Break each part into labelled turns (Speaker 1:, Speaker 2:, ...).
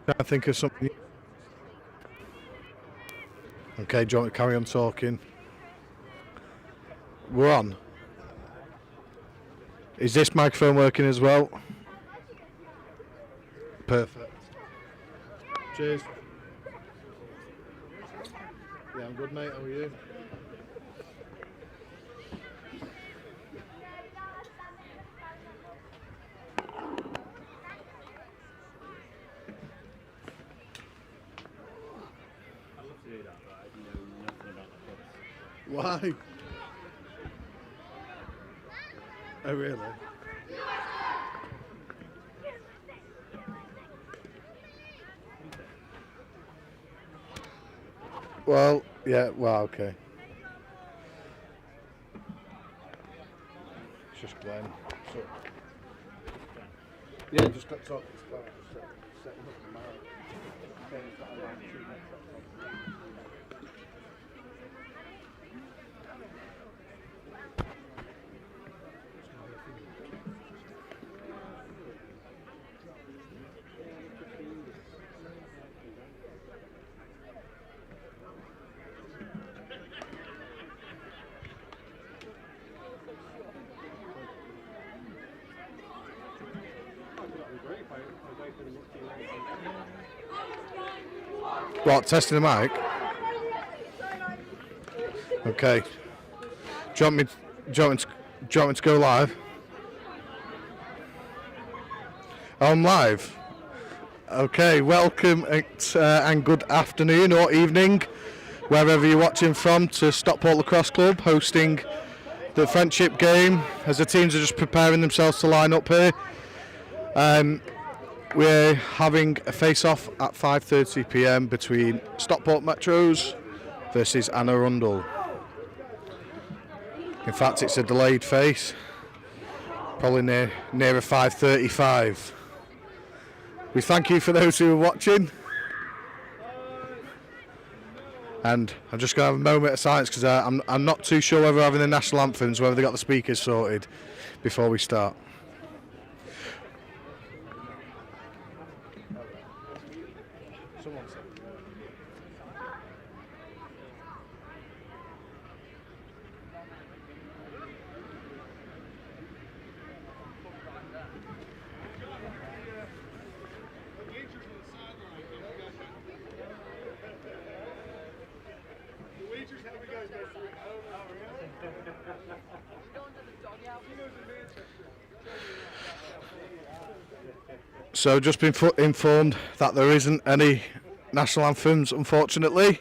Speaker 1: Trying to think of something. Okay, do you want to carry on talking? We're on. Is this microphone working as well? Perfect. Cheers. Yeah, I'm good, mate. How are you? Why? Oh, really? Well, yeah, well, okay. It's just Glenn. So, yeah, just got talking to Glenn. Just setting up the mark. What, testing the mic? Okay. Do you want me to go live? I'm live. Okay, welcome and good afternoon or evening, wherever you're watching from, to Stockport Lacrosse Club hosting the friendship game as the teams are just preparing themselves to line up here. We're having a face-off at 5:30 p.m. between Stockport Metros versus Anne Arundel. In fact, it's a delayed face, probably near a 5:35. We thank you for those who are watching, and I'm just going to have a moment of silence because I'm not too sure whether we're having the national anthems, whether they got the speakers sorted before we start. So just been informed that there isn't any national anthems, unfortunately.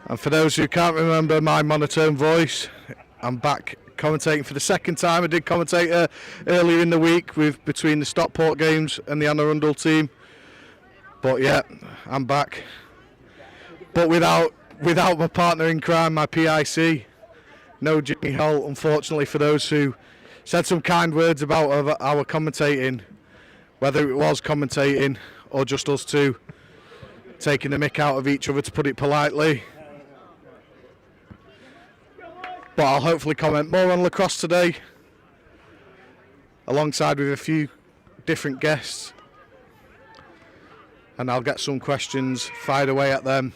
Speaker 1: And for those who can't remember my monotone voice, I'm back commentating for the second time. I did commentate earlier in the week between the Stockport games and the Anne Arundel team. But yeah, I'm back. But without my partner in crime, my PIC, no Jimmy Hull, unfortunately, for those who said some kind words about our commentating. Whether it was commentating or just us two taking the mick out of each other, to put it politely. But I'll hopefully comment more on lacrosse today, alongside with a few different guests. And I'll get some questions fired away at them.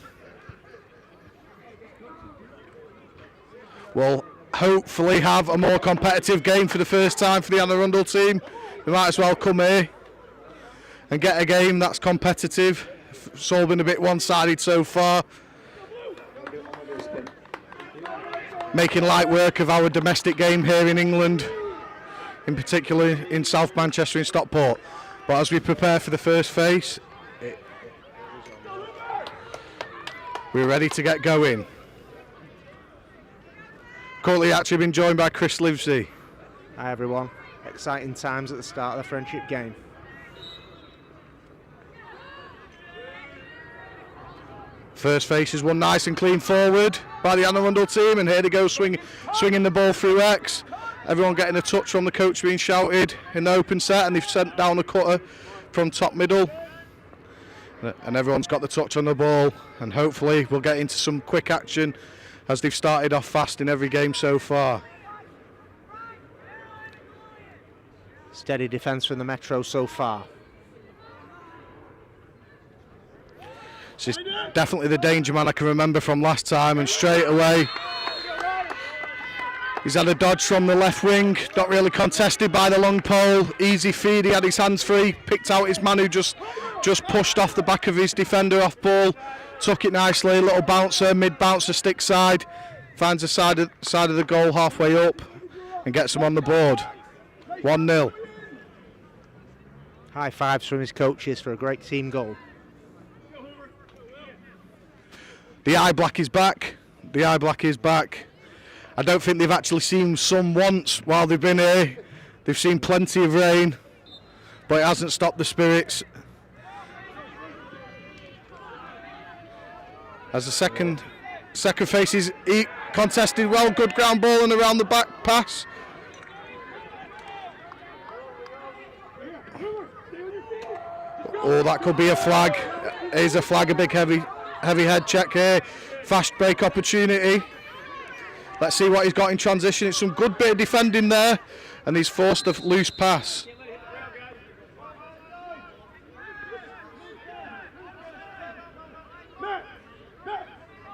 Speaker 1: We'll hopefully have a more competitive game for the first time for the Anne Arundel team. We might as well come here and get a game that's competitive. It's all been a bit one-sided so far. Making light work of our domestic game here in England, in particular in South Manchester in Stockport. But as we prepare for the first phase, we're ready to get going. Currently actually been joined by Chris Livesey.
Speaker 2: Hi everyone, exciting times at the start of the friendship game.
Speaker 1: First face is one nice and clean forward by the Anne Arundel team, and here they go swinging the ball through X. Everyone getting a touch from the coach being shouted in the open set, and they've sent down a cutter from top middle. And everyone's got the touch on the ball, and hopefully we'll get into some quick action as they've started off fast in every game so far.
Speaker 2: Steady defence from the Metro so far.
Speaker 1: This is definitely the danger man I can remember from last time, and straight away he's had a dodge from the left wing, not really contested by the long pole, easy feed, he had his hands free, picked out his man who just pushed off the back of his defender off ball, took it nicely, little bouncer, mid bouncer, stick side, finds the side of the goal halfway up and gets him on the board. 1-0.
Speaker 2: High fives from his coaches for a great team goal.
Speaker 1: The Aaylc is back. The Aaylc is back. I don't think they've actually seen sun once while they've been here. They've seen plenty of rain, but it hasn't stopped the spirits. As the second phase is contested well, good ground ball and around the back pass. Oh, that could be a flag. Here's a flag, a big heavy head check here. Fast break opportunity. Let's see what he's got in transition. It's some good bit of defending there, and he's forced a loose pass.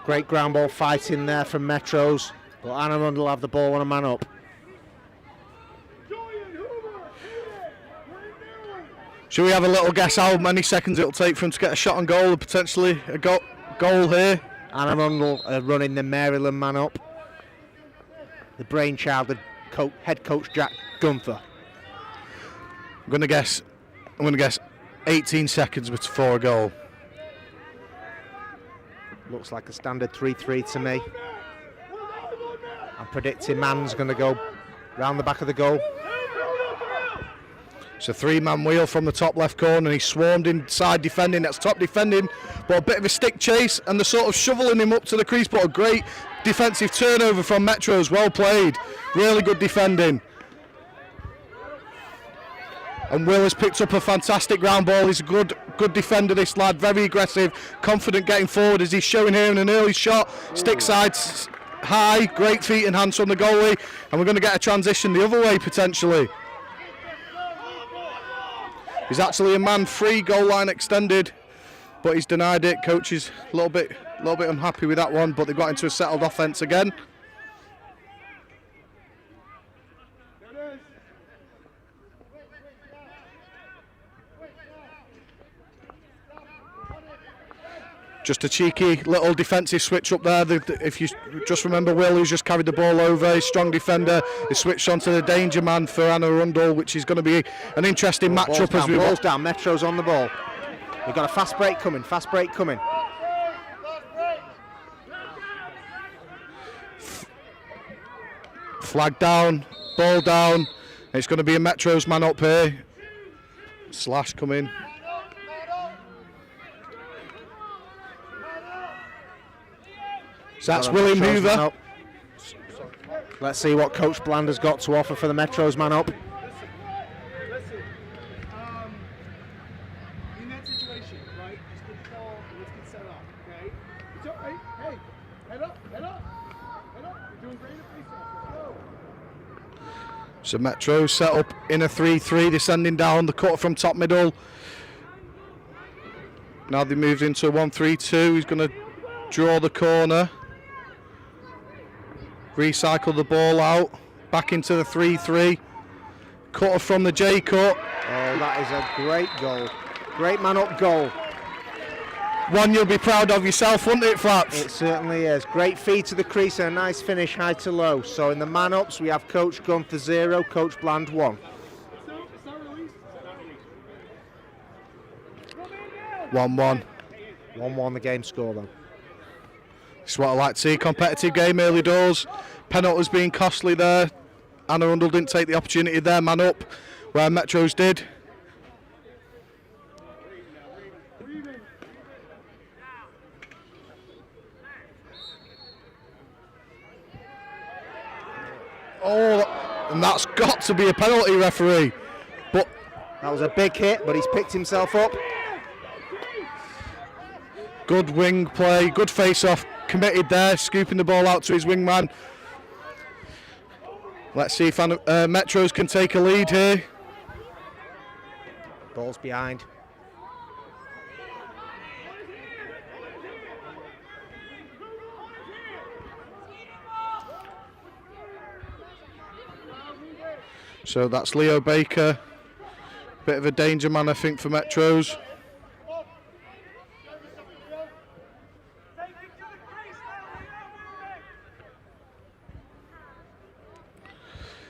Speaker 2: Great ground ball fighting there from Metros, but Anna Rundle will have the ball on a man up.
Speaker 1: Should we have a little guess how many seconds it'll take for him to get a shot on goal, or potentially a goal here?
Speaker 2: Anna Rundle running the Maryland man up. The brainchild of head coach Jack Gunther.
Speaker 1: I'm going to guess 18 seconds before a goal.
Speaker 2: Looks like a standard 3-3 to me. I'm predicting Mann's going to go round the back of the goal.
Speaker 1: It's a three-man wheel from the top left corner, and he's swarmed inside defending. That's top defending, but a bit of a stick chase, and they're sort of shoveling him up to the crease. But a great defensive turnover from Metros. Well played, really good defending. And Will has picked up a fantastic ground ball. He's a good defender, this lad, very aggressive, confident getting forward as he's showing here in an early shot. Stick sides high, great feet and hands from the goalie, and we're going to get a transition the other way potentially. He's actually a man free, goal line extended, but he's denied it. Coach is a little bit unhappy with that one, but they've got into a settled offence again. Just a cheeky little defensive switch up there. If you just remember, Will, who's just carried the ball over, he's strong defender, he switched on to the danger man for Anna Rundle, which is going to be an interesting matchup. As we
Speaker 2: balls down, Metro's on the ball. We've got a fast break coming.
Speaker 1: Flag down, ball down. It's going to be a Metro's man up here. Slash coming. So that's William Hoover.
Speaker 2: Let's see what Coach Bland has got to offer for the Metros man up.
Speaker 3: In that situation, right, just get the ball and let's get set up, okay? It's all right. Hey, head up. You're doing great at face-off. Let's go.
Speaker 1: So Metro set up in a 3-3, descending down the cut from top middle. Now they moved into a 1-3-2. He's going to draw the corner. Recycle the ball out, back into the 3-3. Cutter from the J cut.
Speaker 2: Oh, that is a great goal. Great man up goal.
Speaker 1: One you'll be proud of yourself, wouldn't it, Flaps?
Speaker 2: It certainly is. Great feed to the crease and a nice finish high to low. So in the man ups we have Coach Gunther 0, Coach Bland 1.
Speaker 1: 1-1.
Speaker 2: 1-1 the game score though.
Speaker 1: This is what I like to see, competitive game early doors. Penalties being costly there. Anna Rundle didn't take the opportunity there, man up, where Metros did. Oh, and that's got to be a penalty, referee. But
Speaker 2: that was a big hit, but he's picked himself up.
Speaker 1: Good wing play, good face-off, committed there, scooping the ball out to his wingman. Let's see if Metros can take a lead here.
Speaker 2: Ball's behind.
Speaker 1: So that's Leo Baker. Bit of a danger man, I think, for Metros.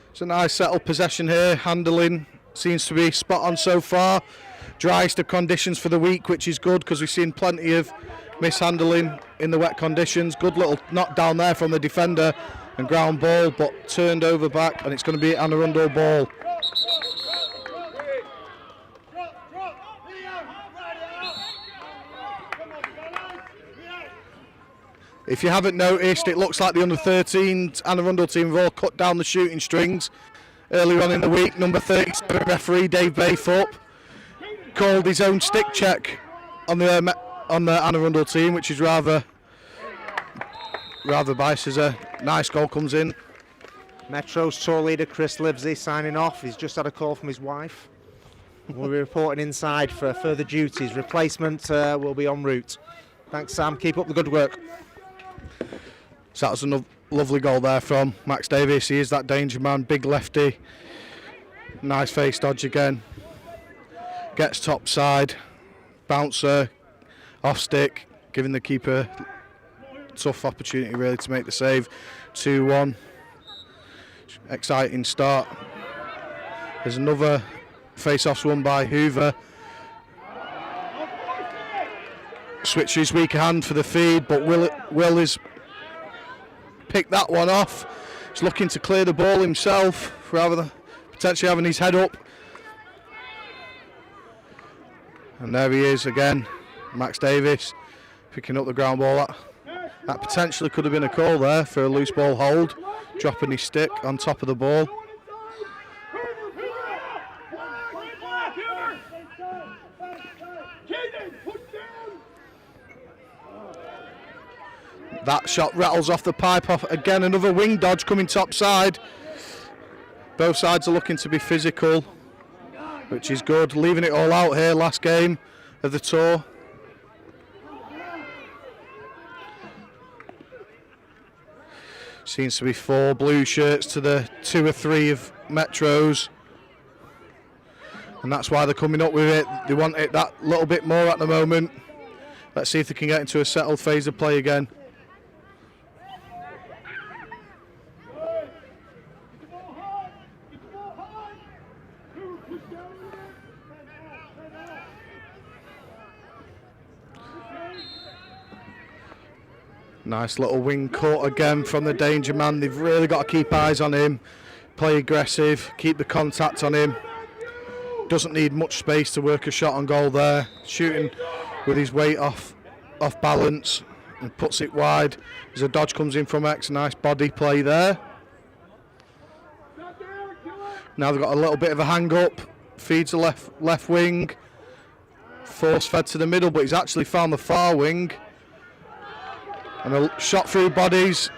Speaker 1: It's a nice settled possession here. Handling seems to be spot on so far. Driest of conditions for the week, which is good because we've seen plenty of mishandling in the wet conditions. Good little knock down there from the defender and ground ball, but turned over back, and it's going to be Anne Arundel ball. If you haven't noticed, it looks like the under-13s Anne Arundel team have all cut down the shooting strings. Earlier on in the week, number 37 referee Dave Baythorpe called his own stick check on the Anne Arundel team, which is rather biased as a nice goal comes in.
Speaker 2: Metro's tour leader Chris Livesey signing off. He's just had a call from his wife. We'll be reporting inside for further duties. Replacement will be en route. Thanks, Sam. Keep up the good work.
Speaker 1: So that was a lovely goal there from Max Davis. He is that danger man, big lefty. Nice face dodge again. Gets top side, bouncer, off stick, giving the keeper tough opportunity really to make the save. 2-1. Exciting start. There's another face-off won by Hoover. Switch his weaker hand for the feed, but Will is picked that one off. He's looking to clear the ball himself rather than potentially having his head up. And there he is again, Max Davis picking up the ground ball. That potentially could have been a call there for a loose ball hold, dropping his stick on top of the ball. That shot rattles off the pipe off again. Another wing dodge coming top side. Both sides are looking to be physical, which is good. Leaving it all out here, last game of the tour. Seems to be 4 blue shirts to the 2 or 3 of Metros. And that's why they're coming up with it. They want it that little bit more at the moment. Let's see if they can get into a settled phase of play again. Nice little wing cut again from the danger man. They've really got to keep eyes on him, play aggressive, keep the contact on him. Doesn't need much space to work a shot on goal there. Shooting with his weight off balance and puts it wide as a dodge comes in from X. Nice body play there. Now they've got a little bit of a hang up. Feeds the left wing. Force fed to the middle, but he's actually found the far wing. And a shot through bodies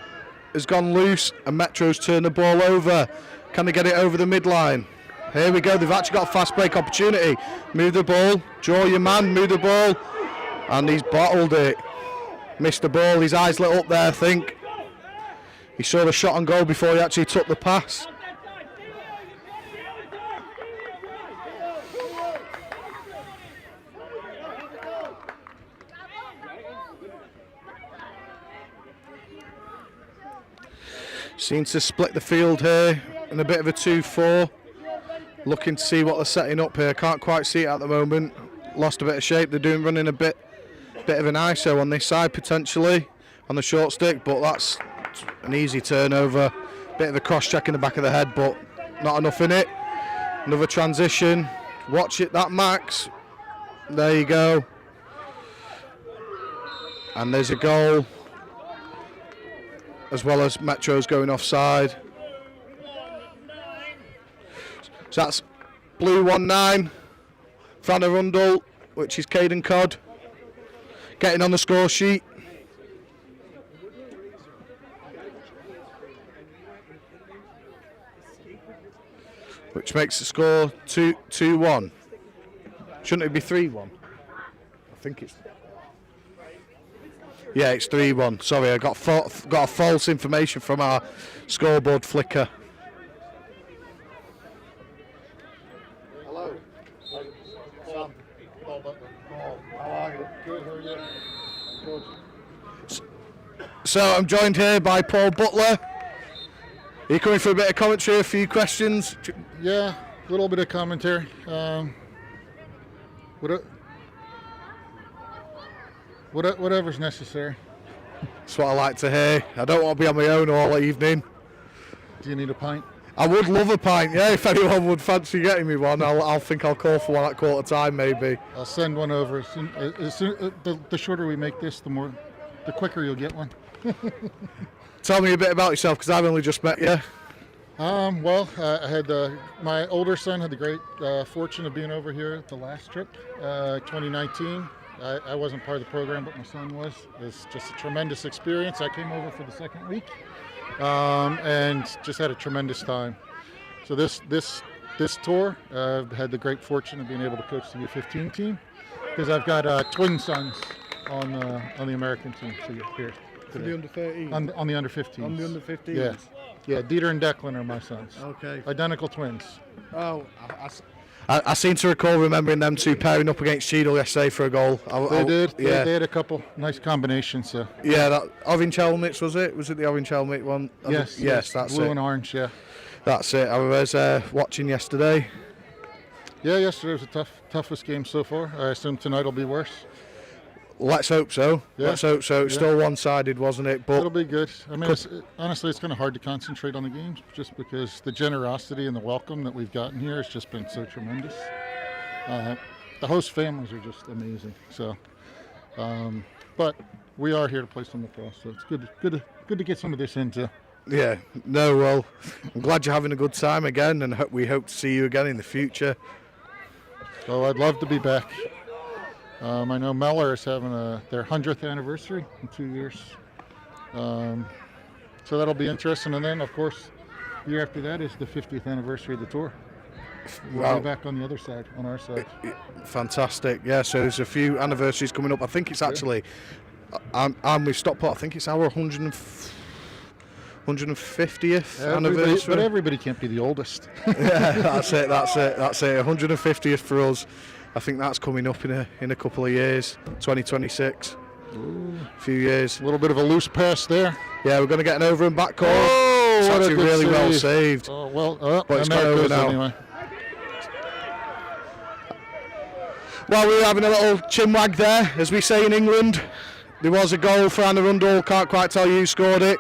Speaker 1: has gone loose, and Metro's turned the ball over. Can they get it over the midline? Here we go, they've actually got a fast break opportunity. Move the ball, draw your man, move the ball, and he's bottled it. Missed the ball, his eyes lit up there, I think. He saw the shot on goal before he actually took the pass. Seems to split the field here in a bit of a 2-4. Looking to see what they're setting up here. Can't quite see it at the moment. Lost a bit of shape. They're running a bit of an ISO on this side potentially on the short stick, but that's an easy turnover. Bit of a cross check in the back of the head, but not enough in it. Another transition. Watch it, that Max. There you go. And there's a goal, as well as Metro's going offside. So that's blue 1-9 for Anne Arundel, which is Caden Codd, getting on the score sheet. Which makes the score 2-1. Shouldn't it be 3-1? I think it's... Yeah, it's 3-1. Sorry, I got a false information from our scoreboard flicker. How are you?
Speaker 3: Good, how are you? Good.
Speaker 1: So I'm joined here by Paul Butler. Are you coming for a bit of commentary, a few questions?
Speaker 3: Yeah, a little bit of commentary. Whatever's necessary.
Speaker 1: That's what I like to hear. I don't want to be on my own all evening.
Speaker 3: Do you need a pint?
Speaker 1: I would love a pint, yeah. If anyone would fancy getting me one, I'll think I'll call for one at quarter time, maybe.
Speaker 3: I'll send one over. The shorter we make this, the quicker you'll get one.
Speaker 1: Tell me a bit about yourself, because I've only just met you.
Speaker 3: Well, I had my older son had the great fortune of being over here at the last trip, 2019. I wasn't part of the program, but my son was. It was just a tremendous experience. I came over for the second week, and just had a tremendous time. So this tour, I've had the great fortune of being able to coach the U15 team, because I've got twin sons on the American team. So here.
Speaker 1: For the under 13?
Speaker 3: On the under 15s.
Speaker 1: On the under 15s?
Speaker 3: Yeah, Dieter and Declan are my sons.
Speaker 1: Okay.
Speaker 3: Identical twins.
Speaker 1: Oh, I seem to recall remembering them two pairing up against Cheadle yesterday for a goal.
Speaker 3: They did.
Speaker 1: Yeah.
Speaker 3: They had a couple nice combinations. So.
Speaker 1: Yeah, that orange helmets, was it? Was it the orange helmet one?
Speaker 3: Yes.
Speaker 1: Yes, that's
Speaker 3: blue
Speaker 1: it.
Speaker 3: and orange. Yeah.
Speaker 1: That's it. I was watching yesterday.
Speaker 3: Yeah, yesterday was the toughest game so far. I assume tonight will be worse.
Speaker 1: Let's hope so.
Speaker 3: Yeah.
Speaker 1: Let's hope so. It's still one-sided, wasn't it? But
Speaker 3: it'll be good. I mean, honestly, it's kind of hard to concentrate on the games just because the generosity and the welcome that we've gotten here has just been so tremendous. The host families are just amazing. So, but we are here to play some lacrosse, so it's good to get some of this into.
Speaker 1: yeah, no, well, I'm glad you're having a good time again, and we hope to see you again in the future.
Speaker 3: So I'd love to be back. I know Mellor is having their 100th anniversary in 2 years. So that'll be interesting. And then, of course, the year after that is the 50th anniversary of the tour. We'll be back on the other side, on our side.
Speaker 1: Fantastic. Yeah, so there's a few anniversaries coming up. I think it's actually, I'm with Stockport, I think it's our 150th anniversary.
Speaker 3: But everybody can't be the oldest.
Speaker 1: Yeah, that's it. 150th for us. I think that's coming up in a couple of years, 2026.
Speaker 3: Ooh.
Speaker 1: A few years.
Speaker 3: A little bit of a loose pass there.
Speaker 1: Yeah, we're going to get an over and back call.
Speaker 3: Oh,
Speaker 1: it's
Speaker 3: what
Speaker 1: actually
Speaker 3: a good
Speaker 1: really
Speaker 3: save.
Speaker 1: well saved.
Speaker 3: Oh, well,
Speaker 1: but it's
Speaker 3: and there
Speaker 1: gone
Speaker 3: it
Speaker 1: over
Speaker 3: goes
Speaker 1: now.
Speaker 3: anyway.
Speaker 1: Well, we were having a little chinwag there, as we say in England. There was a goal for Anna Rundle. Can't quite tell you who scored it.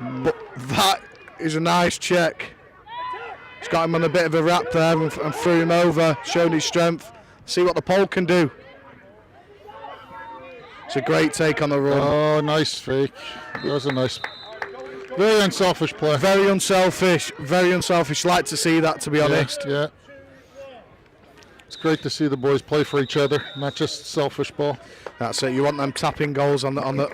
Speaker 1: But that is a nice check. He's got him on a bit of a wrap there and threw him over, showing his strength. See what the pole can do. It's a great take on the run.
Speaker 3: Oh, nice fake. That was a nice, very unselfish play.
Speaker 1: Very unselfish. Like to see that, to be honest.
Speaker 3: Yeah. It's great to see the boys play for each other, not just selfish ball.
Speaker 1: That's it. You want them tapping goals on the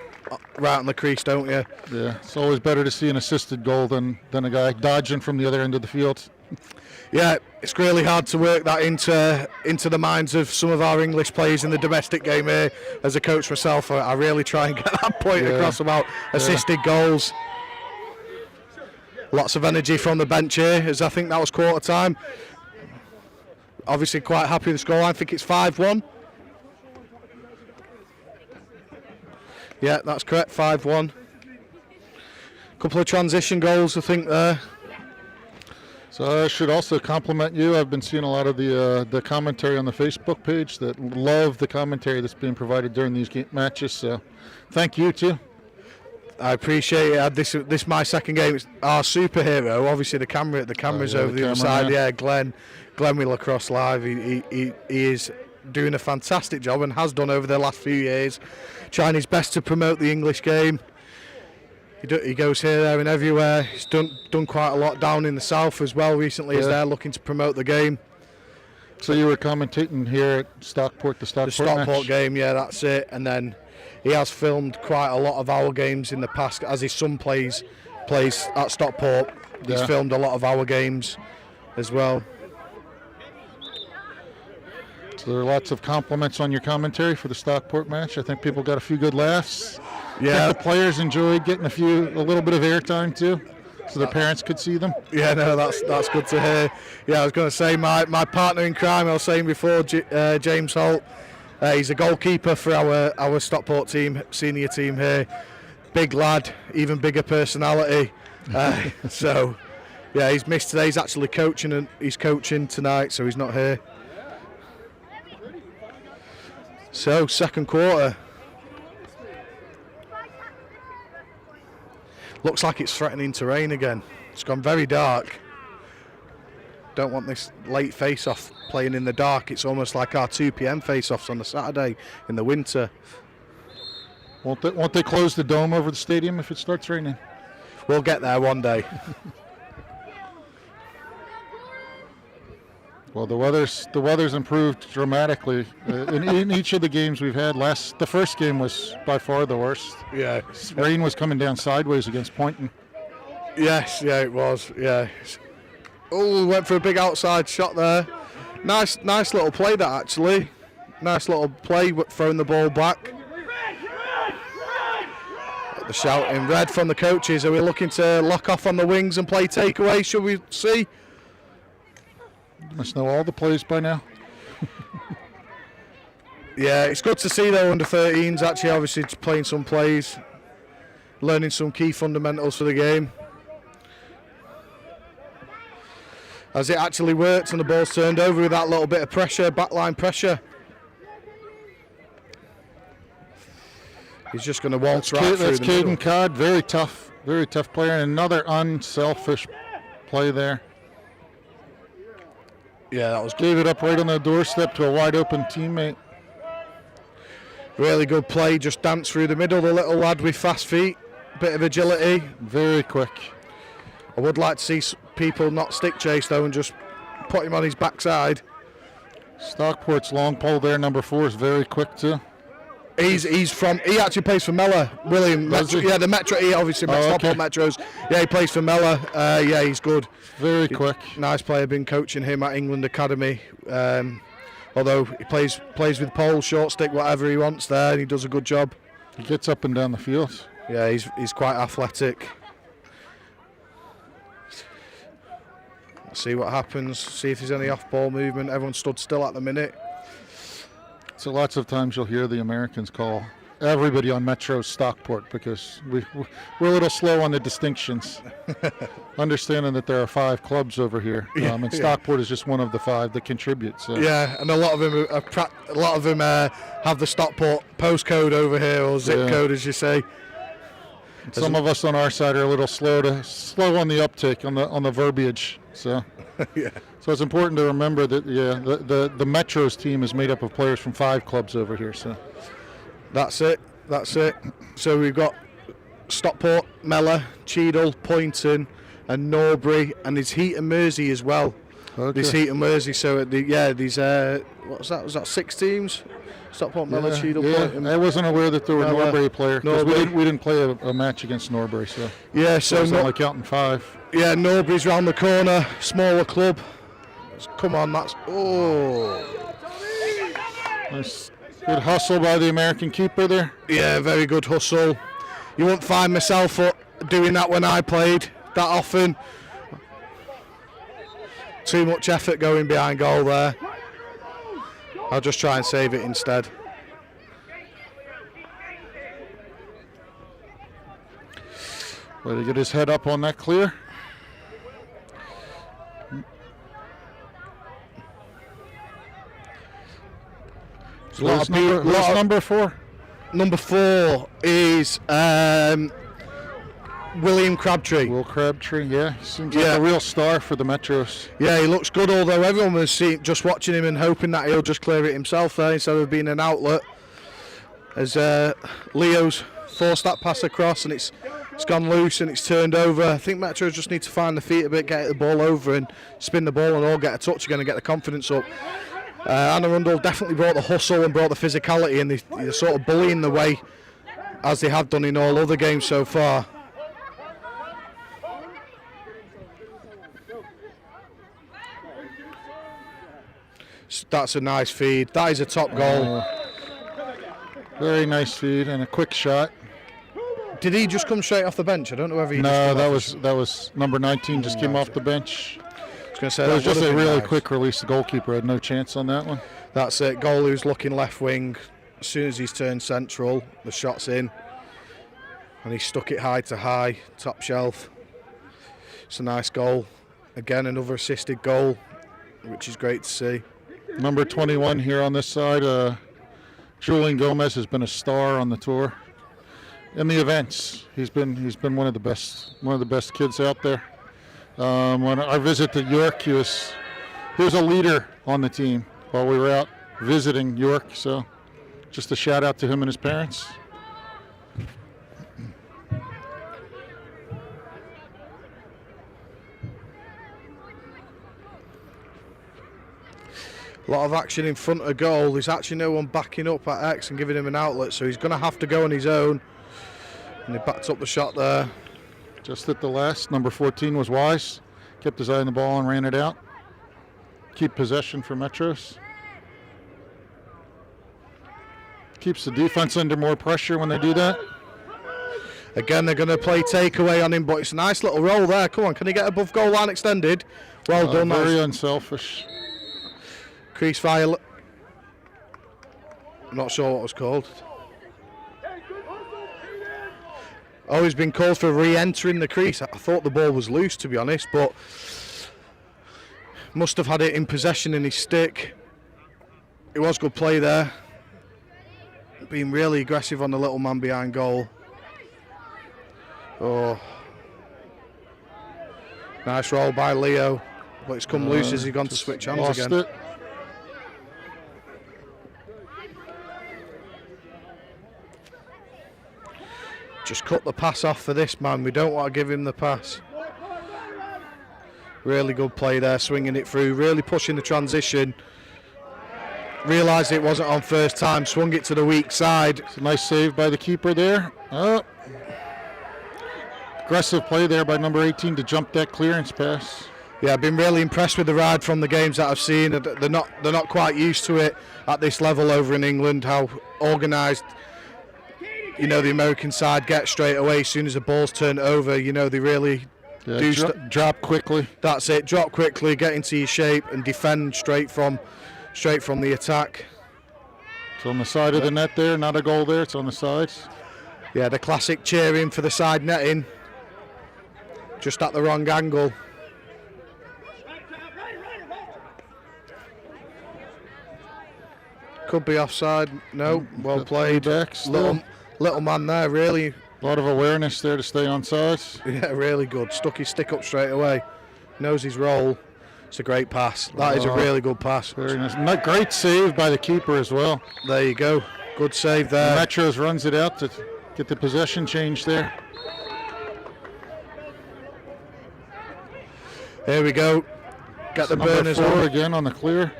Speaker 1: right on the crease, don't you?
Speaker 3: Yeah, it's always better to see an assisted goal than a guy dodging from the other end of the field.
Speaker 1: Yeah, it's really hard to work that into the minds of some of our English players in the domestic game here. As a coach myself, I really try and get that point across about assisted goals. Lots of energy from the bench here, as I think that was quarter time. Obviously quite happy with the scoreline. I think it's 5-1. Yeah, that's correct, 5-1. Couple of transition goals, I think, there.
Speaker 3: So I should also compliment you. I've been seeing a lot of the commentary on the Facebook page that love the commentary that's being provided during these matches. So thank you too.
Speaker 1: I appreciate it. This is my second game. It's our superhero. Obviously the camera's over the other side. Yeah, Glenn with Lacrosse Live. He is doing a fantastic job and has done over the last few years, trying his best to promote the English game. He goes here, there and everywhere. He's done quite a lot down in the south as well recently as they're looking to promote the game.
Speaker 3: So you were commentating here at Stockport, the Stockport match?
Speaker 1: Game, yeah, that's it. And then he has filmed quite a lot of our games in the past, as his son plays at Stockport. He's filmed a lot of our games as well.
Speaker 3: So there are lots of compliments on your commentary for the Stockport match. I think people got a few good laughs.
Speaker 1: Yeah,
Speaker 3: the players enjoyed getting a little bit of airtime too. so the parents could see them.
Speaker 1: Yeah, no, that's good to hear. Yeah, I was going to say my partner in crime, I was saying before, James Holt, he's a goalkeeper for our Stockport team, senior team here. Big lad, even bigger personality. So, yeah, he's missed today. He's actually coaching, and he's coaching tonight, so he's not here. So, second quarter. Looks like it's threatening to rain again. It's gone very dark. Don't want this late face-off playing in the dark. It's almost like our 2 p.m. face-offs on the Saturday in the winter.
Speaker 3: Won't they close the dome over the stadium if it starts raining?
Speaker 1: We'll get there one day.
Speaker 3: Well, the weather's improved dramatically in each of the games we've had. The first game was by far the worst.
Speaker 1: Yeah.
Speaker 3: Rain was coming down sideways against Poynton.
Speaker 1: Yes, yeah, it was. Yeah. Oh, went for a big outside shot there. Nice little play that actually. Nice little play, throwing the ball back. The shout in red from the coaches. Are we looking to lock off on the wings and play takeaway? Should we see?
Speaker 3: Must know all the plays by now.
Speaker 1: Yeah, it's good to see though under 13s actually obviously playing some plays, learning some key fundamentals for the game. As it actually worked and the ball's turned over with that little bit of pressure, backline pressure. He's just going to waltz right through the middle.
Speaker 3: That's Caden Codd, very tough player, and another unselfish play there.
Speaker 1: Yeah, that was
Speaker 3: gave it up right on the doorstep to a wide open teammate.
Speaker 1: Really good play, just danced through the middle, the little lad with fast feet, bit of agility.
Speaker 3: Very quick.
Speaker 1: I would like to see people not stick chase though and just put him on his backside.
Speaker 3: Stockport's long pole there, number 4, is very quick too.
Speaker 1: He actually plays for Mella, William. Yeah, the Metro. He obviously Stockport Metros. Yeah, he plays for Mella. Yeah, he's good.
Speaker 3: Very quick.
Speaker 1: Nice player. Been coaching him at England Academy. Although he plays with pole, short stick, whatever he wants there, and he does a good job.
Speaker 3: He gets up and down the field.
Speaker 1: Yeah, he's quite athletic. Let's see what happens. See if there's any off-ball movement. Everyone stood still at the minute.
Speaker 3: So lots of times you'll hear the Americans call everybody on Metro Stockport because we're a little slow on the distinctions. Understanding that there are 5 clubs over here, and Stockport is just one of the 5 that contribute. So.
Speaker 1: Yeah, and a lot of them have the Stockport postcode over here, or zip code, as you say.
Speaker 3: Some of us on our side are a little slow on the uptake on the verbiage. So.
Speaker 1: Yeah.
Speaker 3: So it's important to remember that the Metros team is made up of players from 5 clubs over here. So
Speaker 1: that's it. So we've got Stockport, Mella, Cheadle, Poynton, and Norbury, and there's Heat and Mersey as well. Okay. There's Heat and Mersey. So these what's that? Was that 6 teams? Stockport, Mella, Cheadle, Poynton.
Speaker 3: I wasn't aware that there were Norbury players. We didn't play a match against Norbury, so
Speaker 1: yeah. So
Speaker 3: it's only counting 5.
Speaker 1: Yeah, Norbury's round the corner, smaller club. Come on, nice.
Speaker 3: Good hustle by the American keeper there.
Speaker 1: Yeah, very good hustle. You won't find myself doing that when I played that often. Too much effort going behind goal there. I'll just try and save it instead.
Speaker 3: Way to get his head up on that clear. Number 4?
Speaker 1: Number 4 is William Crabtree.
Speaker 3: Will Crabtree, yeah. Seems like a real star for the Metros.
Speaker 1: Yeah, he looks good, although everyone was just watching him and hoping that he'll just clear it himself there instead of being an outlet. As Leo's forced that pass across and it's gone loose and it's turned over. I think Metros just need to find the feet a bit, get the ball over and spin the ball and all get a touch again and get the confidence up. Anne Arundel definitely brought the hustle and brought the physicality, and they're sort of bullying the way as they have done in all other games so far. That's a nice feed. That is a top goal.
Speaker 3: Very nice feed and a quick shot.
Speaker 1: Did he just come straight off the bench? I don't know whether he.
Speaker 3: No, that was number 19. Just came off the bench.
Speaker 1: I was going to say
Speaker 3: It was
Speaker 1: that
Speaker 3: just a
Speaker 1: would've been
Speaker 3: really
Speaker 1: nice.
Speaker 3: quick release. The goalkeeper had no chance on that one.
Speaker 1: That's it. Goal who's looking left wing. As soon as he's turned central, the shot's in, and he stuck it high to high, top shelf. It's a nice goal. Again, another assisted goal, which is great to see.
Speaker 3: Number 21 here on this side. Julian Gomez has been a star on the tour. In the events, he's been one of the best kids out there. When our visit to York, he was a leader on the team while we were out visiting York. So, just a shout out to him and his parents.
Speaker 1: A lot of action in front of goal. There's actually no one backing up at X and giving him an outlet, so he's going to have to go on his own. And he backed up the shot there.
Speaker 3: Just at the last, number 14 was wise. Kept his eye on the ball and ran it out. Keep possession for Metros. Keeps the defense under more pressure when they do that.
Speaker 1: Again, they're going to play takeaway on him, but it's a nice little roll there. Come on, can he get above goal line extended? Well done.
Speaker 3: Very unselfish.
Speaker 1: Crease fire. I'm not sure what it was called. Oh, he's been called for re-entering the crease. I thought the ball was loose, to be honest, but must have had it in possession in his stick. It was good play there. Being really aggressive on the little man behind goal. Oh. Nice roll by Leo, but it's come loose as he's gone to switch hands again.
Speaker 3: It.
Speaker 1: Just cut the pass off for this man. We don't want to give him the pass. Really good play there, swinging it through, really pushing the transition. Realised it wasn't on first time, swung it to the weak side.
Speaker 3: It's a nice save by the keeper there. Oh. Aggressive play there by number 18 to jump that clearance pass.
Speaker 1: Yeah, I've been really impressed with the ride from the games that I've seen. They're not quite used to it at this level over in England, how organised, you know, the American side gets straight away as soon as the ball's turned over. You know, they really do
Speaker 3: drop quickly.
Speaker 1: That's it, drop quickly, get into your shape and defend straight from the attack.
Speaker 3: It's on the side of the net there, not a goal there, it's on the sides.
Speaker 1: Yeah, the classic cheering for the side netting, just at the wrong angle. Could be offside. No, well played. Little man there, really.
Speaker 3: A lot of awareness there to stay on sides.
Speaker 1: Yeah, really good. Stuck his stick up straight away. Knows his role. It's a great pass. That is a really good pass.
Speaker 3: Very nice. Not great save by the keeper as well.
Speaker 1: There you go. Good save there.
Speaker 3: Metros runs it out to get the possession change there.
Speaker 1: Here we go. Get the burners
Speaker 3: on.
Speaker 1: on.
Speaker 3: Again on the clear.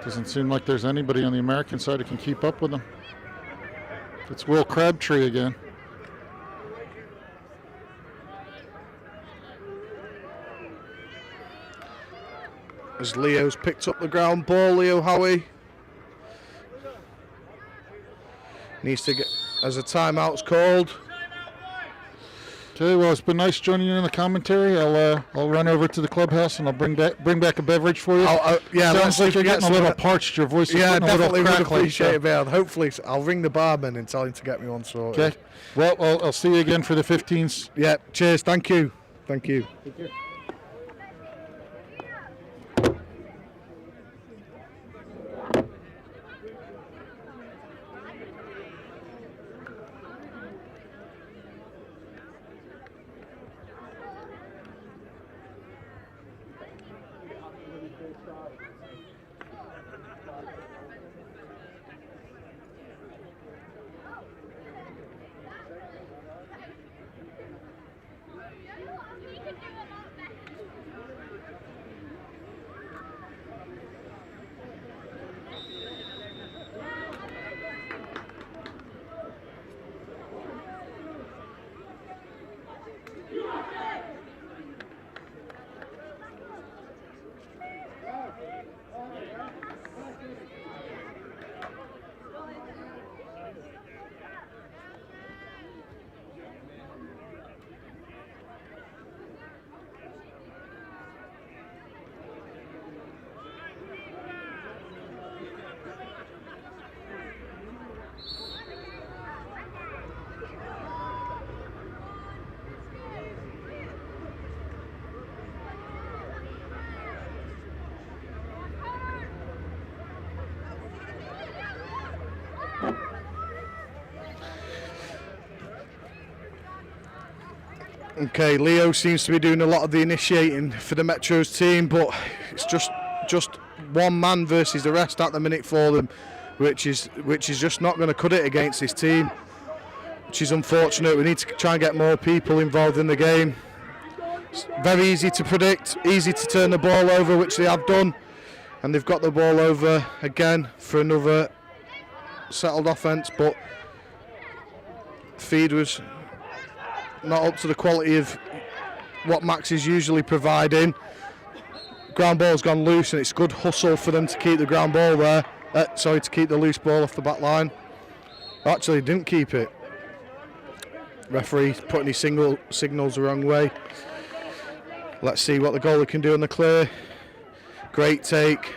Speaker 3: Doesn't seem like there's anybody on the American side who can keep up with them. It's Will Crabtree again.
Speaker 1: As Leo's picked up the ground ball, Leo Howie needs to get, as a timeout's called.
Speaker 3: Okay, well, it's been nice joining you in the commentary. I'll run over to the clubhouse and I'll bring back a beverage for you.
Speaker 1: Yeah,
Speaker 3: sounds like you're getting a little parched. Your voice is getting a little crackly.
Speaker 1: Appreciate it, man. Hopefully, I'll ring the barman and tell him to get me one sorted.
Speaker 3: Okay. Well, I'll see you again for the 15s.
Speaker 1: Yeah. Cheers. Thank you. Thank you.
Speaker 3: Take care.
Speaker 1: Okay, Leo seems to be doing a lot of the initiating for the Metros team, but it's just one man versus the rest at the minute for them, which is just not going to cut it against this team, which is unfortunate. We need to try and get more people involved in the game. It's very easy to predict, easy to turn the ball over, which they have done, and they've got the ball over again for another settled offence, but feed was not up to the quality of what Max is usually providing. Ground ball's gone loose, and it's good hustle for them to keep the ground ball there. To keep the loose ball off the back line. Actually, didn't keep it. Referee putting his signals the wrong way. Let's see what the goalie can do on the clear. Great take.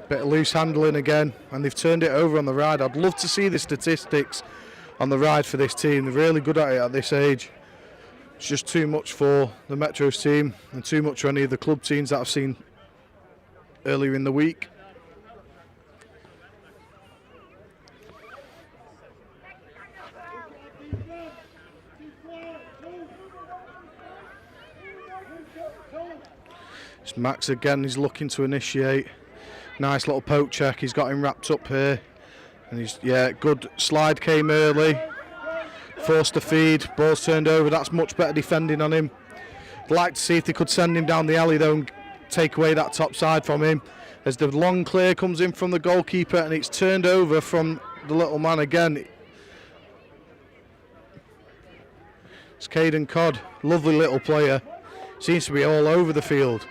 Speaker 1: Bit of loose handling again, and they've turned it over on the ride. I'd love to see the statistics on the ride for this team. They're really good at it at this age. It's just too much for the Metros team and too much for any of the club teams that I've seen earlier in the week. It's Max again, he's looking to initiate. Nice little poke check, he's got him wrapped up here. And he's, good slide came early. Forced the feed, ball's turned over, that's much better defending on him. I'd like to see if they could send him down the alley though and take away that top side from him. As the long clear comes in from the goalkeeper and it's turned over from the little man again. It's Caden Codd, lovely little player. Seems to be all over the field.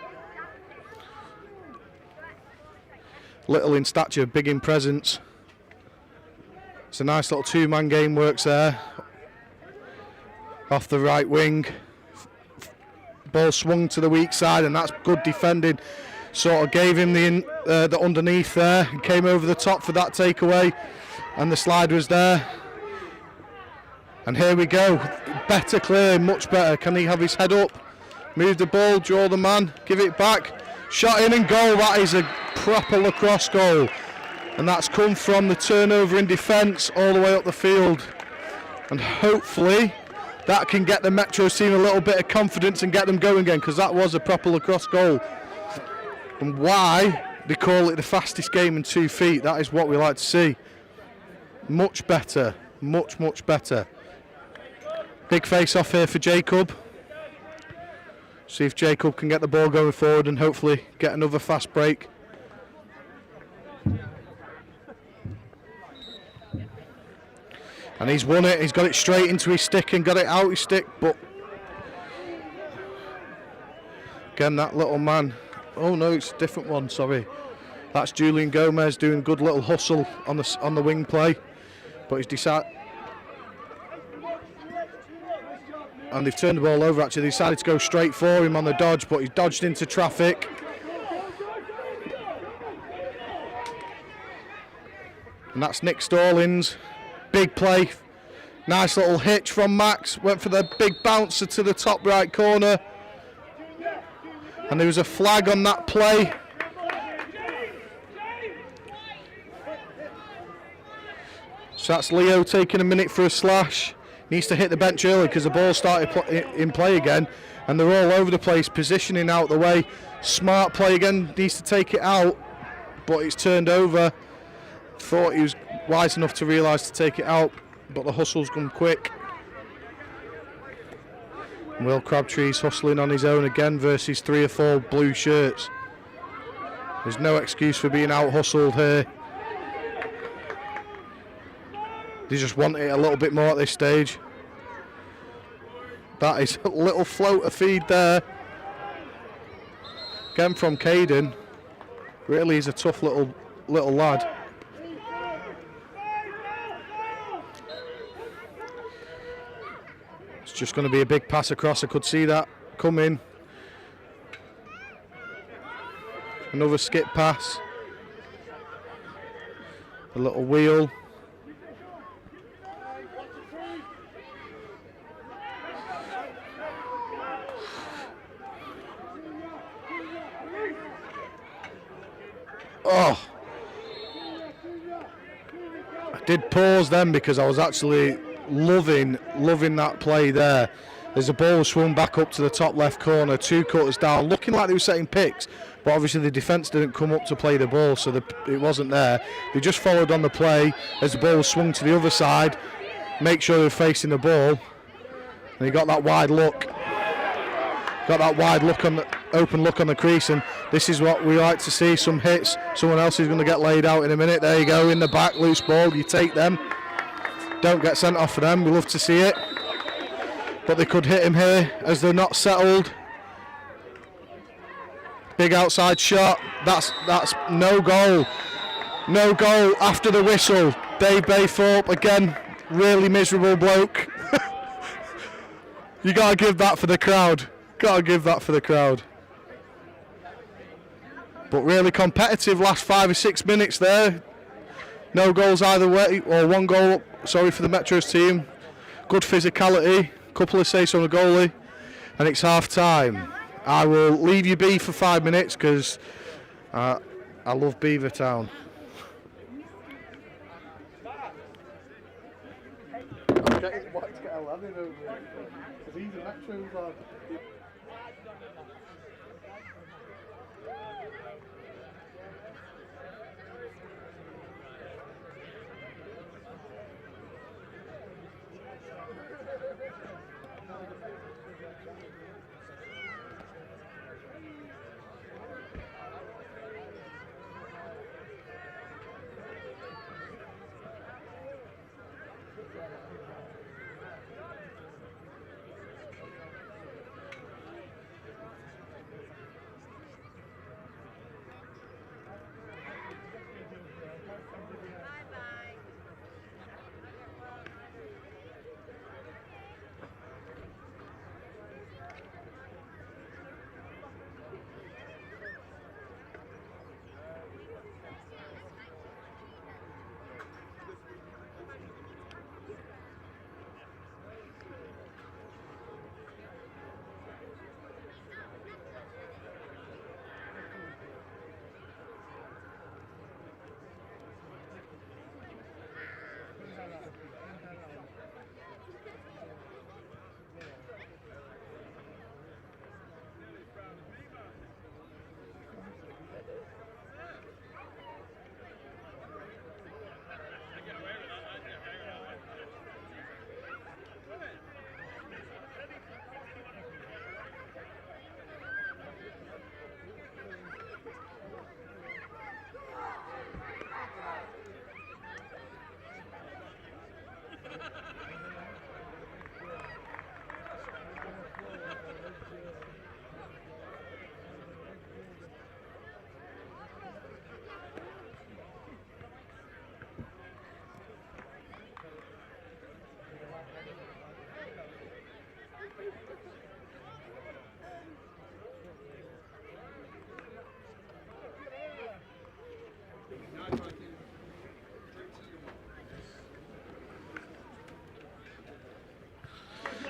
Speaker 1: Little in stature, big in presence. It's a nice little two-man game works there. Off the right wing. Ball swung to the weak side, and that's good defending. Sort of gave him the underneath there and came over the top for that takeaway, and the slide was there. And here we go. Better clear, much better. Can he have his head up? Move the ball, draw the man, give it back. Shot in and goal. That is a proper lacrosse goal. And that's come from the turnover in defence all the way up the field. And hopefully that can get the Metros team a little bit of confidence and get them going again, because that was a proper lacrosse goal. And why they call it the fastest game in 2 feet, that is what we like to see. Much better, much better. Big face off here for Jacob. See if Jacob can get the ball going forward and hopefully get another fast break. And he's won it, he's got it straight into his stick and got it out his stick, but again that little man, oh no, it's a different one, sorry. That's Julian Gomez doing good little hustle on the wing play, but he's decided, and they've turned the ball over actually. They decided to go straight for him on the dodge, but he's dodged into traffic. And that's Nick Stallings. Big play, nice little hitch from Max, went for the big bouncer to the top right corner, and there was a flag on that play. So that's Leo taking a minute for a slash. Needs to hit the bench early because the ball started in play again, and they're all over the place, positioning out the way. Smart play again, needs to take it out, but it's turned over. Thought he was wise enough to realise to take it out, but the hustle's gone quick. And Will Crabtree's hustling on his own again versus 3 or 4 blue shirts. There's no excuse for being out hustled here. They just want it a little bit more at this stage. That is a little floater feed there. Again from Caden. Really is a tough little lad. It's just going to be a big pass across. I could see that coming. Another skip pass. A little wheel. Oh, I did pause then because I was actually loving that play there. As the ball was swung back up to the top left corner, 2 cutters down, looking like they were setting picks, but obviously the defence didn't come up to play the ball, so it wasn't there. They just followed on the play as the ball was swung to the other side, make sure they were facing the ball, and he got that wide look. Got that wide look on the open look on the crease, and this is what we like to see, some hits. Someone else is going to get laid out in a minute. There you go, in the back, loose ball, you take them. Don't get sent off for them, we love to see it. But they could hit him here as they're not settled. Big outside shot, that's no goal. No goal after the whistle. Dave Baythorpe, again, really miserable bloke. You got to give that for the crowd. Got to give that for the crowd. But really competitive last 5 or 6 minutes there. No goals either way, or 1 goal, sorry, for the Metros team. Good physicality, couple of saves on the goalie, and it's half time. I will leave you be for 5 minutes because I love Beavertown.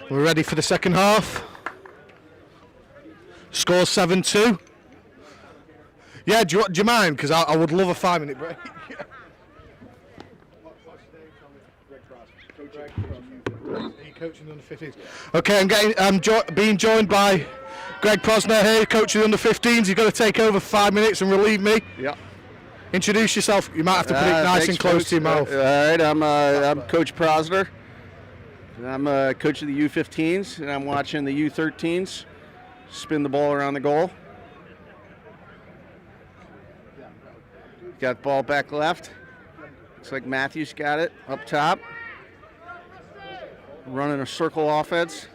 Speaker 1: We're ready for the second half. Score 7-2. Yeah, do you mind? Because I would love a 5-minute break. Coaching the under 15s. Okay, I'm being joined by Greg Posner here, coaching the under 15s. You've got to take over for 5 minutes and relieve me. Yeah. Introduce yourself. You might have to put it nice and close to your mouth.
Speaker 4: All right, I'm Coach Posner. I'm a coach of the U15s, and I'm watching the U13s spin the ball around the goal. Got the ball back left. Looks like Matthews got it up top. Running a circle offense.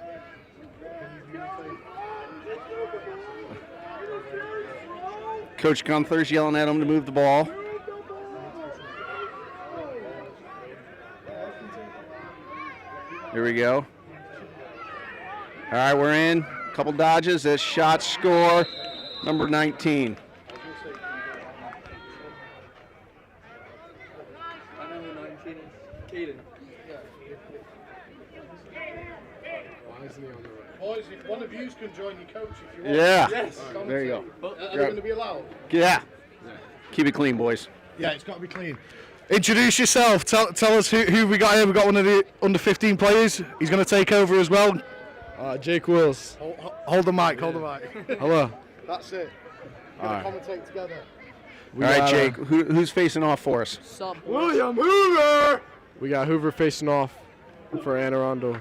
Speaker 4: Coach Gunther's yelling at him to move the ball. Here we go. All right, we're in. Couple dodges. This shot, score, number 19.
Speaker 1: Boys, if one of you can join your coach if you want.
Speaker 4: Yeah.
Speaker 1: Yes.
Speaker 4: There you go.
Speaker 1: Are they going to be allowed?
Speaker 4: Yeah. Keep it clean, boys.
Speaker 1: Yeah, it's got to be clean. Introduce yourself. Tell us who we got here. We got one of the under 15 players. He's going to take over as well.
Speaker 5: Jake Wills.
Speaker 1: Hold the mic. Hold the mic.
Speaker 5: Hello.
Speaker 1: That's it. We're going to commentate together.
Speaker 4: All right, Jake. Who's facing off for us?
Speaker 1: William Hoover.
Speaker 5: We got Hoover facing off for Anne Arundel.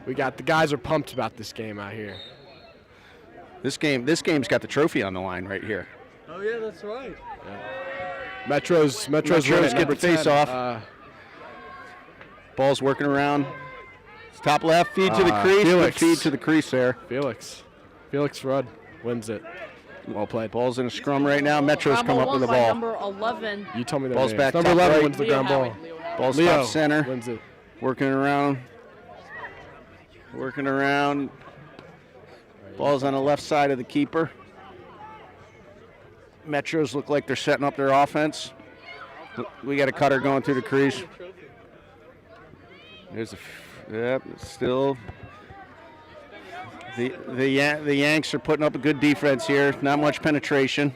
Speaker 5: The guys are pumped about this game out here.
Speaker 4: This game's got the trophy on the line right here.
Speaker 6: Oh yeah, that's right.
Speaker 5: Metro's
Speaker 4: get the face off. Ball's working around. It's top left, feed to the crease.
Speaker 5: Felix.
Speaker 4: Feed to the crease there.
Speaker 5: Felix Rudd wins it.
Speaker 4: Well played. Ball's in a scrum right now. Metro's come up with the ball.
Speaker 7: Number 11.
Speaker 5: You told me that.
Speaker 4: Ball's back
Speaker 5: Number
Speaker 4: top
Speaker 5: 11
Speaker 4: right.
Speaker 5: wins the ground ball.
Speaker 4: Ball's
Speaker 5: Leo
Speaker 4: top center.
Speaker 5: wins it.
Speaker 4: Working around. Ball's on the left side of the keeper. Metros look like they're setting up their offense. We got a cutter going through the crease. There's still. The Yanks are putting up a good defense here. Not much penetration.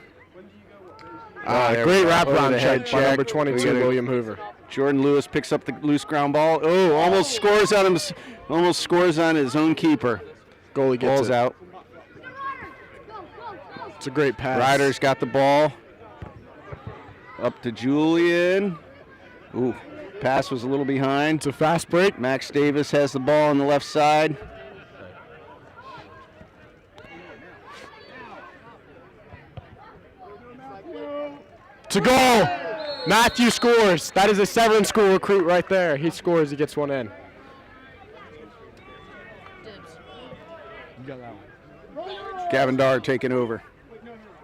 Speaker 5: Great wraparound
Speaker 4: head
Speaker 5: check by number 22, William Hoover.
Speaker 4: Jordan Lewis picks up the loose ground ball. Oh, almost scores on him. Almost scores on his own keeper.
Speaker 5: Goalie gets
Speaker 4: Ball's
Speaker 5: it.
Speaker 4: out.
Speaker 5: It's a great pass.
Speaker 4: Ryder's got the ball. Up to Julian. Ooh, pass was a little behind.
Speaker 5: It's a fast break.
Speaker 4: Max Davis has the ball on the left side.
Speaker 5: To goal. Matthew scores. That is a Severn School recruit right there. He scores. He gets one in.
Speaker 4: Gavin Dar taking over.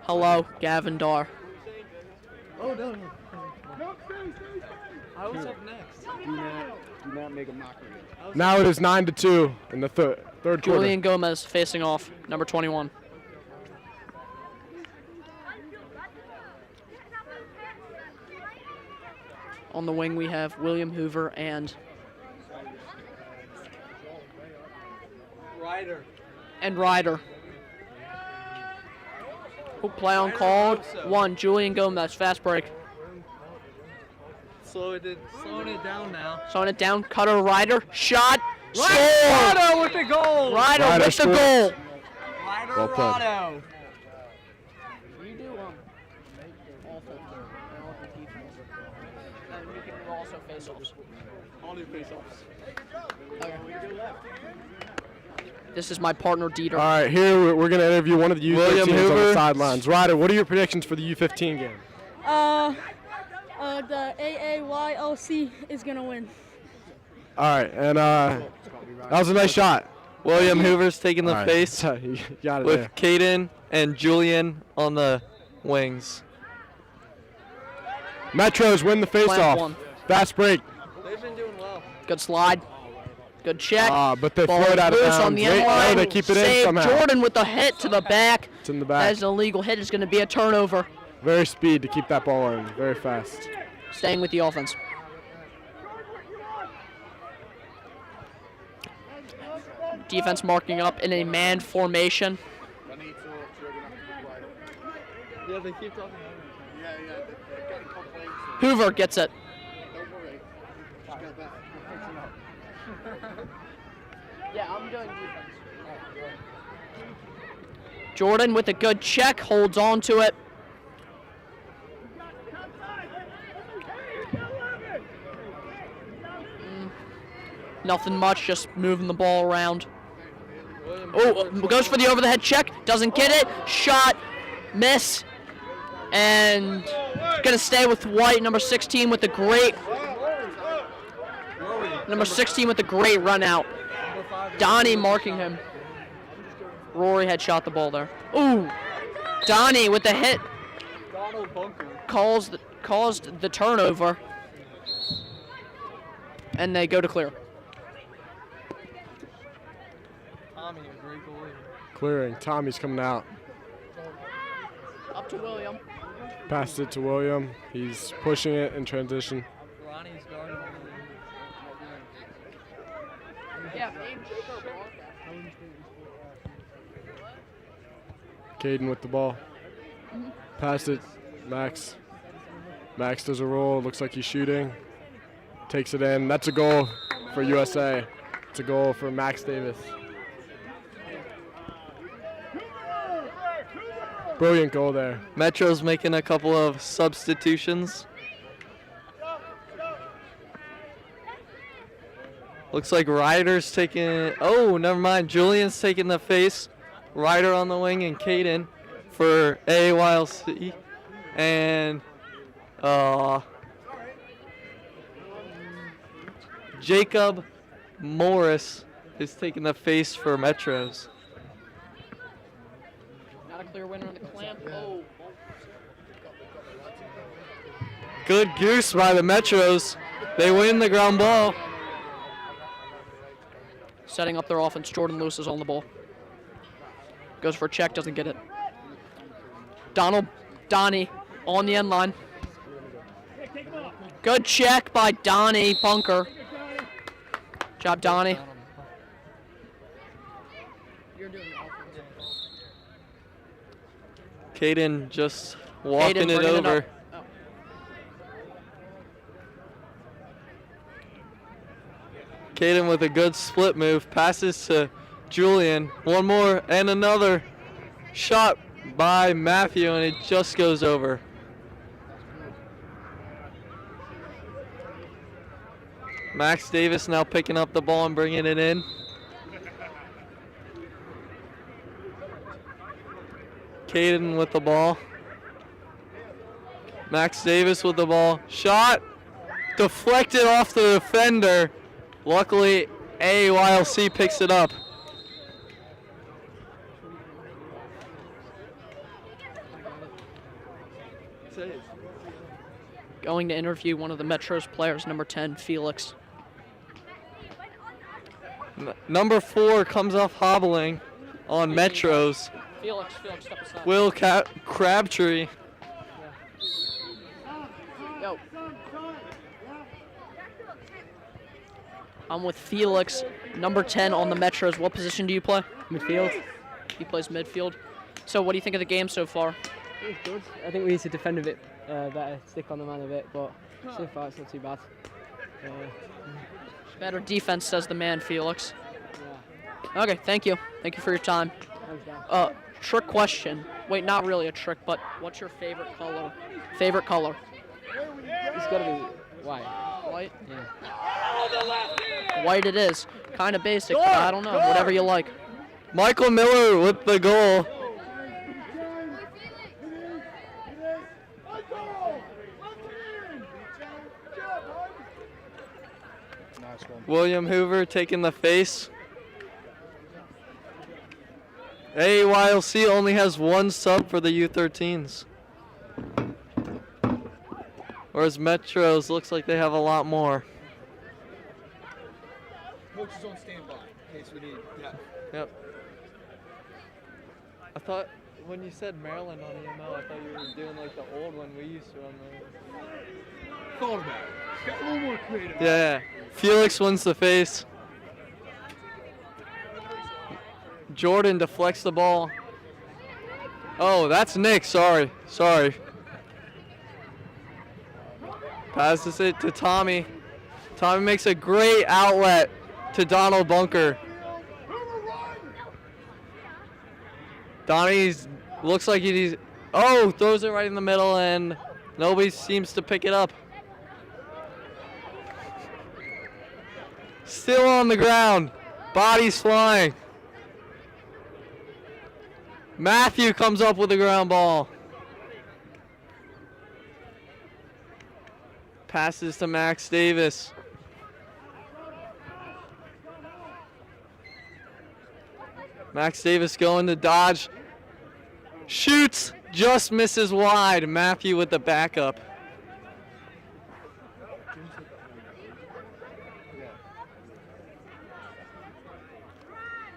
Speaker 7: Hello, Gavin Dar.
Speaker 6: Oh no. I was up next.
Speaker 4: Do not make a mockery.
Speaker 5: Now it is 9-2 in the third quarter.
Speaker 7: Julian Gomez facing off, number 21. On the wing we have William Hoover and Ryder. Who play on called? One, Julian Gomez, fast break.
Speaker 6: Slowing it down now.
Speaker 7: Slowing it down, cutter Ryder, shot, score!
Speaker 6: Ryder with the goal.
Speaker 7: Ryder with the goal.
Speaker 6: Ryder
Speaker 5: Well played.
Speaker 6: Rado.
Speaker 7: You do awful. And you can also face-offs.
Speaker 6: All new face-offs.
Speaker 7: Okay. This is my partner Dieter.
Speaker 5: All right, here we're going to interview one of the U15s on the
Speaker 6: Hoover.
Speaker 5: sidelines. Ryder, what are your predictions for the U15 game?
Speaker 8: The Aaylc is gonna win.
Speaker 5: All right, and that was a nice shot.
Speaker 6: William Hoover's taking the
Speaker 5: All right.
Speaker 6: face
Speaker 5: You got it
Speaker 6: with
Speaker 5: there.
Speaker 6: Caden and Julian on the wings.
Speaker 5: Metros win the
Speaker 7: Plant
Speaker 5: face-off.
Speaker 7: one.
Speaker 5: Fast break.
Speaker 6: They've been doing well.
Speaker 7: Good slide. Good check.
Speaker 5: But they
Speaker 7: Ball
Speaker 5: throw it out of
Speaker 7: loose
Speaker 5: bounds.
Speaker 7: on the
Speaker 5: Wait,
Speaker 7: end line.
Speaker 5: no, they keep it in
Speaker 7: Save
Speaker 5: somehow.
Speaker 7: Jordan with the hit to the back.
Speaker 5: It's in the
Speaker 7: That
Speaker 5: back.
Speaker 7: is an illegal hit. It's going to be a turnover.
Speaker 5: Very speed to keep that ball in. Very fast.
Speaker 7: Staying with the offense. Defense marking up in a man formation.
Speaker 6: Yeah, they keep talking.
Speaker 7: Hoover gets it. Yeah, I'm doing defense. Jordan with a good check, holds on to it. Nothing much, just moving the ball around. Oh, goes for the over-the-head check, doesn't get it. Shot, miss, and gonna stay with White, number 16 with the great. Number 16 with the great run out. Donnie marking him. Rory had shot the ball there. Ooh, Donnie with the hit. Caused the turnover. And they go to clear.
Speaker 6: Tommy, a great goalie.
Speaker 5: Clearing. Tommy's coming out.
Speaker 7: Up to William.
Speaker 5: Passed it to William. He's pushing it in transition.
Speaker 6: Ronnie's guarding.
Speaker 7: Yeah.
Speaker 5: Caden with the ball. Passed it. Max. Max does a roll. Looks like he's shooting. Takes it in. That's a goal for USA. It's a goal for Max Davis. Brilliant goal there.
Speaker 6: Metro's making a couple of substitutions. Looks like Ryder's taking, oh, never mind. Julian's taking the face. Ryder on the wing and Caden for Aaylc. And Jacob Morris is taking the face for Metros.
Speaker 7: Not a clear winner on the clamp. Oh.
Speaker 6: Good goose by the Metros. They win the ground ball.
Speaker 7: Setting up their offense. Jordan Lewis is on the ball. Goes for a check, doesn't get it. Donnie on the end line. Good check by Donnie Bunker. Job, Donnie.
Speaker 6: Caden just walking
Speaker 7: Caden
Speaker 6: it
Speaker 7: bringing
Speaker 6: over.
Speaker 7: up. Oh.
Speaker 6: Caden with a good split move. Passes to Julian. One more and another shot by Matthew, and it just goes over. Max Davis now picking up the ball and bringing it in. Caden with the ball. Max Davis with the ball. Shot deflected off the defender. Luckily, Aaylc picks it up.
Speaker 7: Going to interview one of the Metros players, number 10, Felix.
Speaker 6: Number 4 comes off hobbling on Metros.
Speaker 7: Felix, step aside.
Speaker 6: Will Crabtree.
Speaker 7: Go. I'm with Felix, number 10 on the Metros. What position do you play?
Speaker 9: Midfield.
Speaker 7: He plays midfield. So what do you think of the game so far?
Speaker 9: It was good. I think we need to defend a bit better, stick on the man a bit, but so far it's not too bad.
Speaker 7: Better defense, says the man, Felix.
Speaker 9: Yeah.
Speaker 7: Okay, thank you. Thank you for your time.
Speaker 9: Thanks, Dan.
Speaker 7: Trick question. Wait, not really a trick, but what's your favorite color? Favorite color?
Speaker 9: It's got to be white.
Speaker 7: White?
Speaker 9: Yeah.
Speaker 7: White it is. Kind of basic, but I don't know. Whatever you like.
Speaker 6: Michael Miller with the goal. William Hoover taking the face. Aaylc only has one sub for the U13s. Whereas Metros looks like they have a lot more.
Speaker 10: Coach is on standby in case we need. Yeah.
Speaker 6: Yep. I thought when you said Maryland on EML, I thought you were doing like the old one we used to on the.
Speaker 10: Thought about it. Got a little more creative.
Speaker 6: Yeah. Felix wins the face. Jordan deflects the ball. Oh, that's Nick. Sorry. Passes it to Tommy. Tommy makes a great outlet to Donald Bunker. Donnie's looks like he's throws it right in the middle and nobody seems to pick it up. Still on the ground. Bodies flying. Matthew comes up with the ground ball. Passes to Max Davis. Max Davis going to dodge. Shoots, just misses wide. Matthew with the backup.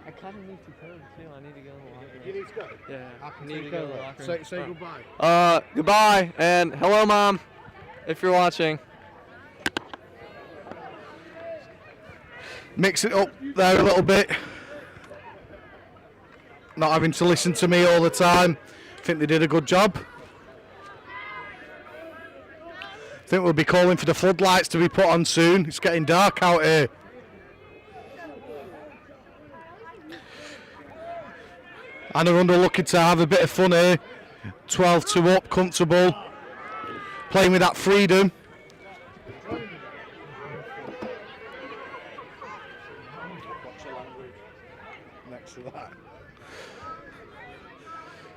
Speaker 6: I kind of need to go too. I need to go in the locker room.
Speaker 10: You need to go.
Speaker 6: Yeah, I need to go in the locker room.
Speaker 10: Say goodbye.
Speaker 6: Goodbye, and hello, Mom, if you're watching.
Speaker 1: Mix it up there a little bit. Not having to listen to me all the time. I think they did a good job. think we'll be calling for the floodlights to be put on soon. It's getting dark out here. Anne Arundel looking to have a bit of fun here. 12-2 up, comfortable. Playing with that freedom. Next to that.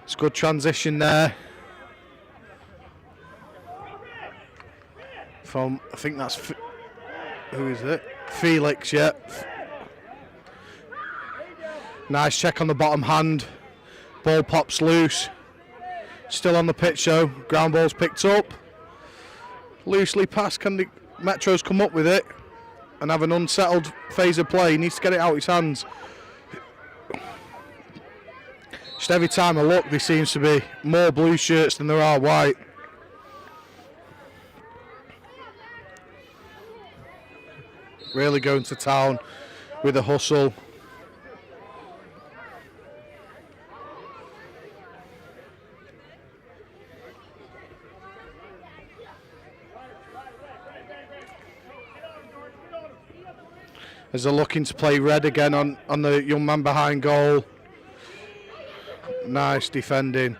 Speaker 1: It's good transition there. From, I think that's, who is it? Felix, yeah. Nice check on the bottom hand. Ball pops loose. Still on the pitch though. Ground ball's picked up. Loosely passed. Can the Metros come up with it and have an unsettled phase of play? He needs to get it out his hands. Just every time I look, there seems to be more blue shirts than there are white. Really going to town with a hustle. As they're looking to play red again on the young man behind goal. Nice defending.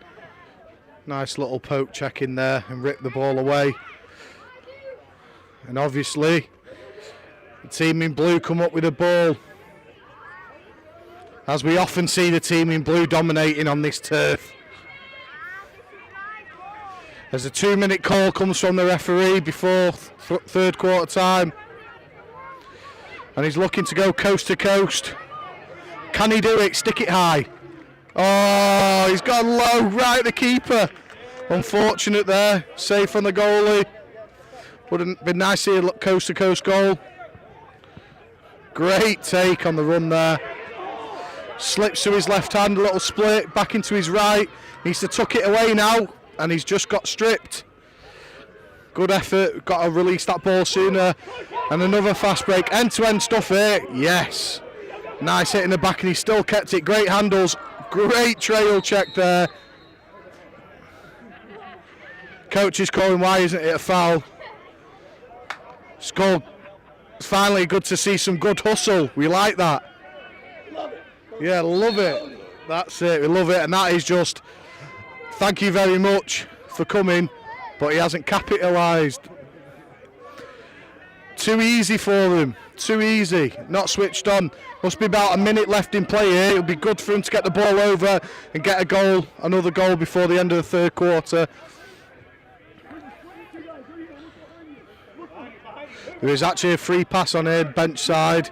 Speaker 1: Nice little poke check in there and rip the ball away. And obviously, the team in blue come up with a ball. As we often see the team in blue dominating on this turf. As a 2-minute call comes from the referee before third quarter time. And he's looking to go coast to coast. Can he do it? Stick it high. Oh, he's gone low, right at the keeper. Unfortunate there. Safe from the goalie. Would have been nice to see a coast to coast goal. Great take on the run there. Slips to his left hand, a little split, back into his right. Needs to tuck it away now, and he's just got stripped. Good effort, got to release that ball sooner. And another fast break, end-to-end stuff here, yes. Nice hit in the back and he still kept it, great handles, great trail check there. Coach is calling why isn't it a foul. It's called, finally good to see some good hustle, we like that. Yeah, love it, that's it, we love it, and that is just, thank you very much for coming, but he hasn't capitalised. Too easy for him, too easy, not switched on. Must be about a minute left in play here. It'll be good for him to get the ball over and get a goal, another goal before the end of the third quarter. There is actually a free pass on here, bench side,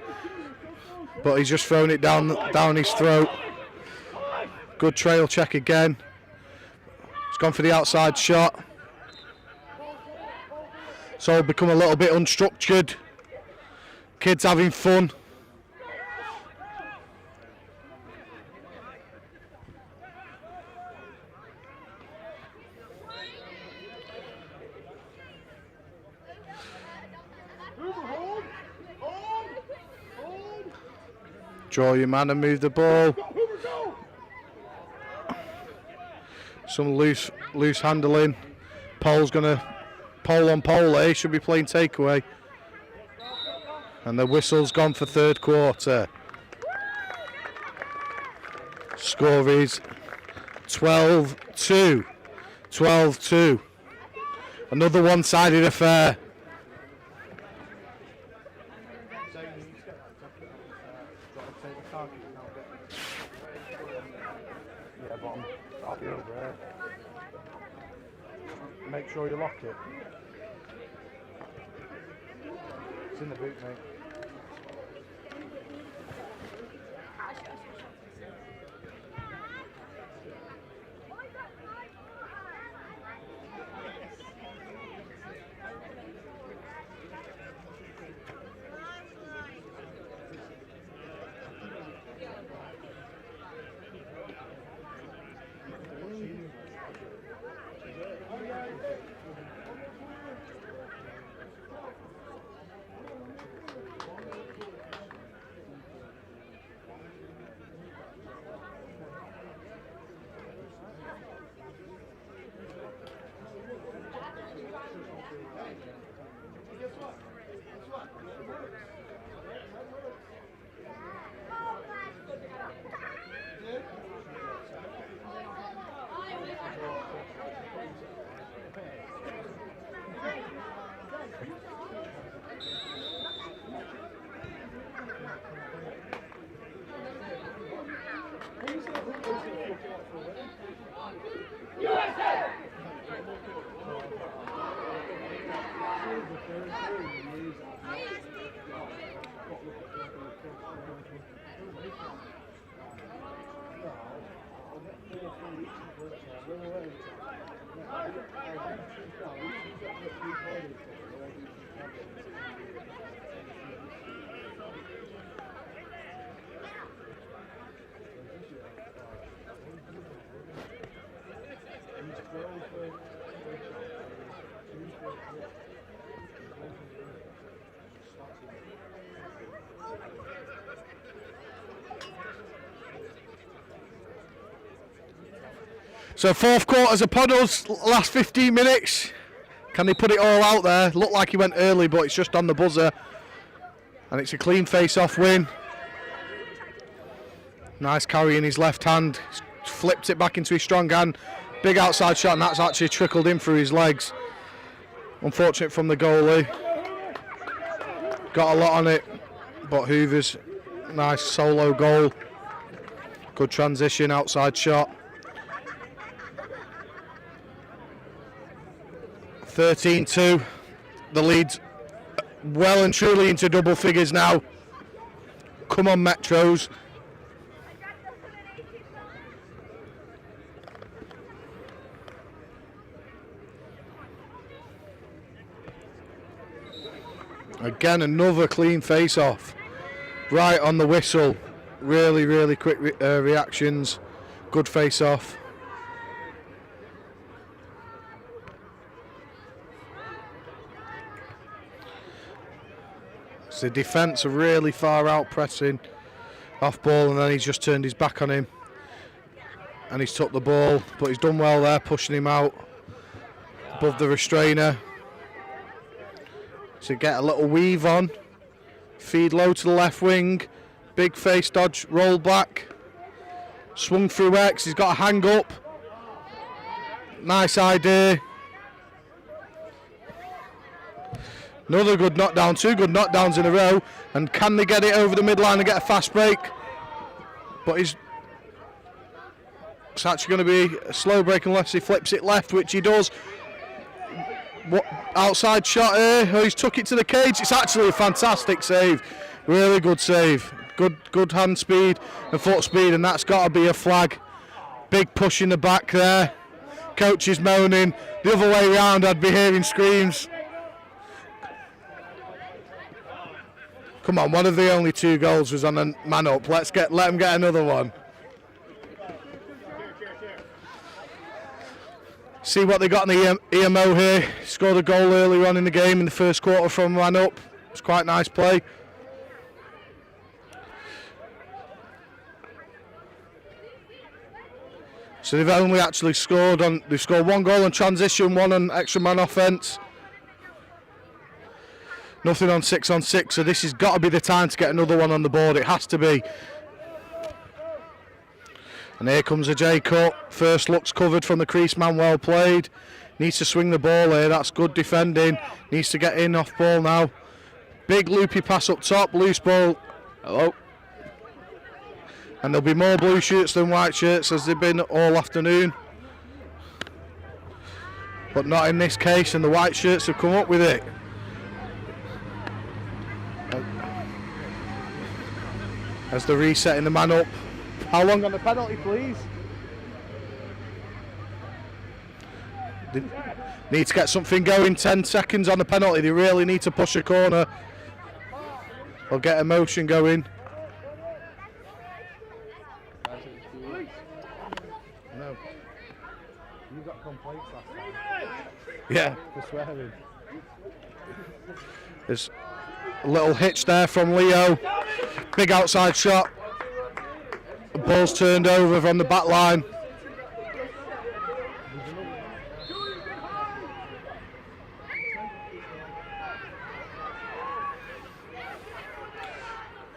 Speaker 1: but he's just thrown it down his throat. Good trail check again. He's gone for the outside shot. So it'll become a little bit unstructured. Kids having fun. Draw your man and move the ball. Some loose handling. Pole's gonna pole on pole here, should be playing takeaway. And the whistle's gone for third quarter. Score is 12-2. 12-2. Another one-sided affair. Make sure you lock it. It's in the boot, mate. So fourth quarter's upon us, last 15 minutes. Can they put it all out there? Looked like he went early, but it's just on the buzzer. And it's a clean face-off win. Nice carry in his left hand. Flipped it back into his strong hand. Big outside shot, and that's actually trickled in through his legs. Unfortunate from the goalie. Got a lot on it, but Hoover's nice solo goal. Good transition, outside shot. 13-2. The lead's well and truly into double figures now. Come on, Metros. Again, another clean face-off. Right on the whistle. Really, really quick reactions. Good face-off. The defence are really far out pressing off ball, and then he's just turned his back on him and he's took the ball, but he's done well there, pushing him out above the restrainer. So get a little weave on, feed low to the left wing, big face dodge, roll back, swung through X, he's got a hang up, nice idea. Another good knockdown, two good knockdowns in a row, and can they get it over the midline and get a fast break? But it's actually going to be a slow break unless he flips it left, which he does. What outside shot here? Oh, he's took it to the cage. It's actually a fantastic save, really good save. Good hand speed and foot speed, and that's got to be a flag. Big push in the back there. Coach is moaning. The other way round, I'd be hearing screams. Come on, one of the only two goals was on a man up. Let him get another one. See what they got in the EMO here. Scored a goal earlier on in the game in the first quarter from man up. It's quite nice play. So they've only actually scored one goal on transition, one on extra man offence. Nothing on 6-on-6, so this has got to be the time to get another one on the board. It has to be. And here comes a J cut. First looks covered from the crease man, well played. Needs to swing the ball here, that's good defending. Needs to get in off ball now. Big loopy pass up top, loose ball. Hello. And there'll be more blue shirts than white shirts as they've been all afternoon. But not in this case, and the white shirts have come up with it. As they're resetting the man up. How long on the penalty, please? They need to get something going. 10 seconds on the penalty. They really need to push a corner or get a motion going. No. You got complaints last time. Yeah. For swearing. There's a little hitch there from Leo. Big outside shot. The ball's turned over from the back line.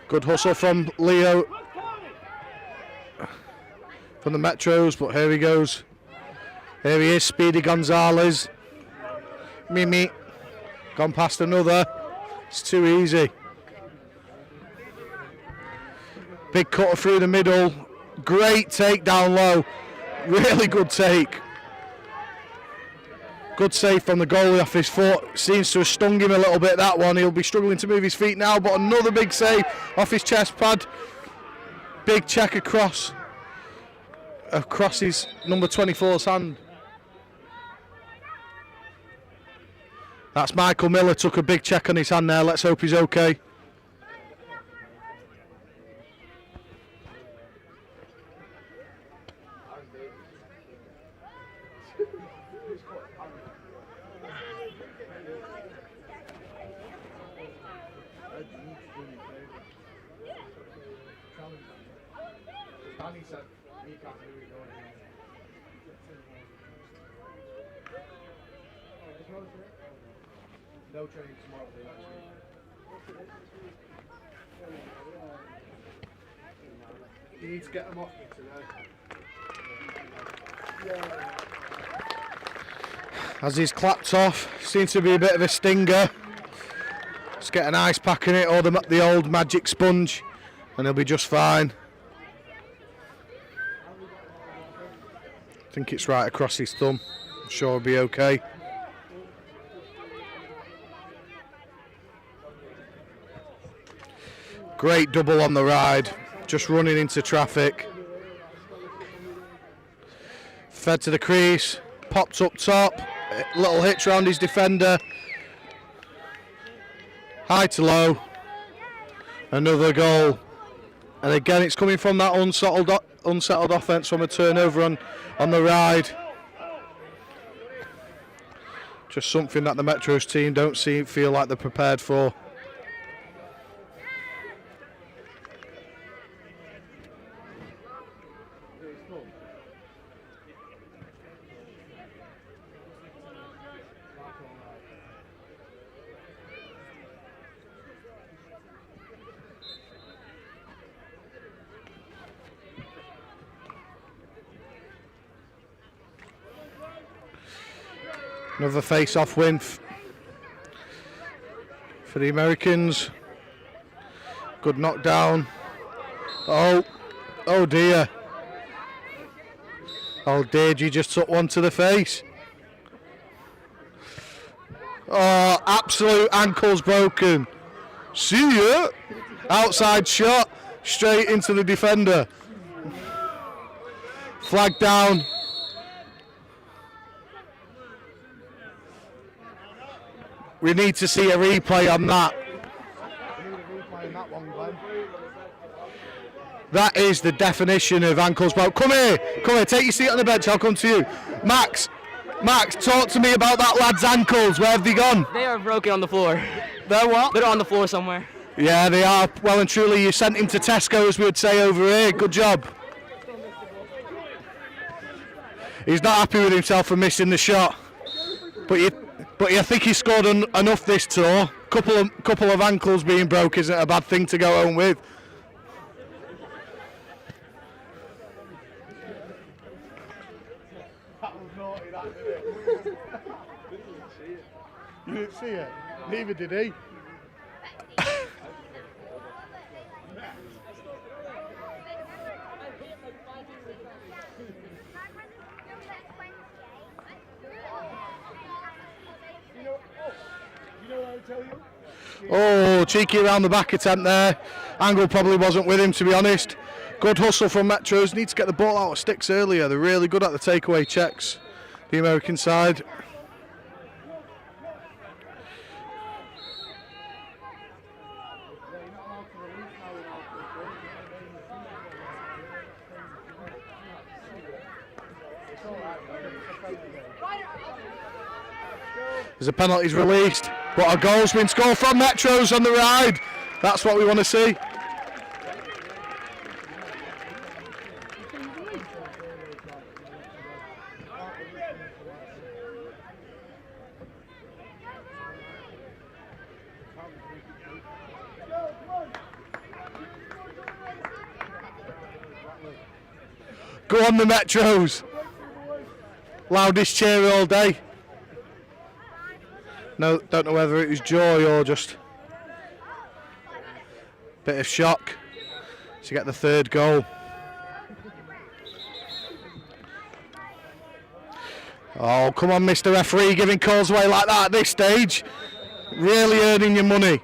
Speaker 1: Good hustle from Leo from the Metros, but here he goes. Here he is, Speedy Gonzalez. Mimi, gone past another. It's too easy. Big cutter through the middle. Great take down low. Really good take. Good save from the goalie off his foot. Seems to have stung him a little bit, that one. He'll be struggling to move his feet now, but another big save off his chest pad. Big check across his number 24's hand. That's Michael Miller, took a big check on his hand there. Let's hope he's okay.
Speaker 10: No training tomorrow for next week. You need to get them off me today.
Speaker 1: As he's clapped off, seems to be a bit of a stinger. Let's get an ice pack in it or the old magic sponge and he'll be just fine. I think it's right across his thumb. I'm sure he'll be okay. Great double on the ride, just running into traffic. Fed to the crease, popped up top, little hitch around his defender. High to low, another goal. And again, it's coming from that unsettled offence from a turnover on the ride. Just something that the Metros team don't feel like they're prepared for. Another face-off win for the Americans. Good knockdown. Oh dear. Oh dear, you just took one to the face. Oh, absolute ankles broken. See ya. Outside shot, straight into the defender. Flag down. We need to see a replay on that. That is the definition of ankles broken. Come here, take your seat on the bench, I'll come to you. Max, talk to me about that lad's ankles. Where have they gone?
Speaker 9: They are broken on the floor.
Speaker 1: They're what?
Speaker 9: They're on the floor somewhere.
Speaker 1: Yeah, they are. Well and truly, you sent him to Tesco, as we would say over here. Good job. He's not happy with himself for missing the shot. But I think he scored enough this tour. Couple of ankles being broke isn't a bad thing to go home with.
Speaker 3: You didn't see it? Neither did he.
Speaker 1: Oh, cheeky around the back attempt there. Angle probably wasn't with him, to be honest. Good hustle from Metros. Need to get the ball out of sticks earlier. They're really good at the takeaway checks, the American side. There's a penalty's released, but a goal's been scored from Metros on the ride. That's what we want to see. Go on the Metros. Loudest cheer all day. No, don't know whether it was joy or just bit of shock to get the third goal. Oh, come on, Mr. Referee, giving calls away like that at this stage. Really earning your money.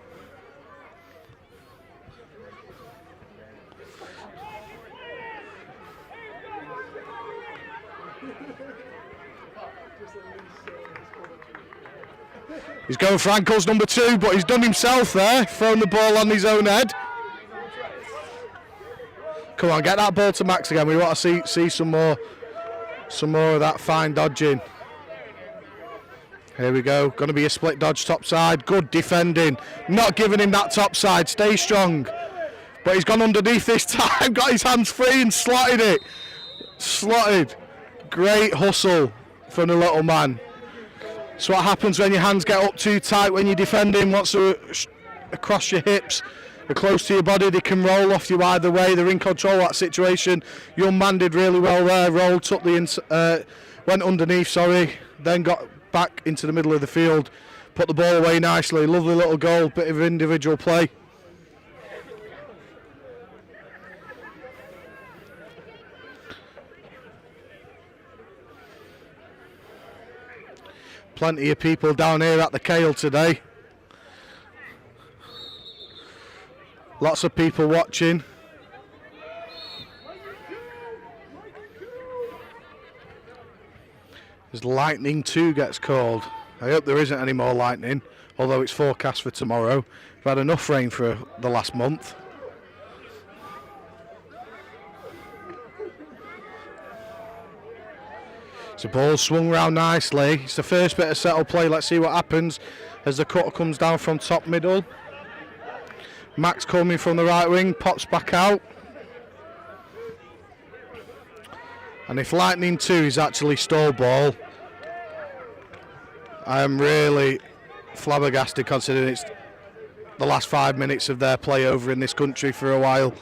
Speaker 1: He's going for ankles number 2, but he's done himself there, throwing the ball on his own head. Come on, get that ball to Max again. We want to see some more of that fine dodging. Here we go. Going to be a split dodge top side. Good defending. Not giving him that top side. Stay strong. But he's gone underneath this time. Got his hands free and slotted it. Slotted. Great hustle from the little man. So what happens when your hands get up too tight when you're defending? Once they're across your hips, they're close to your body, they can roll off you either way. They're in control of that situation. Young man did really well there. Rolled, took the went underneath, then got back into the middle of the field, put the ball away nicely. Lovely little goal, bit of individual play. Plenty of people down here at the Aaylc today. Lots of people watching. As lightning 2 gets called. I hope there isn't any more lightning, although it's forecast for tomorrow. We've had enough rain for the last month. The ball swung round nicely. It's the first bit of settled play. Let's see what happens as the cutter comes down from top middle. Max coming from the right wing, pops back out. And if Lightning 2 is actually stall ball, I am really flabbergasted considering it's the last 5 minutes of their play over in this country for a while.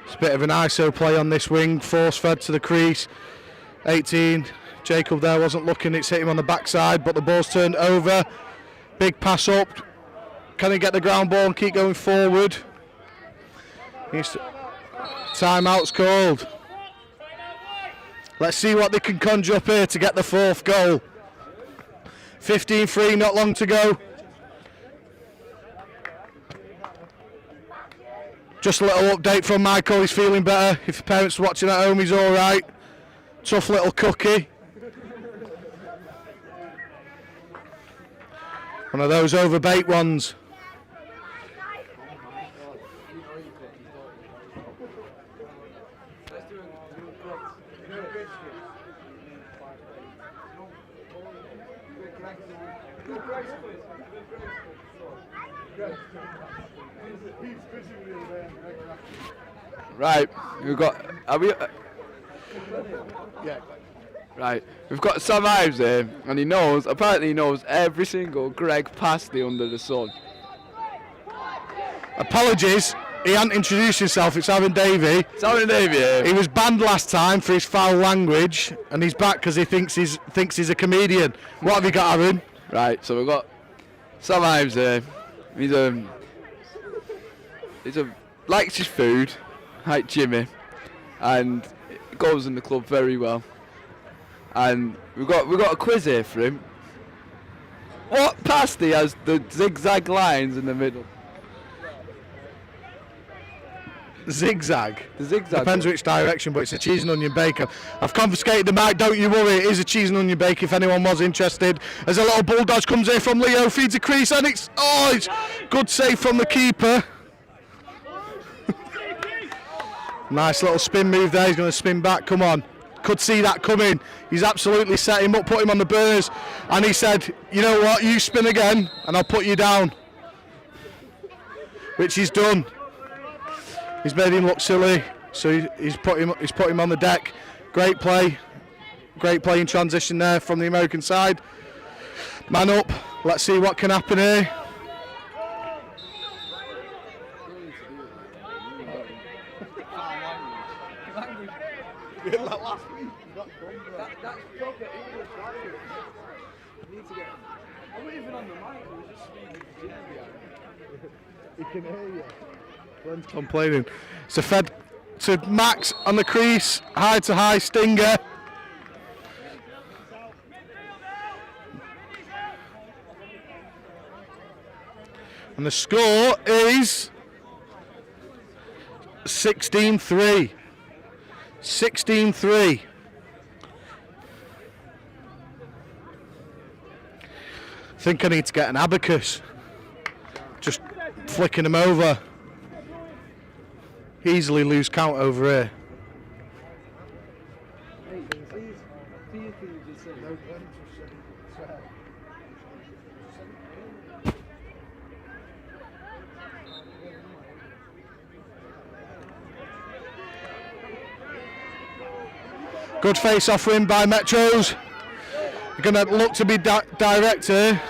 Speaker 1: It's a bit of an ISO play on this wing, force fed to the crease. 18, Jacob there wasn't looking, it's hit him on the backside, but the ball's turned over. Big pass up. Can he get the ground ball and keep going forward? Timeout's called. Let's see what they can conjure up here to get the 4th goal. 15-3, not long to go. Just a little update from Michael, he's feeling better. If your parents are watching at home, he's all right. Tough little cookie. One of those overbaked ones.
Speaker 11: Right, we've got. Are we? Right, we've got Sam Ives here, and he knows. Apparently, he knows every single Greg Pasty under the sun.
Speaker 1: Apologies, he hadn't introduced himself. It's Aaron Davey.
Speaker 11: It's Aaron Davey here.
Speaker 1: He was banned last time for his foul language, and he's back because he thinks he's a comedian. What have you got, Aaron?
Speaker 11: Right, so we've got Sam Ives here. He's likes his food, like Jimmy, and goes in the club very well. And we've got a quiz here for him. What pasty has the zigzag lines in the middle?
Speaker 1: Zigzag?
Speaker 11: The zigzag.
Speaker 1: Depends which direction, but it's a cheese and onion bacon. I've confiscated the mic, don't you worry, it is a cheese and onion bacon if anyone was interested. As a little bull dodge comes here from Leo, feeds a crease, and it's good save from the keeper. Nice little spin move there, he's going to spin back, come on. Could see that coming. He's absolutely set him up, put him on the burners, and he said, you know what, you spin again and I'll put you down. Which he's done. He's made him look silly, so he's put him on the deck. Great play in transition there from the American side. Man up, let's see what can happen here. He can hear you. Glenn's complaining. It's a fed to Max on the crease, high to high stinger. And the score is 16-3. 16-3. I think I need to get an abacus. Just flicking them over. Easily lose count over here. Good face-off win by Metros. You're going to look to be direct here.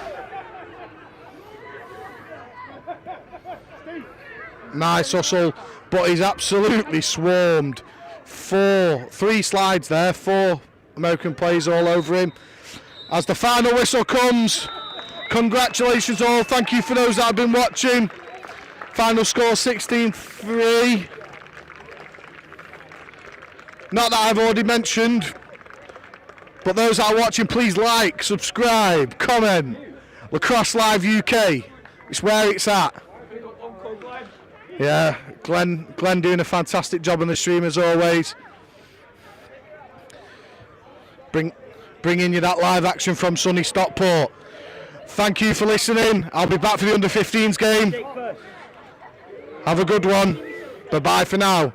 Speaker 1: Nice hustle, but he's absolutely swarmed. 3 slides there, 4 American players all over him. As the final whistle comes, congratulations all, thank you for those that have been watching. Final score 16-3. Not that I've already mentioned, but those that are watching, please like, subscribe, comment. Lacrosse Live UK, it's where it's at. Yeah, Glenn doing a fantastic job on the stream as always. Bringing you that live action from sunny Stockport. Thank you for listening. I'll be back for the under-15s game. Have a good one. Bye-bye for now.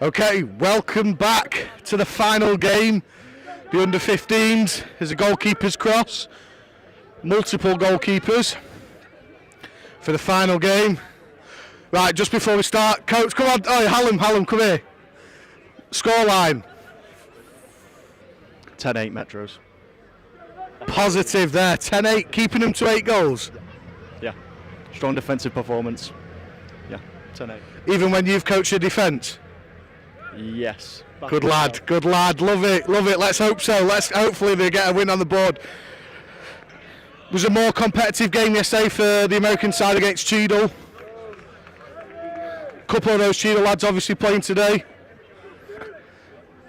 Speaker 1: Okay, welcome back to the final game. The under-15s is a goalkeeper's cross. Multiple goalkeepers for the final game. Right, just before we start, coach, come on. Oh, Hallam, come here. Scoreline.
Speaker 12: 10-8 Metros.
Speaker 1: Positive there. 10-8, keeping them to 8 goals.
Speaker 12: Yeah. Strong defensive performance. Yeah, 10-8.
Speaker 1: Even when you've coached your defence.
Speaker 12: Yes.
Speaker 1: Good lad, good lad. Love it. Let's hope so. Hopefully they get a win on the board. It was a more competitive game yesterday for the American side against Cheadle. A couple of those Cheadle lads obviously playing today.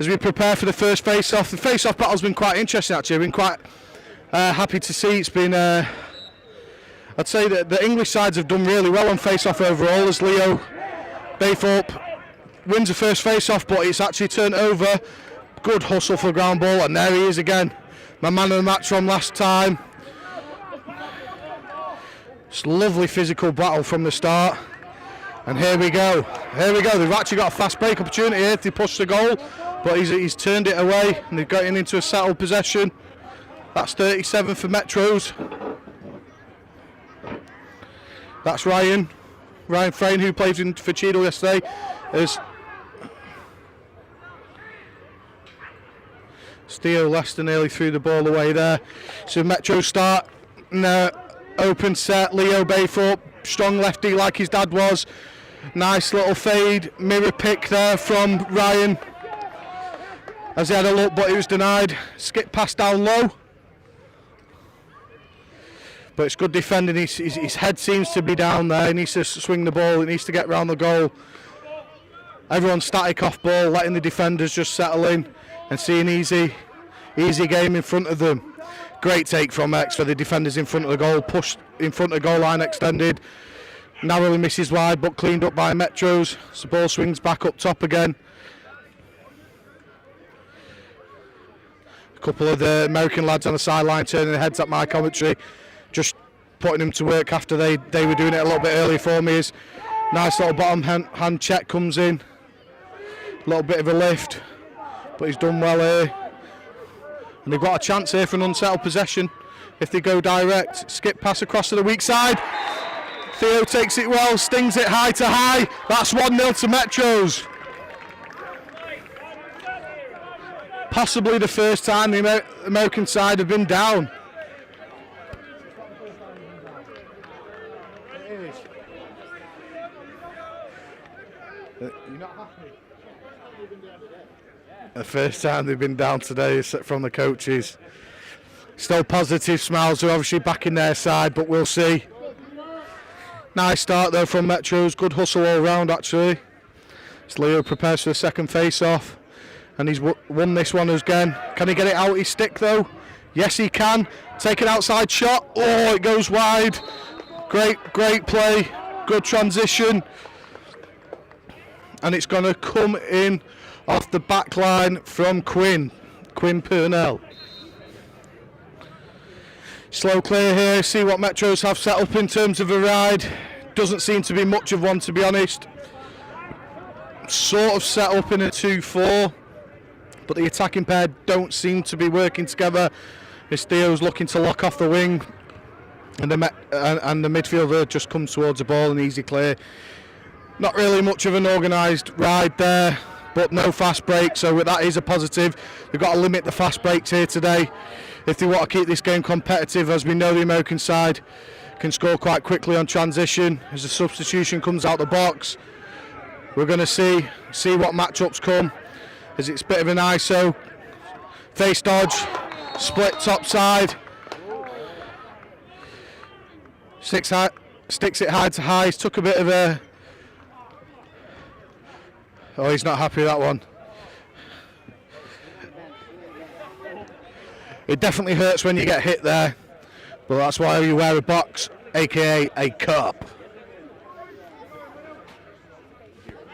Speaker 1: As we prepare for the first face-off. The face-off battle's been quite interesting actually. I've been quite happy to see. It's been, I'd say that the English sides have done really well on face-off overall, as Leo Baythorpe wins the first face-off, but it's actually turned over. Good hustle for ground ball, and there he is again. My man of the match from last time. It's a lovely physical battle from the start. And here we go. They've actually got a fast break opportunity here to push the goal, but he's turned it away, and they've gotten into a settled possession. That's 37 for Metros. That's Ryan Frayne, who played for Cheadle yesterday. Theo Lester nearly threw the ball away there. So Metro start in open set. Leo Baythorpe, strong lefty like his dad was. Nice little fade, mirror pick there from Ryan. As he had a look, but he was denied. Skip pass down low. But it's good defending. His head seems to be down there. He needs to swing the ball. He needs to get round the goal. Everyone's static off ball, letting the defenders just settle in and see an easy game in front of them. Great take from X for the defenders in front of the goal, pushed in front of the goal line, extended. Narrowly misses wide, but cleaned up by Metros. So the ball swings back up top again. A couple of the American lads on the sideline turning their heads at my commentary, just putting them to work after they were doing it a little bit earlier for me. Is nice little bottom hand check comes in. A little bit of a lift, but he's done well here. And they've got a chance here for an unsettled possession if they go direct. Skip pass across to the weak side. Theo takes it well, stings it high to high. That's 1-0 to Metros. Possibly the first time the American side have been down. You're not happy? The first time they've been down today from the coaches. Still positive smiles are obviously back in their side, but we'll see. Nice start though from Metros, good hustle all round actually. As Leo prepares for the second face-off, and he's won this one again. Can he get it out his stick though? Yes he can. Take an outside shot. Oh, it goes wide. Great play, good transition. And it's going to come in off the back line from Quinn Purnell. Slow clear here, see what Metros have set up in terms of a ride. Doesn't seem to be much of one, to be honest. Sort of set up in a 2-4, but the attacking pair don't seem to be working together. As Theo's looking to lock off the wing, and the midfielder just comes towards the ball, an easy clear. Not really much of an organised ride there, but no fast break, so that is a positive. They've got to limit the fast breaks here today if they want to keep this game competitive, as we know the American side can score quite quickly on transition. As the substitution comes out the box, we're going to see what matchups come, as it's a bit of an ISO. Face dodge, split top side. Sticks it high to high. He's took a bit of a... Oh, he's not happy with that one. It definitely hurts when you get hit there, but that's why you wear a box, aka a cup.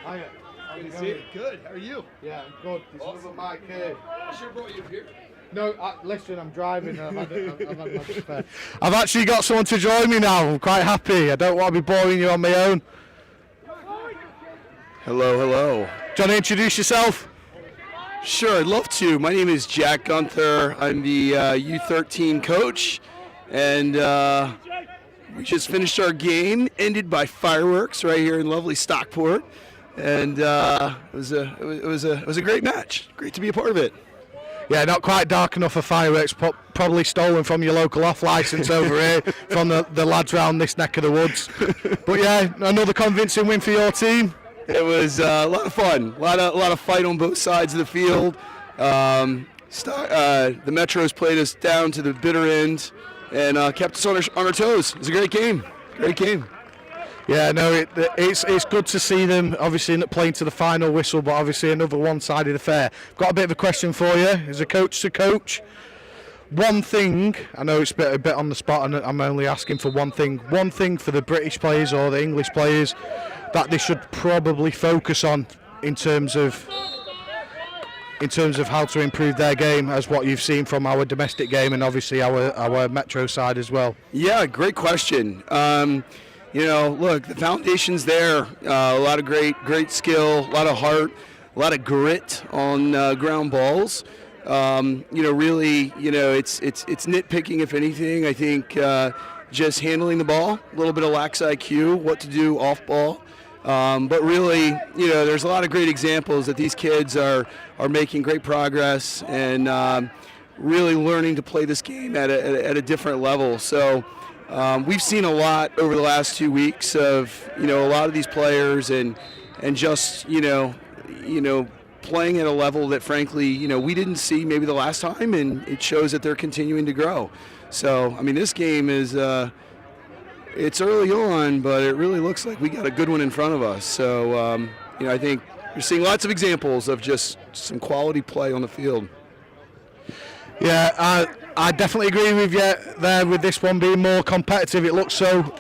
Speaker 10: Hiya. How you doing? Good. How are you? Yeah, I'm good. There's another mic here. I should have brought you up here. No, listen, I'm driving.
Speaker 1: I've actually got someone to join me now. I'm quite happy. I don't want to be boring you on my own.
Speaker 13: Hello.
Speaker 1: Do you want to introduce yourself?
Speaker 11: Sure, I'd love to. My name is Jack Gunther. I'm the U13 coach, and we just finished our game, ended by fireworks right here in lovely Stockport, and it was a great match. Great to be a part of it.
Speaker 1: Yeah, not quite dark enough for fireworks, probably stolen from your local off licence over here from the lads round this neck of the woods. But yeah, another convincing win for your team.
Speaker 11: It was a lot of fun, a lot of fight on both sides of the field. The Metros played us down to the bitter end and kept us on our toes. It was a great game. Great game.
Speaker 1: Yeah, no, it's good to see them obviously playing to the final whistle, but obviously another one-sided affair. Got a bit of a question for you as a coach to coach. One thing, I know it's a bit on the spot and I'm only asking for one thing for the British players or the English players that they should probably focus on in terms of how to improve their game, as what you've seen from our domestic game and obviously our Metro side as well.
Speaker 11: Yeah, great question. Look, the foundation's there. A lot of great skill, a lot of heart, a lot of grit on ground balls. Really, it's nitpicking if anything. I think just handling the ball, a little bit of lax IQ, what to do off ball. But really, there's a lot of great examples that these kids are making great progress and really learning to play this game at a different level. So we've seen a lot over the last 2 weeks of a lot of these players and just playing at a level that frankly we didn't see maybe the last time, and it shows that they're continuing to grow. So I mean, this game is it's early on, but it really looks like we got a good one in front of us. So I think you're seeing lots of examples of just some quality play on the field.
Speaker 1: Yeah, I definitely agree with you there with this one being more competitive. It looks so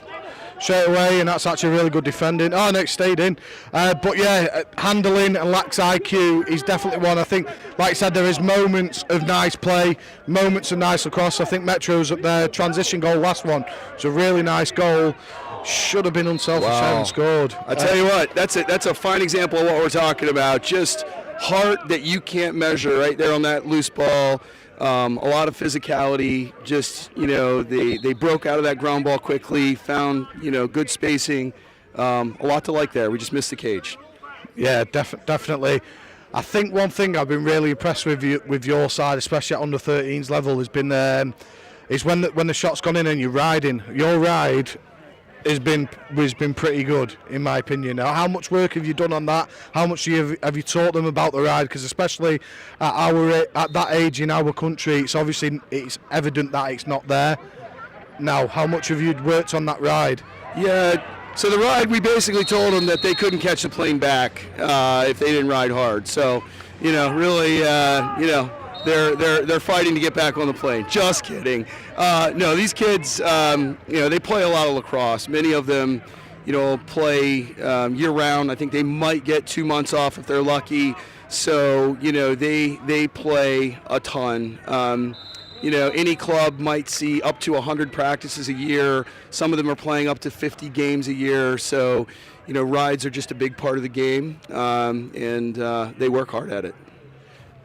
Speaker 1: straight away, and that's actually really good defending. Oh, no, it stayed in. But yeah, handling and lax IQ is definitely one. I think, like I said, there is moments of nice play, moments of nice lacrosse. I think Metro's up there, transition goal, last one. It's a really nice goal. Should have been unselfish, haven't scored.
Speaker 11: I tell you what, that's a fine example of what we're talking about. Just heart that you can't measure right there on that loose ball. A lot of physicality, just, they broke out of that ground ball quickly, found, good spacing, a lot to like there. We just missed the cage.
Speaker 1: Yeah, definitely. I think one thing I've been really impressed with your side, especially at under 13s level, has been is when the shot's gone in and you're riding. Your ride has been pretty good, in my opinion. Now, how much work have you done on that? How much have you taught them about the ride? Because especially at that age in our country, it's evident that it's not there. Now, how much have you worked on that ride?
Speaker 11: Yeah, so the ride, we basically told them that they couldn't catch the plane back if they didn't ride hard. So, really, they're fighting to get back on the plane. Just kidding. No, these kids, they play a lot of lacrosse. Many of them, play year-round. I think they might get 2 months off if they're lucky. So, they play a ton. Any club might see up to 100 practices a year. Some of them are playing up to 50 games a year. So, rides are just a big part of the game, and they work hard at it.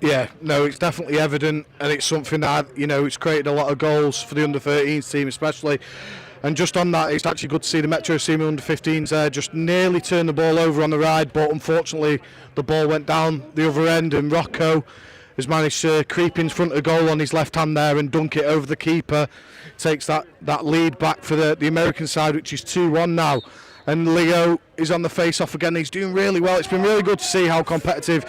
Speaker 1: Yeah, no, it's definitely evident, and it's something that, it's created a lot of goals for the under-13s team especially. And just on that, it's actually good to see the Metro team under-15s there just nearly turn the ball over on the ride, but unfortunately the ball went down the other end, and Rocco has managed to creep in front of goal on his left hand there and dunk it over the keeper. Takes that lead back for the American side, which is 2-1 now. And Leo is on the face-off again. He's doing really well. It's been really good to see how competitive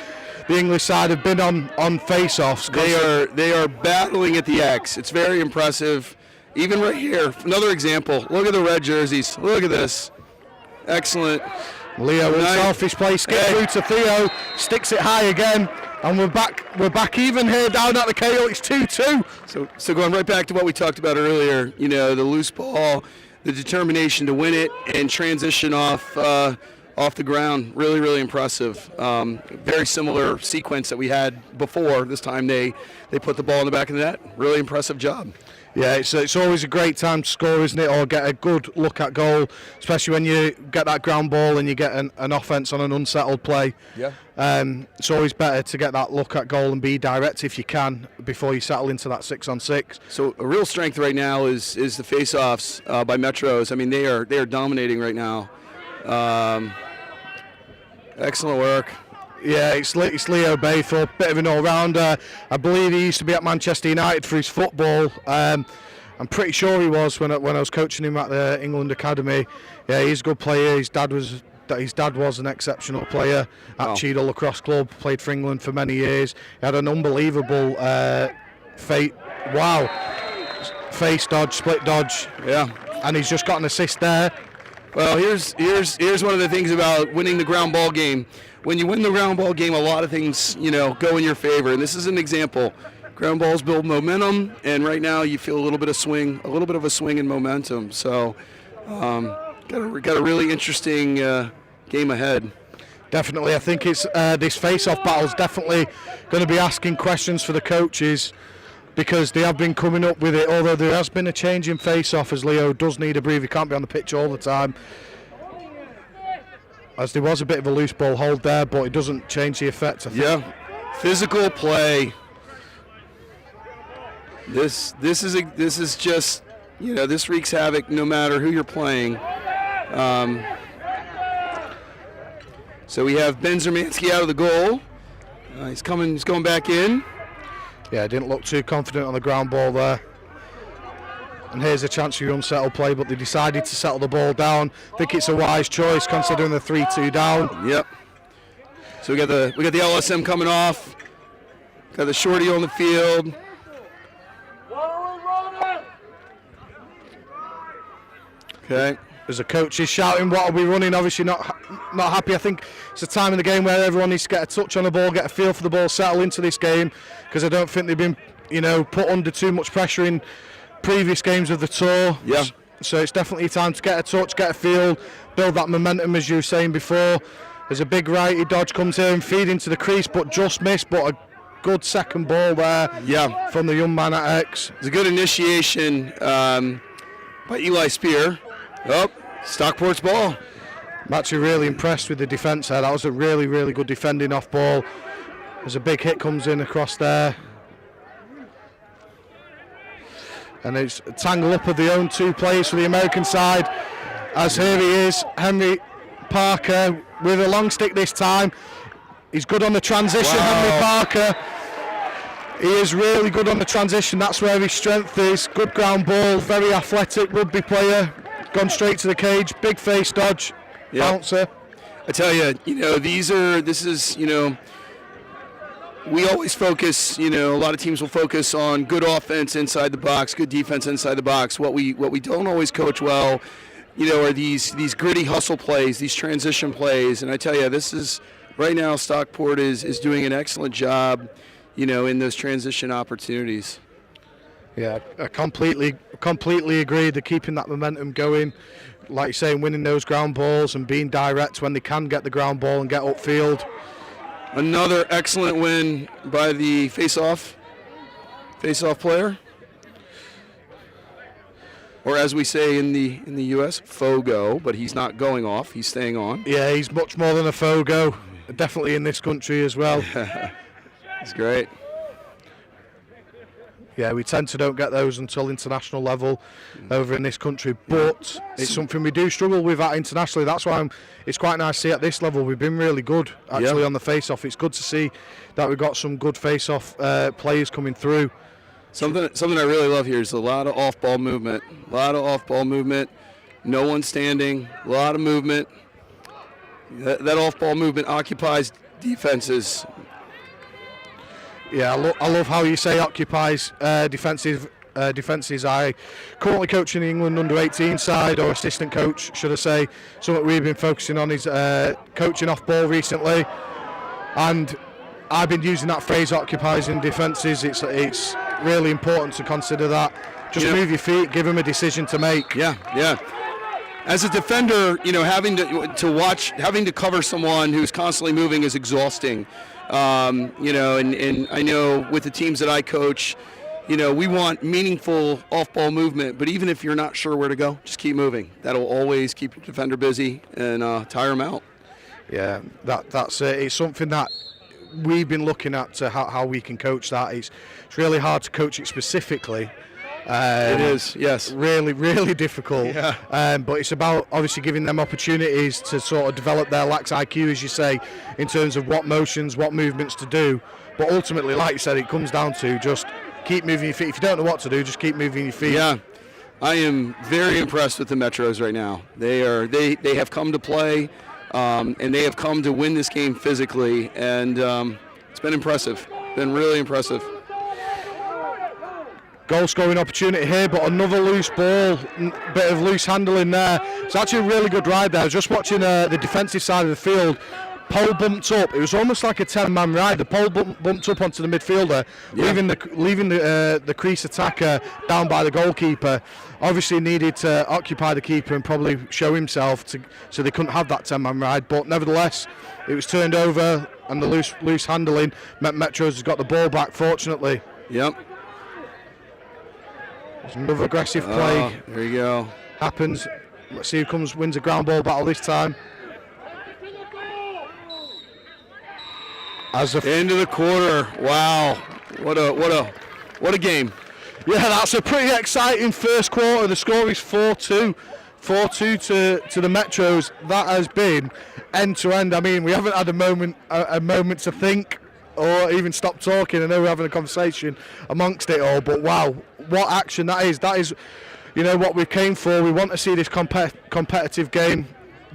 Speaker 1: the English side have been on face-offs.
Speaker 11: They are battling at the X. It's very impressive. Even right here, another example. Look at the red jerseys. Look at this. Excellent.
Speaker 1: Leo with selfish play, skip through to Theo, sticks it high again, and we're back even here down at the KO. It's 2-2.
Speaker 11: So going right back to what we talked about earlier, the loose ball, the determination to win it and transition off the ground, really, really impressive. Very similar sequence that we had before. This time they put the ball in the back of the net. Really impressive job.
Speaker 1: Yeah, it's always a great time to score, isn't it? Or get a good look at goal, especially when you get that ground ball and you get an offence on an unsettled play.
Speaker 4: Yeah.
Speaker 1: It's always better to get that look at goal and be direct if you can before you settle into that 6-on-6.
Speaker 4: So a real strength right now is the face-offs by Metros. I mean, they are dominating right now. Excellent work.
Speaker 1: Yeah, it's Leo Baythorpe, bit of an all-rounder. I believe he used to be at Manchester United for his football. I'm pretty sure he was when I was coaching him at the England Academy. Yeah, he's a good player. His dad was an exceptional player at Cheadle Lacrosse Club. Played for England for many years. He had an unbelievable face dodge, split dodge.
Speaker 4: Yeah,
Speaker 1: and he's just got an assist there.
Speaker 4: Well, here's one of the things about winning the ground ball game. When you win the ground ball game, a lot of things, go in your favor. And this is an example. Ground balls build momentum, and right now you feel a little bit of a swing in momentum. So, got a really interesting game ahead.
Speaker 1: Definitely, I think it's this face-off battle is definitely going to be asking questions for the coaches, because they have been coming up with it. Although there has been a change in face-off, as Leo does need a breather. He can't be on the pitch all the time, as there was a bit of a loose ball hold there, but it doesn't change the effect, I think.
Speaker 4: Yeah, physical play. This is just, this wreaks havoc no matter who you're playing. So we have Ben Zermansky out of the goal. He's going back in.
Speaker 1: Yeah, didn't look too confident on the ground ball there. And here's a chance for your unsettled play, but they decided to settle the ball down. I think it's a wise choice considering the 3-2 down.
Speaker 4: Yep. So we got the LSM coming off. Got the shorty on the field. Okay.
Speaker 1: As the coach is shouting, what are we running? Obviously not happy. I think it's a time in the game where everyone needs to get a touch on the ball, get a feel for the ball, settle into this game, because I don't think they've been, put under too much pressure in previous games of the tour.
Speaker 4: Yeah.
Speaker 1: So it's definitely time to get a touch, get a feel, build that momentum, as you were saying before. There's a big righty dodge comes here and feed into the crease, but just missed, but a good second ball there.
Speaker 4: Yeah.
Speaker 1: From the young man at X.
Speaker 4: It's a good initiation by Eli Spear. Oh, Stockport's ball.
Speaker 1: I'm actually really impressed with the defence there. That was a really, really good defending off ball. There's a big hit comes in across there. And it's a tangle up of the own two players for the American side. As here he is, Henry Parker with a long stick this time. He's good on the transition, wow. Henry Parker. He is really good on the transition. That's where his strength is. Good ground ball, very athletic rugby player. Gone straight to the cage, big face dodge, bouncer.
Speaker 4: I tell you, we always focus, a lot of teams will focus on good offense inside the box, good defense inside the box. What we don't always coach well, are these gritty hustle plays, these transition plays. And I tell you, this is, right now, Stockport is doing an excellent job, in those transition opportunities.
Speaker 1: Yeah, I completely agree. They're keeping that momentum going, like you're saying, winning those ground balls and being direct when they can get the ground ball and get upfield.
Speaker 4: Another excellent win by the face-off player, or as we say in the U.S., Fogo. But he's not going off; he's staying on.
Speaker 1: Yeah, he's much more than a Fogo. Definitely in this country as well.
Speaker 4: It's great.
Speaker 1: Yeah, we tend to don't get those until international level over in this country, but it's something we do struggle with at internationally. That's why it's quite nice to see at this level we've been really good actually on the face-off. It's good to see that we've got some good face-off players coming through.
Speaker 4: Something I really love here is a lot of off-ball movement. No one standing, a lot of movement. That off-ball movement occupies defenses.
Speaker 1: Yeah, I love how you say occupies defenses. I currently coach in the England under-18 side, or assistant coach, should I say. Something we've been focusing on is coaching off ball recently, and I've been using that phrase, occupies in defenses. It's really important to consider that. Just move your feet, give them a decision to make.
Speaker 4: Yeah. As a defender, having to cover someone who's constantly moving is exhausting. And I know with the teams that I coach, we want meaningful off-ball movement, but even if you're not sure where to go, just keep moving. That'll always keep your defender busy and tire them out.
Speaker 1: Yeah, that's it. It's something that we've been looking at to how we can coach that. It's really hard to coach it specifically.
Speaker 4: It is, yes.
Speaker 1: Really, really difficult.
Speaker 4: Yeah.
Speaker 1: But it's about obviously giving them opportunities to sort of develop their lax IQ, as you say, in terms of what motions, what movements to do. But ultimately, like you said, it comes down to just keep moving your feet. If you don't know what to do, just keep moving your feet.
Speaker 4: Yeah. I am very impressed with the Metros right now. They have come to play, and they have come to win this game physically, and it's been impressive. Been really impressive.
Speaker 1: Goal scoring opportunity here, but another loose ball, bit of loose handling there. It's actually a really good ride there. I was just watching the defensive side of the field. Pole bumped up. It was almost like a 10-man ride. The pole bumped up onto the midfielder, leaving the crease attacker down by the goalkeeper. Obviously needed to occupy the keeper and probably show himself so they couldn't have that 10-man ride. But nevertheless, it was turned over, and the loose handling meant Metros has got the ball back, fortunately.
Speaker 4: Yep.
Speaker 1: There's another aggressive play.
Speaker 4: There you go.
Speaker 1: Happens. Let's see who wins a ground ball battle this time.
Speaker 4: End of the quarter. Wow. What a game.
Speaker 1: Yeah, that's a pretty exciting first quarter. The score is 4-2. 4-2 to the Metros. That has been end to end. I mean, we haven't had a moment to think or even stop talking. I know we're having a conversation amongst it all, but wow, what action that is. That is, what we came for. We want to see this competitive game,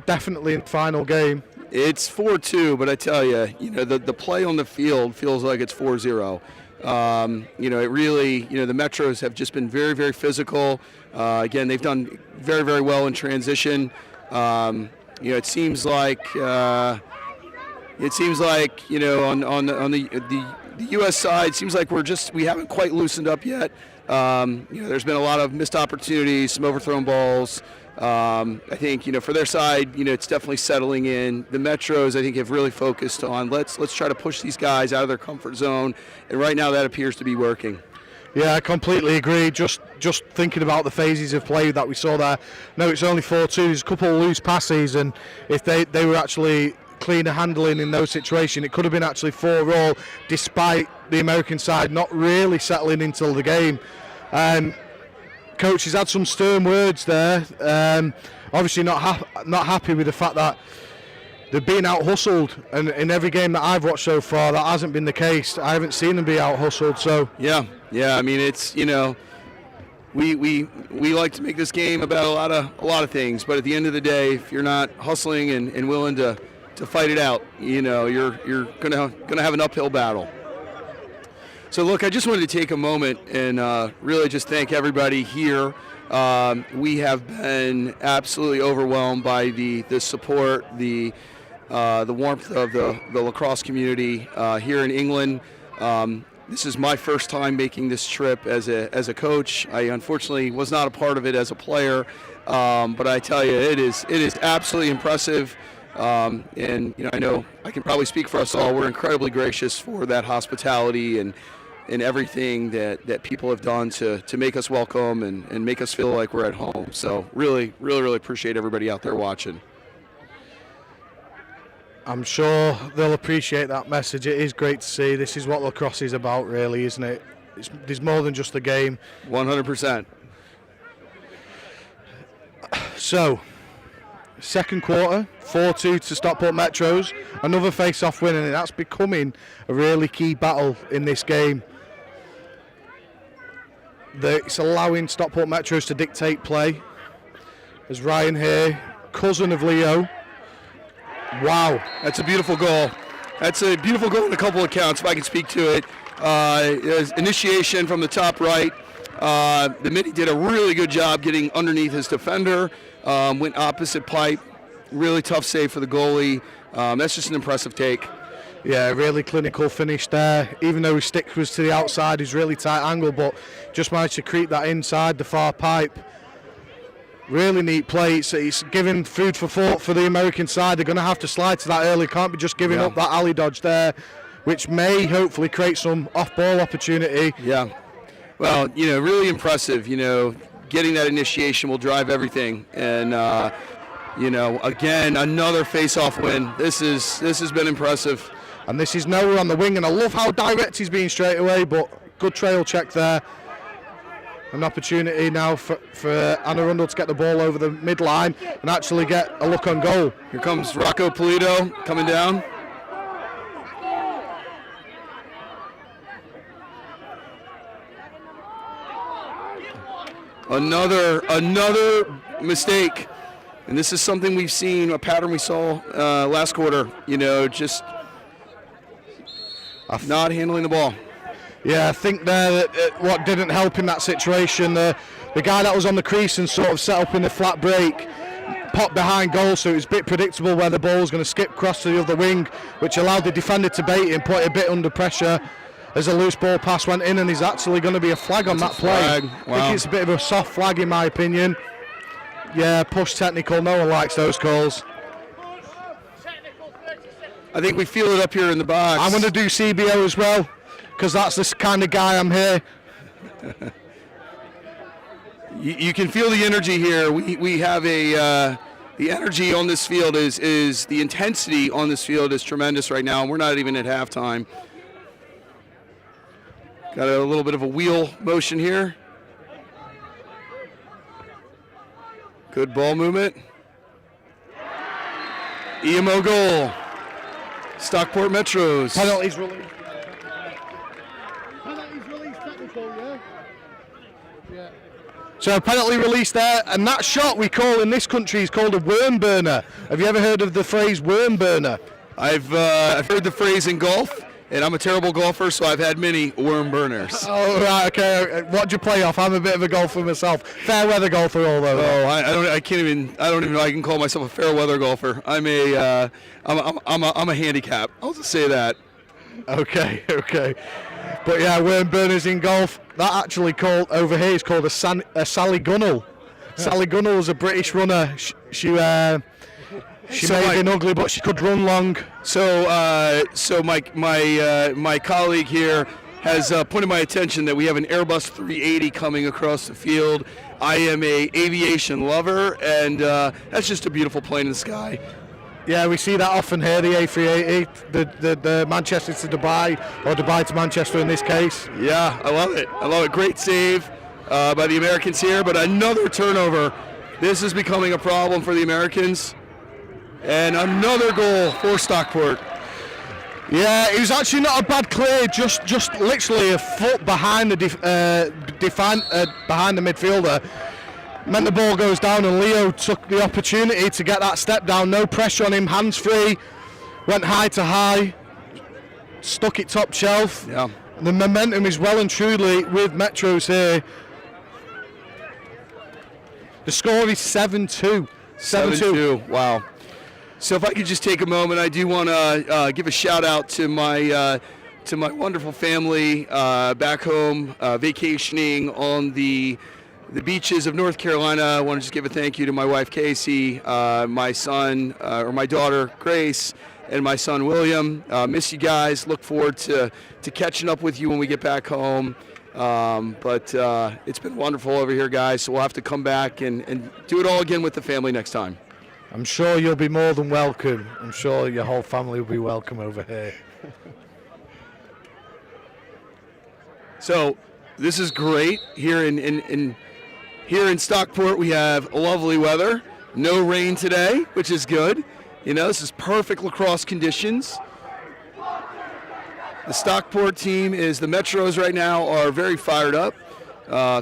Speaker 1: definitely in the final game.
Speaker 4: It's 4-2, but I tell you, the play on the field feels like it's 4-0. It really, the Metros have just been very, very physical. Again, they've done very, very well in transition. It seems like on the U.S. side, it seems like we haven't quite loosened up yet. There's been a lot of missed opportunities, some overthrown balls. I think for their side, it's definitely settling in. The Metros, I think, have really focused on let's try to push these guys out of their comfort zone, and right now that appears to be working.
Speaker 1: Yeah, I completely agree. Just thinking about the phases of play that we saw there. No, it's only 4-2. There's a couple of loose passes, and if they were actually cleaner handling in those situations, it could have been actually 4-all, despite the American side not really settling until the game. Coach has had some stern words there. Obviously not happy with the fact that they're being out-hustled, and in every game that I've watched so far, that hasn't been the case. I haven't seen them be out-hustled. So
Speaker 4: yeah. I mean, it's we like to make this game about a lot of things, but at the end of the day, if you're not hustling and willing to fight it out, you're gonna have an uphill battle. So look, I just wanted to take a moment and really just thank everybody here. We have been absolutely overwhelmed by the support, the warmth of the lacrosse community here in England. This is my first time making this trip as a coach. I unfortunately was not a part of it as a player, but I tell you, it is absolutely impressive. And I know I can probably speak for us all. We're incredibly gracious for that hospitality and everything that people have done to make us welcome and make us feel like we're at home. So really, really, really appreciate everybody out there watching.
Speaker 1: I'm sure they'll appreciate that message. It is great to see. This is what lacrosse is about, really, isn't it? There's more than just a game.
Speaker 4: 100%.
Speaker 1: So, second quarter, 4-2 to Stockport Metros. Another face-off win, and that's becoming a really key battle in this game. It's allowing Stockport Metros to dictate play. There's Ryan here, cousin of Leo.
Speaker 4: Wow, that's a beautiful goal. That's a beautiful goal in a couple of counts, if I can speak to it. Initiation from the top right. The midi did a really good job getting underneath his defender. Went opposite pipe. Really tough save for the goalie. That's just an impressive take.
Speaker 1: Yeah, really clinical finish there. Even though his stick was to the outside, he's really tight angle, but just managed to creep that inside the far pipe. Really neat play. It's giving food for thought for the American side. They're going to have to slide to that early. Can't be just giving up that alley dodge there, which may hopefully create some off-ball opportunity.
Speaker 4: Yeah. Well, really impressive. Getting that initiation will drive everything. And, again, another face-off win. This has been impressive.
Speaker 1: And this is Noah on the wing, and I love how direct he's being straight away, but good trail check there. An opportunity now for Anne Arundel to get the ball over the midline and actually get a look on goal.
Speaker 4: Here comes Rocco Polito coming down. Another mistake, and this is something we've seen, a pattern we saw last quarter. Just not handling the ball.
Speaker 1: Yeah, I think that what didn't help in that situation, the guy that was on the crease and sort of set up in the flat break, popped behind goal, so it was a bit predictable where the ball was going to skip across to the other wing, which allowed the defender to bait him, put it a bit under pressure. As a loose ball pass went in, and there's actually going to be a flag on that play.
Speaker 4: Wow.
Speaker 1: I think it's a bit of a soft flag in my opinion. Yeah, push technical, no one likes those calls.
Speaker 4: I think we feel it up here in the box.
Speaker 1: I'm going to do CBO as well, because that's the kind of guy I'm here.
Speaker 4: You can feel the energy here. We have the energy on this field is the intensity on this field is tremendous right now, and we're not even at halftime. Got a little bit of a wheel motion here. Good ball movement. EMO goal. Stockport Metros.
Speaker 1: Penalties released. Penalties released technical, yeah? Yeah. So a penalty release there, and that shot we call in this country is called a worm burner. Have you ever heard of the phrase worm burner?
Speaker 4: I've heard the phrase in golf. And I'm a terrible golfer, so I've had many worm burners.
Speaker 1: Oh, right, okay. What'd you play off? I'm a bit of a golfer myself. Fair weather golfer, although.
Speaker 4: Oh, I don't even know I can call myself a fair weather golfer. I'm a handicap. I'll just say that.
Speaker 1: Okay. But yeah, worm burners in golf. That actually called over here is called a Sally Gunnell. Sally Gunnell was a British runner. She made it ugly, but she could run long.
Speaker 4: So my colleague here has pointed my attention that we have an Airbus 380 coming across the field. I am a aviation lover, and that's just a beautiful plane in the sky.
Speaker 1: Yeah, we see that often here, the A380, the Manchester to Dubai, or Dubai to Manchester in this case.
Speaker 4: Yeah, I love it. Great save by the Americans here, but another turnover. This is becoming a problem for the Americans. And another goal for Stockport.
Speaker 1: Yeah, it was actually not a bad clear, just literally a foot behind the behind the midfielder. Meant the ball goes down, and Leo took the opportunity to get that step down. No pressure on him, hands free, went high to high, stuck it top shelf.
Speaker 4: Yeah.
Speaker 1: The momentum is well and truly with Metros here. The score is 7-2.
Speaker 4: 7-2. Wow. So if I could just take a moment, I do want to give a shout out to my wonderful family back home vacationing on the beaches of North Carolina. I want to just give a thank you to my wife Casey, my son or my daughter Grace, and my son William. Miss you guys. Look forward to catching up with you when we get back home. But it's been wonderful over here, guys. So we'll have to come back and do it all again with the family next time.
Speaker 1: I'm sure you'll be more than welcome. I'm sure your whole family will be welcome over here.
Speaker 4: So this is great here in Stockport. We have lovely weather. No rain today, which is good. This is perfect lacrosse conditions. The Stockport team the Metros right now are very fired up.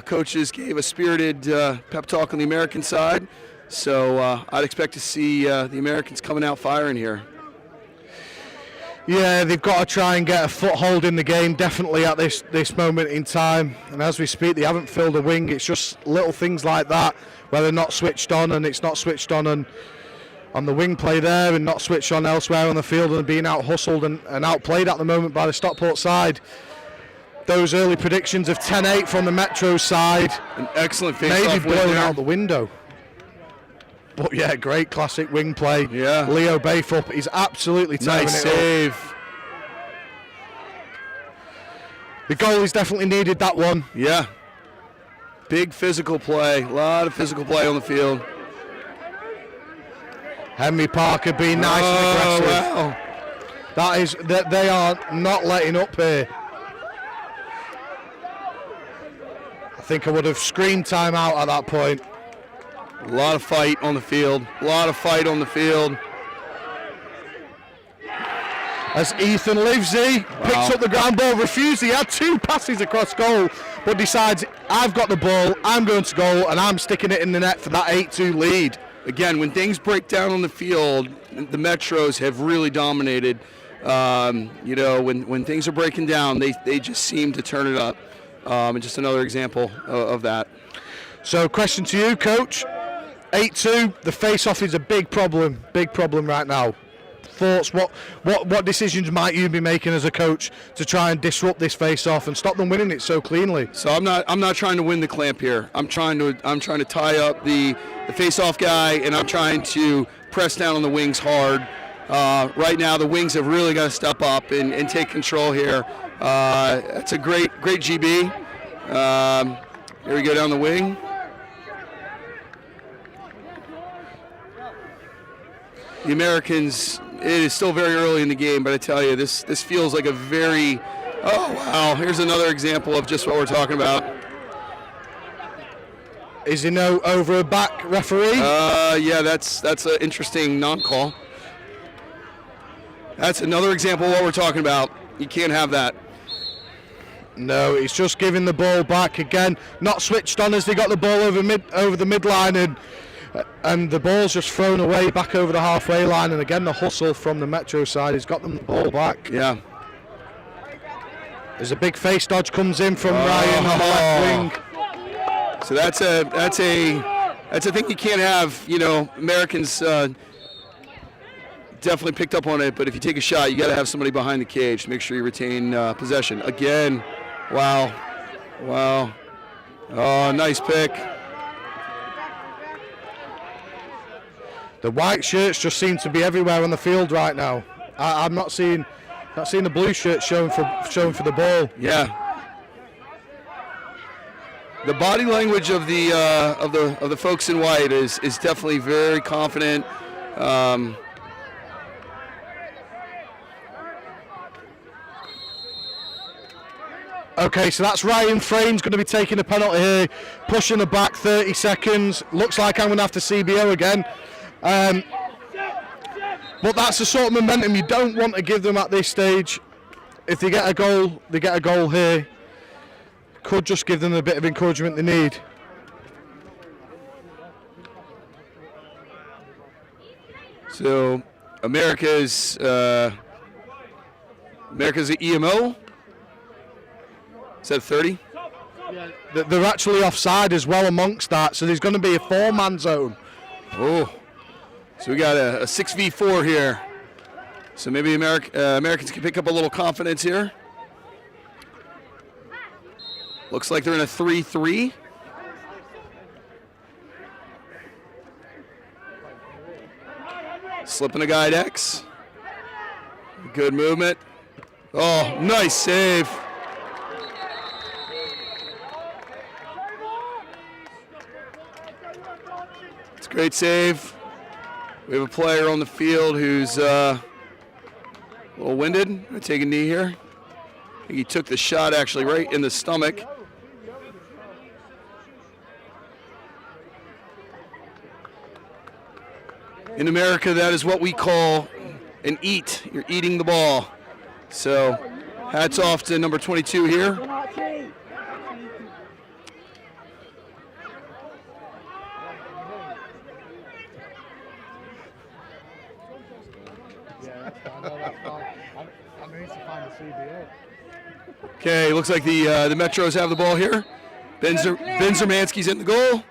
Speaker 4: Coaches gave a spirited pep talk on the American side. So I'd expect to see the Americans coming out firing here.
Speaker 1: Yeah, they've got to try and get a foothold in the game, definitely at this moment in time. And as we speak, they haven't filled a wing. It's just little things like that where they're not switched on, and it's not switched on the wing play there, and not switched on elsewhere on the field, and being out hustled and outplayed at the moment by the Stockport side. Those early predictions of 10-8 from the Metro side,
Speaker 4: an excellent face-off
Speaker 1: maybe blown out the window. But yeah, great classic wing play.
Speaker 4: Yeah.
Speaker 1: Leo Bayfup is absolutely tearing
Speaker 4: nice
Speaker 1: it
Speaker 4: save.
Speaker 1: up. The goalie's definitely needed that one.
Speaker 4: Yeah. Big physical play. A lot of physical play on the field.
Speaker 1: Henry Parker being nice and aggressive.
Speaker 4: Wow.
Speaker 1: They are not letting up here. I think I would have screamed timeout at that point.
Speaker 4: A lot of fight on the field. A lot of fight on the field.
Speaker 1: As Ethan Livesey picks up the ground ball, refused. He had 2 passes across goal, but decides, I've got the ball, I'm going to goal, and I'm sticking it in the net for that 8-2 lead.
Speaker 4: Again, when things break down on the field, the Metros have really dominated. When things are breaking down, they just seem to turn it up. And just another example of that.
Speaker 1: So, question to you, Coach. 8-2, the face-off is a big problem right now. Thoughts? What decisions might you be making as a coach to try and disrupt this face-off and stop them winning it so cleanly?
Speaker 4: So I'm not trying to win the clamp here. I'm trying to tie up the face-off guy, and I'm trying to press down on the wings hard. Right now, the wings have really got to step up and take control here. That's a great GB. Here we go down the wing. The Americans, it is still very early in the game, but I tell you, this feels like a very, oh wow, here's another example of just what we're talking about.
Speaker 1: Is he no over a back referee?
Speaker 4: Yeah, that's an interesting non-call. That's another example of what we're talking about. You can't have that.
Speaker 1: No, he's just giving the ball back again, not switched on as they got the ball over the midline, and the ball's just thrown away back over the halfway line, and again the hustle from the Metro side has got them the ball back.
Speaker 4: Yeah.
Speaker 1: There's a big face dodge comes in from Ryan on the left wing.
Speaker 4: So that's a thing you can't have. You know, Americans definitely picked up on it, but if you take a shot, you got to have somebody behind the cage to make sure you retain possession. Again, wow. Oh, nice pick.
Speaker 1: The white shirts just seem to be everywhere on the field right now. I'm not seeing the blue shirt showing for the ball.
Speaker 4: Yeah. The body language of the folks in white is definitely very confident.
Speaker 1: Okay, so that's Ryan Frame's going to be taking a penalty here, pushing the back 30 seconds. Looks like I'm going to have to CBO again. But that's the sort of momentum you don't want to give them at this stage. If they get a goal here. Could just give them a bit of encouragement they need.
Speaker 4: So America's at EMO. Is that 30?
Speaker 1: Yeah. They're actually offside as well amongst that, so there's going to be a 4-man zone.
Speaker 4: Oh, so we got a 6v4 here. So maybe Americans can pick up a little confidence here. Looks like they're in a 3-3. Slipping a guy at X. Good movement. Oh, nice save. It's a great save. We have a player on the field who's a little winded. I'm going to take a knee here. I think he took the shot actually right in the stomach. In America, that is what we call an eat. You're eating the ball. So, hats off to number 22 here. Okay, looks like the Metros have the ball here. Ben Zermansky's in the goal.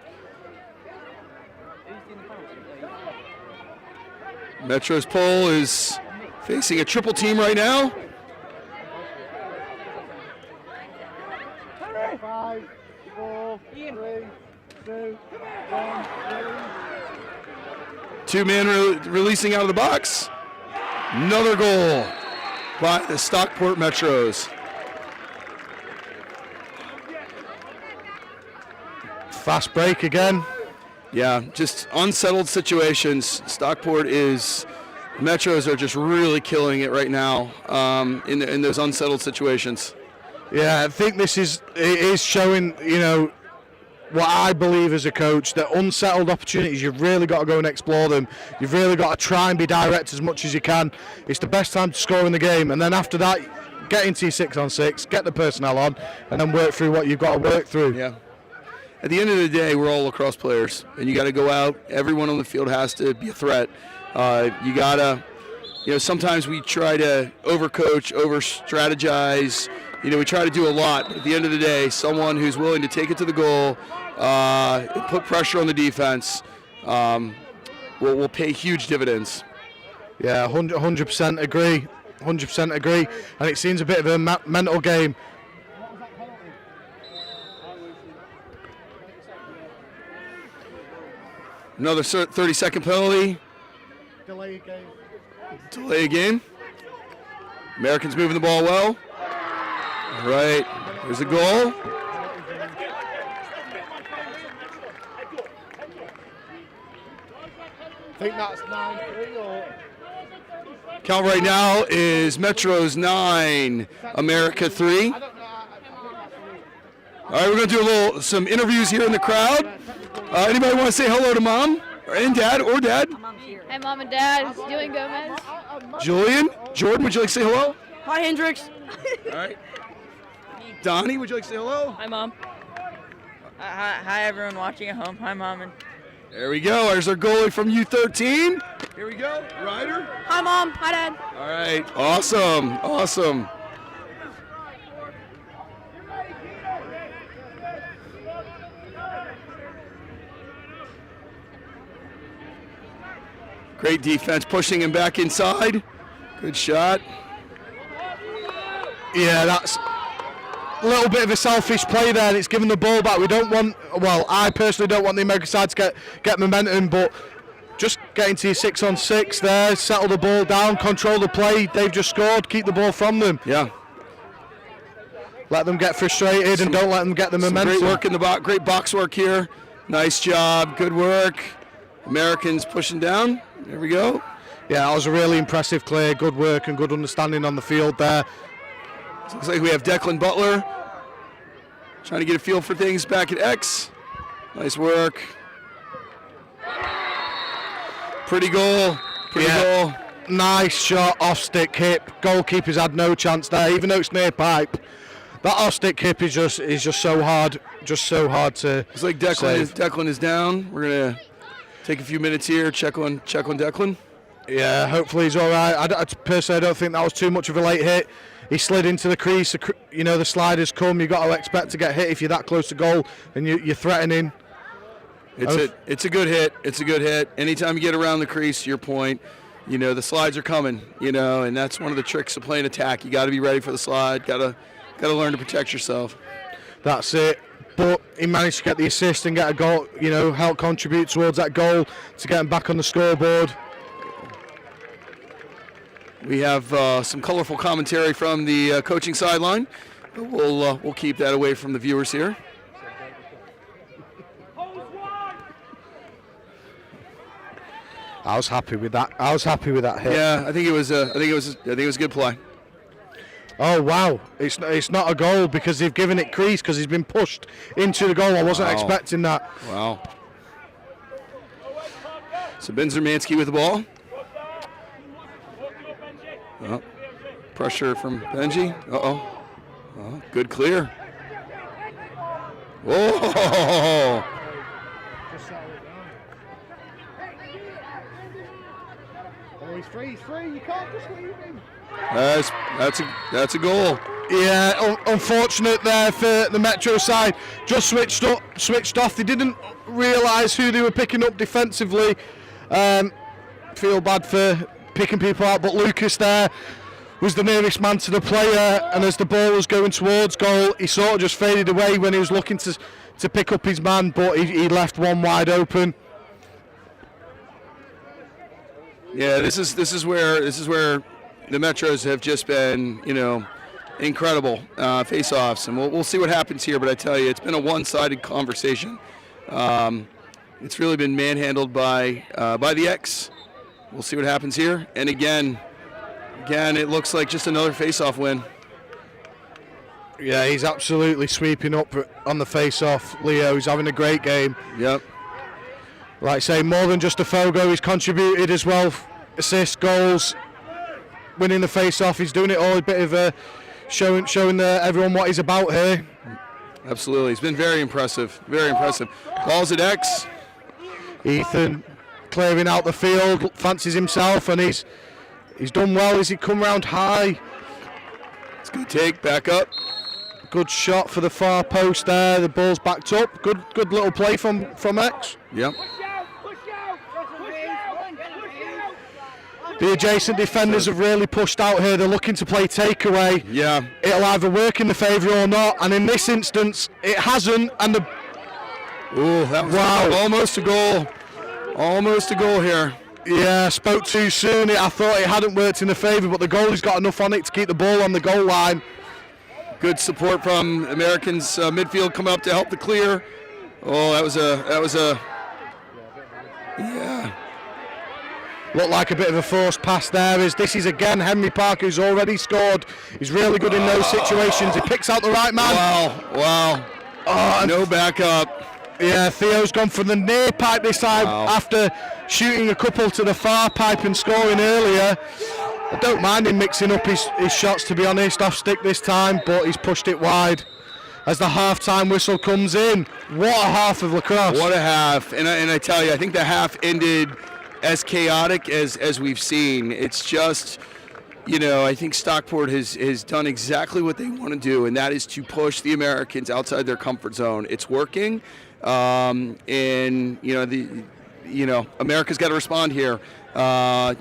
Speaker 4: Metro's pole is facing a triple team right now.
Speaker 10: 5, 4, 3, 2, 1.
Speaker 4: Two-man releasing out of the box. Another goal by the Stockport Metros.
Speaker 1: Fast break again.
Speaker 4: Yeah, just unsettled situations. Stockport Metros are just really killing it right now in those unsettled situations.
Speaker 1: Yeah, I think it is showing, what I believe as a coach, that unsettled opportunities, you've really got to go and explore them. You've really got to try and be direct as much as you can. It's the best time to score in the game, and then after that, get into your 6-on-6, get the personnel on, and then work through what you've got to work through.
Speaker 4: Yeah. At the end of the day, we're all lacrosse players, and you got to go out. Everyone on the field has to be a threat. You got to, sometimes we try to overcoach, over-strategize. We try to do a lot. But at the end of the day, someone who's willing to take it to the goal, and put pressure on the defense, will pay huge dividends.
Speaker 1: Yeah, 100% agree. 100% agree. And it seems a bit of a mental game.
Speaker 4: Another 30-second penalty.
Speaker 10: Delay game.
Speaker 4: Delay game. Americans moving the ball well. All right, there's a goal.
Speaker 10: I think that's 9-3 or...
Speaker 4: Count right now is Metros 9, America 3. All right, we're going to do some interviews here in the crowd. Anybody want to say hello to Mom and Dad or Dad?
Speaker 13: Hi, Mom and Dad. It's Julian Gomez.
Speaker 4: Julian, Jordan, would you like to say hello?
Speaker 13: Hi, Hendrix.
Speaker 4: All right. Donnie, would you like to say hello?
Speaker 14: Hi, Mom. Hi, everyone watching at home. Hi, Mom. And
Speaker 4: there we go. There's our goalie from U13. Here we go. Ryder.
Speaker 13: Hi, Mom. Hi, Dad.
Speaker 4: All right. Awesome. Awesome. Great defense, pushing him back inside. Good shot.
Speaker 1: Yeah, that's a little bit of a selfish play there, and it's giving the ball back. I personally don't want the American side to get momentum, but just get into your 6-on-6 there, settle the ball down, control the play. They've just scored, keep the ball from them.
Speaker 4: Yeah.
Speaker 1: Let them get frustrated and don't let them get the momentum.
Speaker 4: Great work in the box, great box work here. Nice job, good work. Americans pushing down. There we go.
Speaker 1: Yeah, that was a really impressive clear. Good work and good understanding on the field there.
Speaker 4: Looks like we have Declan Butler trying to get a feel for things back at X. Nice work. Pretty goal. Pretty goal.
Speaker 1: Nice shot, off stick hip. Goalkeeper's had no chance there, even though it's near pipe. That off stick hip is just so hard, to.
Speaker 4: It's like Declan is down. We're gonna take a few minutes here, check on Declan.
Speaker 1: Yeah, hopefully he's all right. Personally, I don't think that was too much of a late hit. He slid into the crease. The sliders come. You've got to expect to get hit if you're that close to goal and you're threatening.
Speaker 4: It's a good hit. It's a good hit. Anytime you get around the crease, to your point, the slides are coming. And that's one of the tricks of playing attack. You got to be ready for the slide. Got to learn to protect yourself.
Speaker 1: That's it. But he managed to get the assist and get a goal. Help contribute towards that goal to get him back on the scoreboard.
Speaker 4: We have some colorful commentary from the coaching sideline, but we'll keep that away from the viewers here.
Speaker 1: I was happy with that. Hit.
Speaker 4: Yeah, I think it was a good play.
Speaker 1: Oh wow! It's not a goal because they've given it crease because he's been pushed into the goal. I wasn't expecting that.
Speaker 4: Wow. So Ben Zermansky with the ball. Oh, pressure from Benji. Uh-oh. Oh, good clear. Whoa!
Speaker 10: Oh, he's free. You can't just leave him.
Speaker 4: That's a goal.
Speaker 1: Yeah, unfortunate there for the Metro side. Just switched off. They didn't realise who they were picking up defensively. Feel bad for picking people out, but Lucas there was the nearest man to the player, and as the ball was going towards goal, he sort of just faded away when he was looking to pick up his man, but he left one wide open.
Speaker 4: Yeah, this is where the Metros have just been, incredible face-offs, and we'll see what happens here. But I tell you, it's been a one-sided conversation. It's really been manhandled by the X. We'll see what happens here. And again, it looks like just another face-off win.
Speaker 1: Yeah, he's absolutely sweeping up on the face-off. Leo, he's having a great game.
Speaker 4: Yep.
Speaker 1: Like I say, more than just a Fogo, he's contributed as well. Assists, goals, winning the face-off. He's doing it all a bit of showing everyone what he's about here.
Speaker 4: Absolutely. He's been very impressive. Very impressive. Balls at X.
Speaker 1: Ethan clearing out the field, fancies himself, and he's done well as he come round high.
Speaker 4: It's a good take, back up.
Speaker 1: Good shot for the far post there. The ball's backed up. Good little play from X.
Speaker 4: Yep.
Speaker 1: The adjacent defenders have really pushed out here. They're looking to play takeaway.
Speaker 4: Yeah.
Speaker 1: It'll either work in the favour or not, and in this instance, it hasn't. And
Speaker 4: that was almost a goal. Almost a goal here.
Speaker 1: Yeah, spoke too soon. I thought it hadn't worked in the favour, but the goalie's got enough on it to keep the ball on the goal line.
Speaker 4: Good support from Americans midfield coming up to help the clear. Oh, that was a. Yeah.
Speaker 1: Looked like a bit of a forced pass there. This is again Henry Parker, who's already scored. He's really good in those situations. He picks out the right man.
Speaker 4: Wow. Oh, no backup.
Speaker 1: Yeah, Theo's gone from the near pipe this time after shooting a couple to the far pipe and scoring earlier. I don't mind him mixing up his shots, to be honest, off stick this time, but he's pushed it wide as the half-time whistle comes in. What a half of lacrosse.
Speaker 4: What a half. And I tell you, I think the half ended as chaotic as we've seen. It's just, I think Stockport has done exactly what they want to do, and that is to push the Americans outside their comfort zone. It's working, and America's got to respond here.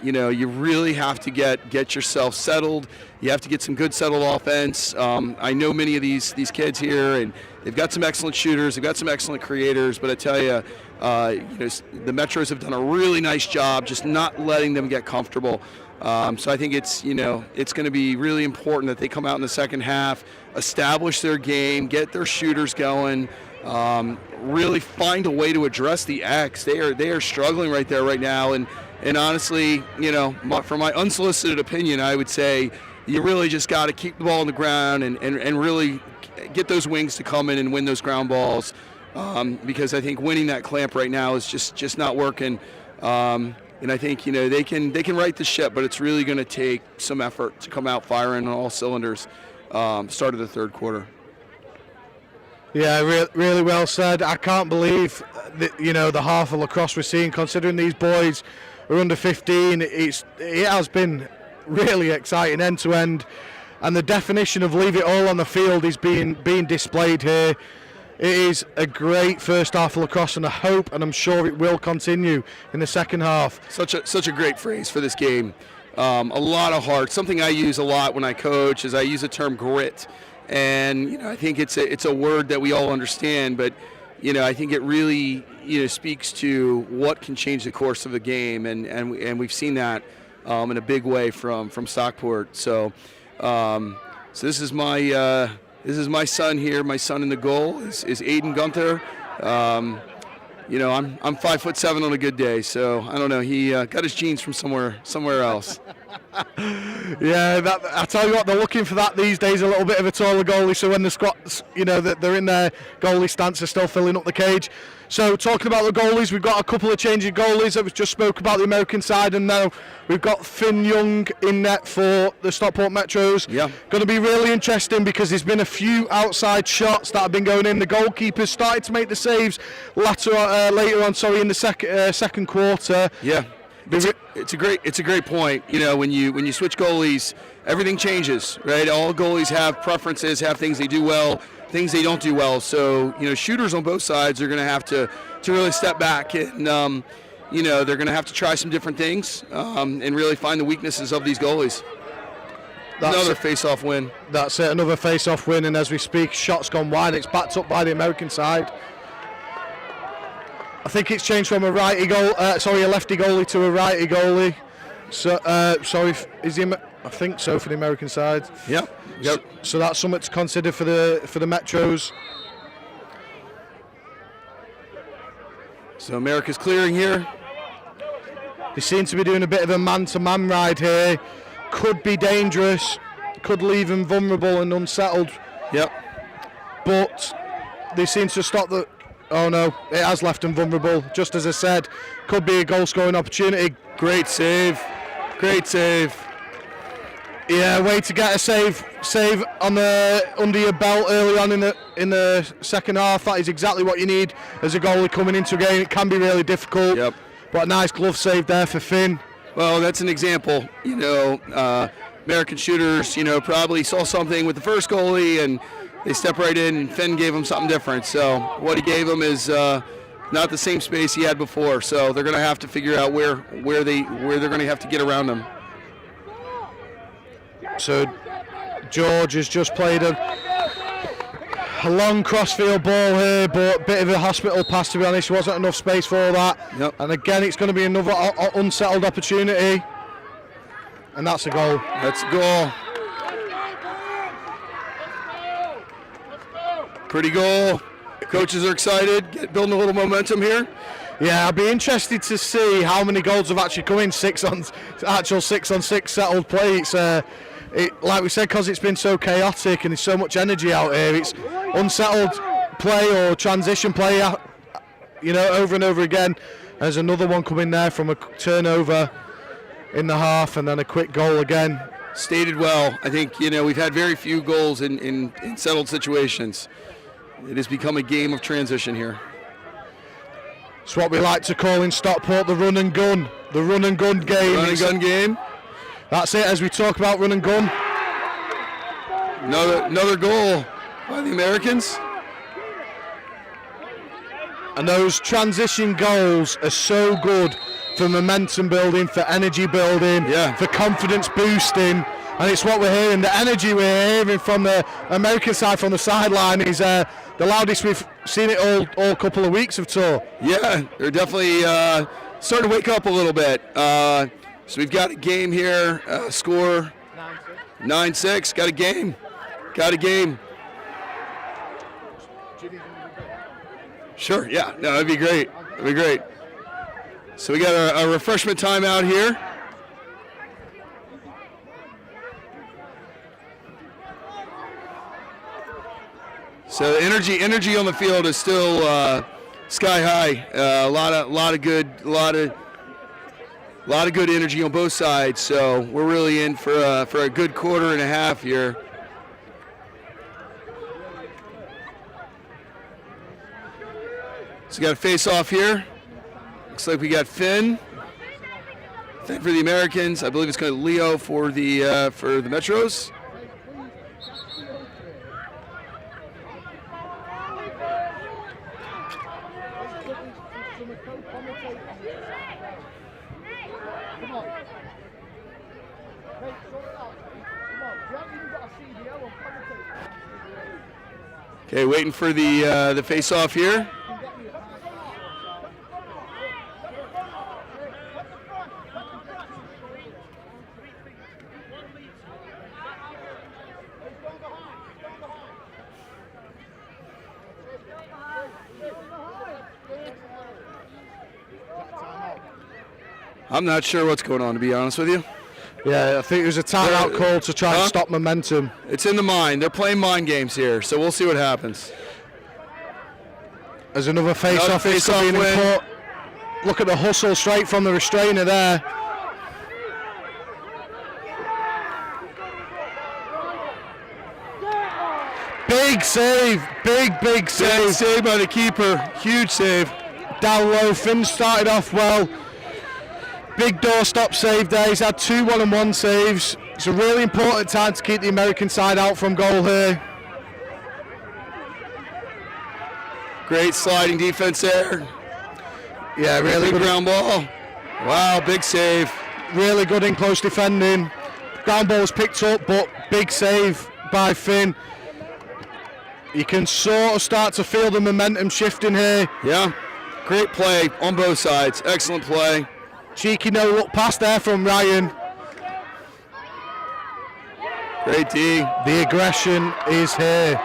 Speaker 4: You really have to get yourself settled. You have to get some good settled offense. I know many of these kids here, and they've got some excellent shooters. They've got some excellent creators. But I tell you, the Metros have done a really nice job just not letting them get comfortable. So I think it's going to be really important that they come out in the second half, establish their game, get their shooters going. Really find a way to address the X. They are struggling right now, and honestly, from my unsolicited opinion, I would say you really just got to keep the ball on the ground and really get those wings to come in and win those ground balls, because I think winning that clamp right now is just not working. And I think they can right the ship, but it's really going to take some effort to come out firing on all cylinders. Start of the third quarter.
Speaker 1: Yeah, really well said. I can't believe the half of lacrosse we're seeing, considering these boys are under 15. It has been really exciting end to end, and the definition of leave it all on the field is being displayed here. It is a great first half of lacrosse, and I hope and I'm sure it will continue in the second half.
Speaker 4: Such a great phrase for this game. A lot of heart. Something I use a lot when I coach is I use the term grit. And I think it's a word that we all understand, but I think it really speaks to what can change the course of the game, and we've seen that in a big way from Stockport. So this is my son here. My son in the goal is Aiden Gunther. I'm 5'7" on a good day, so I don't know. He got his genes from somewhere else.
Speaker 1: Yeah, I tell you what, they're looking for that these days, a little bit of a taller goalie, so when the squats, they're in their goalie stance, are still filling up the cage. So talking about the goalies, we've got a couple of changing goalies. I just spoke about the American side, and now we've got Finn Young in net for the Stockport Metros.
Speaker 4: Yeah.
Speaker 1: Going to be really interesting because there's been a few outside shots that have been going in. The goalkeeper's started to make the saves later on in the second quarter.
Speaker 4: Yeah. It's a great point. When you switch goalies, everything changes, right? All goalies have preferences, have things they do well, things they don't do well. So shooters on both sides are going to have to really step back, and they're going to have to try some different things and really find the weaknesses of these goalies. Another face-off win.
Speaker 1: That's it, another face-off win, and as we speak, shots gone wide. It's backed up by the American side. I think it's changed from a lefty goalie to a righty goalie. So, I think so for the American side.
Speaker 4: Yep.
Speaker 1: So that's something to consider for the Metros.
Speaker 4: So America's clearing here.
Speaker 1: They seem to be doing a bit of a man-to-man ride here. Could be dangerous. Could leave them vulnerable and unsettled.
Speaker 4: Yep.
Speaker 1: But they seem to stop the... Oh no, it has left them vulnerable. Just as I said, could be a goal-scoring opportunity.
Speaker 4: Great save. Great save.
Speaker 1: Yeah, way to get a save on the under your belt early on in the second half. That is exactly what you need as a goalie coming into a game. It can be really difficult.
Speaker 4: Yep.
Speaker 1: But a nice glove save there for Finn.
Speaker 4: Well, that's an example. American shooters, probably saw something with the first goalie and they step right in, and Finn gave him something different. So what he gave him is not the same space he had before. So they're going to have to figure out where they're going to have to get around him.
Speaker 1: So George has just played a long crossfield ball here, but a bit of a hospital pass, to be honest. Wasn't enough space for that.
Speaker 4: Yep.
Speaker 1: And again, it's going to be another unsettled opportunity. And that's a goal.
Speaker 4: That's a goal. Pretty goal. Coaches are excited, building a little momentum here.
Speaker 1: Yeah, I'll be interested to see how many goals have actually come in. 6-on-6 settled play. It's like we said, because it's been so chaotic and there's so much energy out here, it's unsettled play or transition play, over and over again. There's another one coming there from a turnover in the half, and then a quick goal again.
Speaker 4: Stated well. I think, we've had very few goals in settled situations. It has become a game of transition here.
Speaker 1: It's what we like to call in Stockport the run and gun. The run and gun game.
Speaker 4: Run and gun game.
Speaker 1: That's it, as we talk about run and gun.
Speaker 4: Another goal by the Americans.
Speaker 1: And those transition goals are so good for momentum building, for energy building, for confidence boosting. And it's what we're hearing. The energy we're hearing from the American side, from the sideline, is the loudest we've seen it all couple of weeks of tour.
Speaker 4: Yeah, they're definitely starting to wake up a little bit. So we've got a game here, score 9-6. Got a game. Sure, yeah, no, that'd be great. So we got a refreshment timeout here. So the energy on the field is still sky high. A lot of good energy on both sides. So we're really in for a good quarter and a half here. So we got a face off here. Looks like we got Finn for the Americans. I believe it's going to Leo for the Metros. Okay, waiting for the face-off here. I'm not sure what's going on, to be honest with you.
Speaker 1: Yeah, I think it was a timeout call to try and stop momentum.
Speaker 4: It's in the mind. They're playing mind games here, so we'll see what happens.
Speaker 1: There's another face-off. Look at the hustle straight from the restrainer there. Big save. Big save.
Speaker 4: Big save by the keeper. Huge save.
Speaker 1: Down low. Finn started off well. Big doorstop save there. He's had 2 1-on-1 saves. It's a really important time to keep the American side out from goal here.
Speaker 4: Great sliding defense there.
Speaker 1: Yeah, really
Speaker 4: good
Speaker 1: good
Speaker 4: ground ball. Wow, big save.
Speaker 1: Really good in close defending. Ground ball was picked up, but big save by Finn. You can sort of start to feel the momentum shifting here.
Speaker 4: Yeah, great play on both sides. Excellent play.
Speaker 1: Cheeky no-look pass there from Ryan.
Speaker 4: Great D.
Speaker 1: The aggression is here.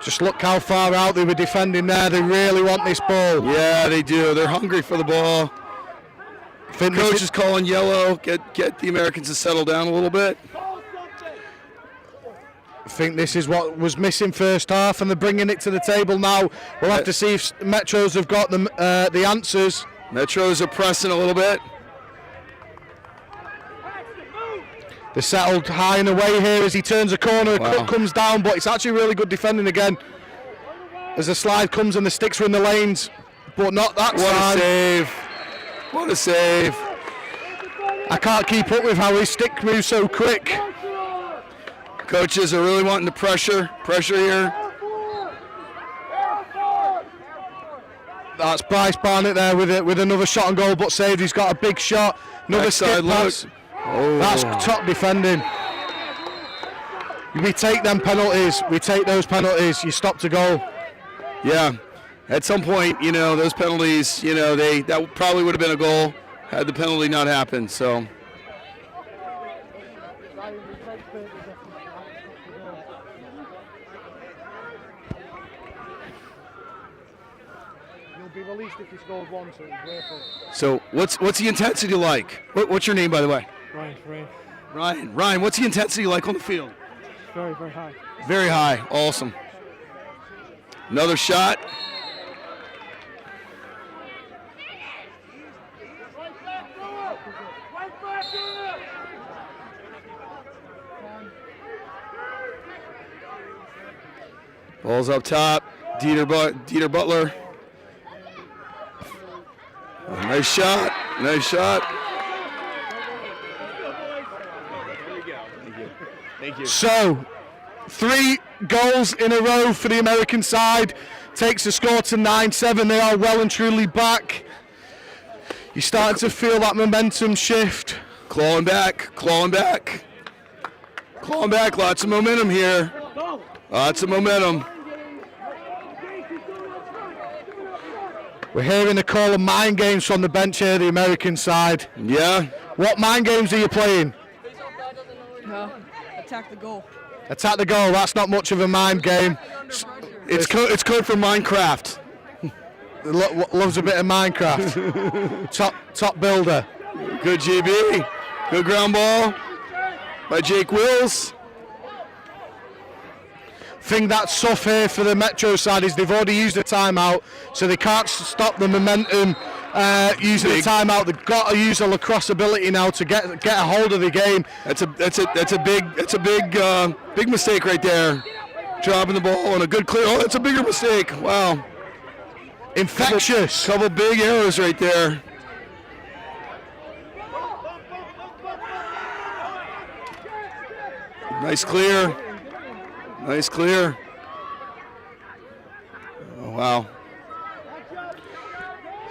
Speaker 1: Just look how far out they were defending there. They really want this ball.
Speaker 4: Yeah, they do. They're hungry for the ball. Coach is calling yellow. Get the Americans to settle down a little bit.
Speaker 1: I think this is what was missing first half, and they're bringing it to the table now. We'll have to see if Metros have got the answers.
Speaker 4: Metros are pressing a little bit.
Speaker 1: They're settled high and away here as he turns a corner.
Speaker 4: Wow.
Speaker 1: Cook comes down, but it's actually really good defending again. As the slide comes and the sticks are in the lanes, but not that
Speaker 4: What
Speaker 1: time.
Speaker 4: a save. What a save.
Speaker 1: I can't keep up with how his stick moves so quick.
Speaker 4: Coaches are really wanting to pressure here.
Speaker 1: That's Bryce Barnett there with another shot on goal, but saved. He's got a big shot. Another
Speaker 4: Backside
Speaker 1: skip pass.
Speaker 4: look. Oh.
Speaker 1: That's top defending. We take them penalties. We take those penalties. You stop to goal.
Speaker 4: Yeah. At some point, those penalties, that probably would have been a goal had the penalty not happened. So.
Speaker 10: Be released if he scores one, so it's worth it.
Speaker 4: So what's the intensity like? What's your name, by the way? Ryan, what's the intensity like on the field?
Speaker 9: Very, very high.
Speaker 4: Very high. Awesome. Another shot. Ball's up top. Dieter Butler. Nice shot. Nice shot. Thank you.
Speaker 1: So, 3 goals in a row for the American side. Takes the score to 9-7. They are well and truly back. You're starting to feel that momentum shift.
Speaker 4: Clawing back. Lots of momentum here. Lots of momentum.
Speaker 1: We're hearing a call of mind games from the bench here, the American side.
Speaker 4: Yeah.
Speaker 1: What mind games are you playing?
Speaker 14: Attack the goal.
Speaker 1: Attack the goal. That's not much of a mind game.
Speaker 4: It's code for Minecraft.
Speaker 1: Loves a bit of Minecraft. top builder.
Speaker 4: Good GB. Good ground ball by Jake Wills.
Speaker 1: Thing that's tough here for the Metro side is they've already used a timeout, so they can't stop the momentum using the timeout. They've got to use a lacrosse ability now to get a hold of the game.
Speaker 4: That's a big mistake right there. Dropping the ball and a good clear. Oh, that's a bigger mistake. Wow.
Speaker 1: Infectious.
Speaker 4: Couple big errors right there. Nice clear. Nice clear. Oh, wow.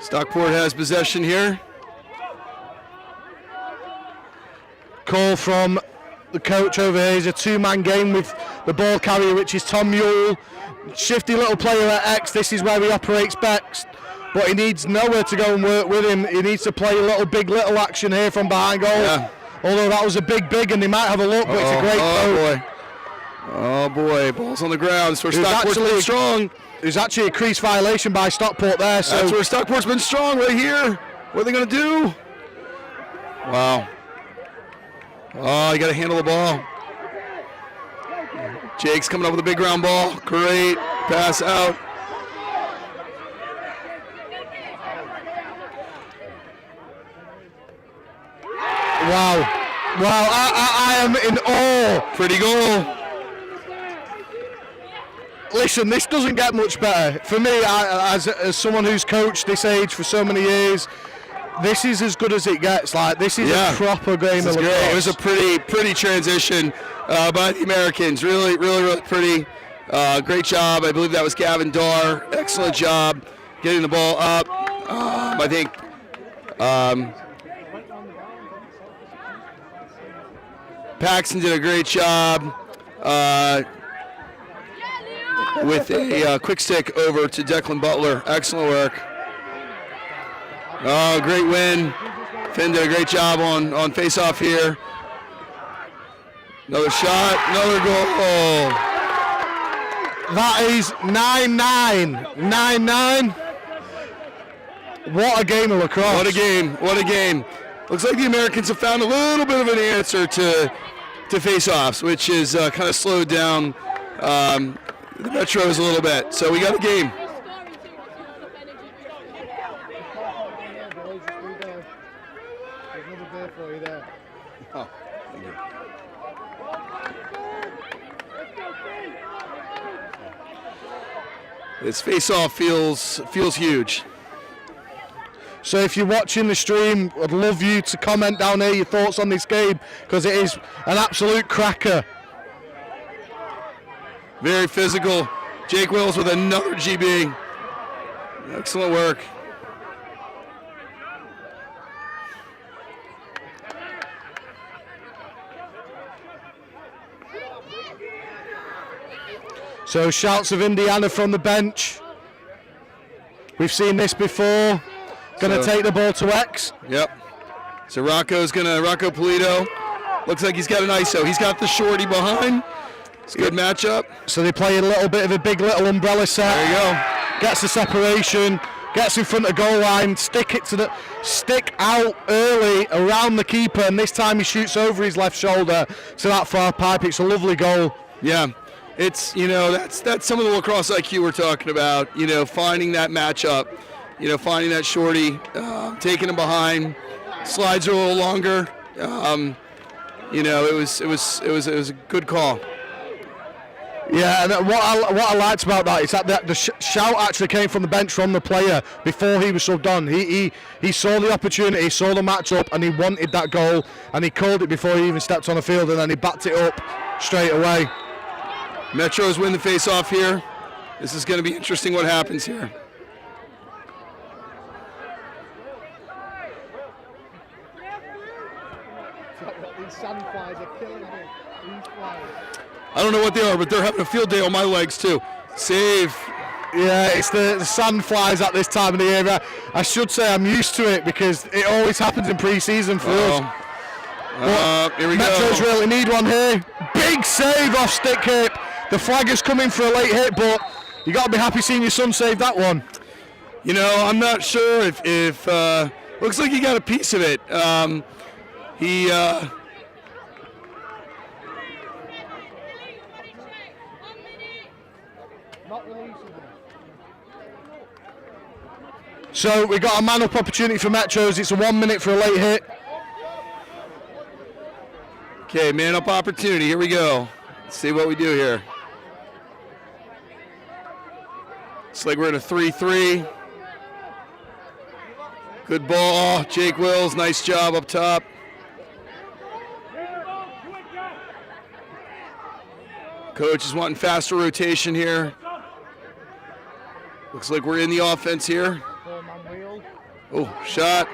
Speaker 4: Stockport has possession here.
Speaker 1: Call from the coach over here. It's a 2-man game with the ball carrier, which is Tom Mule. Shifty little player at X. This is where he operates best. But he needs nowhere to go and work with him. He needs to play a little action here from behind goal. Yeah. Although that was a big, and they might have a look, but it's a great
Speaker 4: boy. Oh boy, ball's on the ground. That's where Stockport's been strong.
Speaker 1: There's actually a crease violation by Stockport there. So
Speaker 4: that's where Stockport's been strong right here. What are they going to do? Wow. Oh, you got to handle the ball. Jake's coming up with a big ground ball. Great pass out.
Speaker 1: Wow. I am in awe.
Speaker 4: Pretty goal.
Speaker 1: Listen, this doesn't get much better. For me, as someone who's coached this age for so many years, this is as good as it gets. Like, this is a proper game of lacrosse.
Speaker 4: Great. It was a pretty transition by the Americans. Really pretty. Great job. I believe that was Gavin Darr. Excellent job getting the ball up. I think Paxton did a great job with a quick stick over to Declan Butler. Excellent work. Oh, great win. Finn did a great job on face-off here. Another shot, another goal.
Speaker 1: that is 9-9. 9-9. What a game of lacrosse.
Speaker 4: What a game. What a game. Looks like the Americans have found a little bit of an answer to face-offs, which is kind of slowed down the Metros a little bit. So we got a game.
Speaker 10: Oh, thank you.
Speaker 4: This face-off feels huge.
Speaker 1: So if you're watching the stream, I'd love you to comment down here your thoughts on this game, because it is an absolute cracker.
Speaker 4: Very physical. Jake Wills with another GB. Excellent work.
Speaker 1: So shouts of Indiana from the bench. We've seen this before. Going to take the ball to X.
Speaker 4: Yep. So Rocco Polito. Looks like he's got an ISO. He's got the shorty behind. It's a good matchup.
Speaker 1: So they play a little bit of a big little umbrella set.
Speaker 4: There you go.
Speaker 1: Gets the separation. Gets in front of goal line. Stick out early around the keeper, and this time he shoots over his left shoulder to that far pipe. It's a lovely goal.
Speaker 4: Yeah. It's, that's some of the lacrosse IQ we're talking about, finding that matchup, finding that shorty, taking him behind, slides are a little longer. It was a good call.
Speaker 1: Yeah, and what I liked about that is that the shout actually came from the bench from the player before he was subbed on. He saw the opportunity, saw the matchup, and he wanted that goal, and he called it before he even stepped on the field, and then he backed it up straight away.
Speaker 4: Metros win the face-off here. This is going to be interesting what happens here.
Speaker 10: These sandflies are killing me. These flies.
Speaker 4: I don't know what they are, but they're having a field day on my legs too. Save.
Speaker 1: Yeah, it's the sand flies at this time of the year. I should say I'm used to it because it always happens in pre-season for us.
Speaker 4: Here we
Speaker 1: Metros
Speaker 4: go.
Speaker 1: really need one here. Big save off stick hip. The flag is coming for a late hit, but you got to be happy seeing your son save that one.
Speaker 4: I'm not sure if looks like he got a piece of it.
Speaker 1: So we got a man-up opportunity for Metros. It's a 1 minute for a late hit.
Speaker 4: Okay, man-up opportunity. Here we go. Let's see what we do here. It's like we're in a 3-3. Good ball. Jake Wills, nice job up top. Coach is wanting faster rotation here. Looks like we're in the offense here. Oh, shot.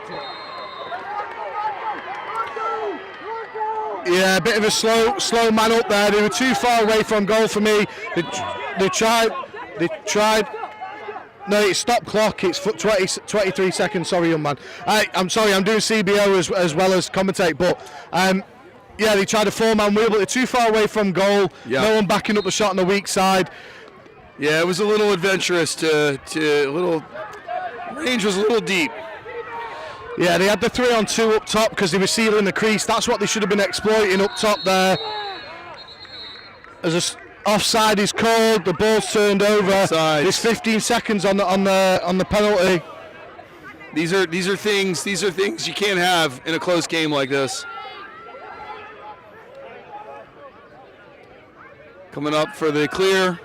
Speaker 1: Yeah, a bit of a slow man up there. They were too far away from goal for me. They tried. No, it's stop clock. It's 23 seconds. Sorry, young man. I'm sorry. I'm doing CBO as well as commentate. But yeah, they tried a 4-man wheel, but they're too far away from goal.
Speaker 4: Yeah.
Speaker 1: No one backing up the shot on the weak side.
Speaker 4: Yeah, it was a little adventurous. Range was a little deep.
Speaker 1: Yeah, they had the 3-on-2 up top because they were sealing the crease. That's what they should have been exploiting up top there. As offside is called, the ball's turned over.
Speaker 4: Offside.
Speaker 1: There's 15 seconds on the penalty.
Speaker 4: These are things you can't have in a close game like this. Coming up for the clear.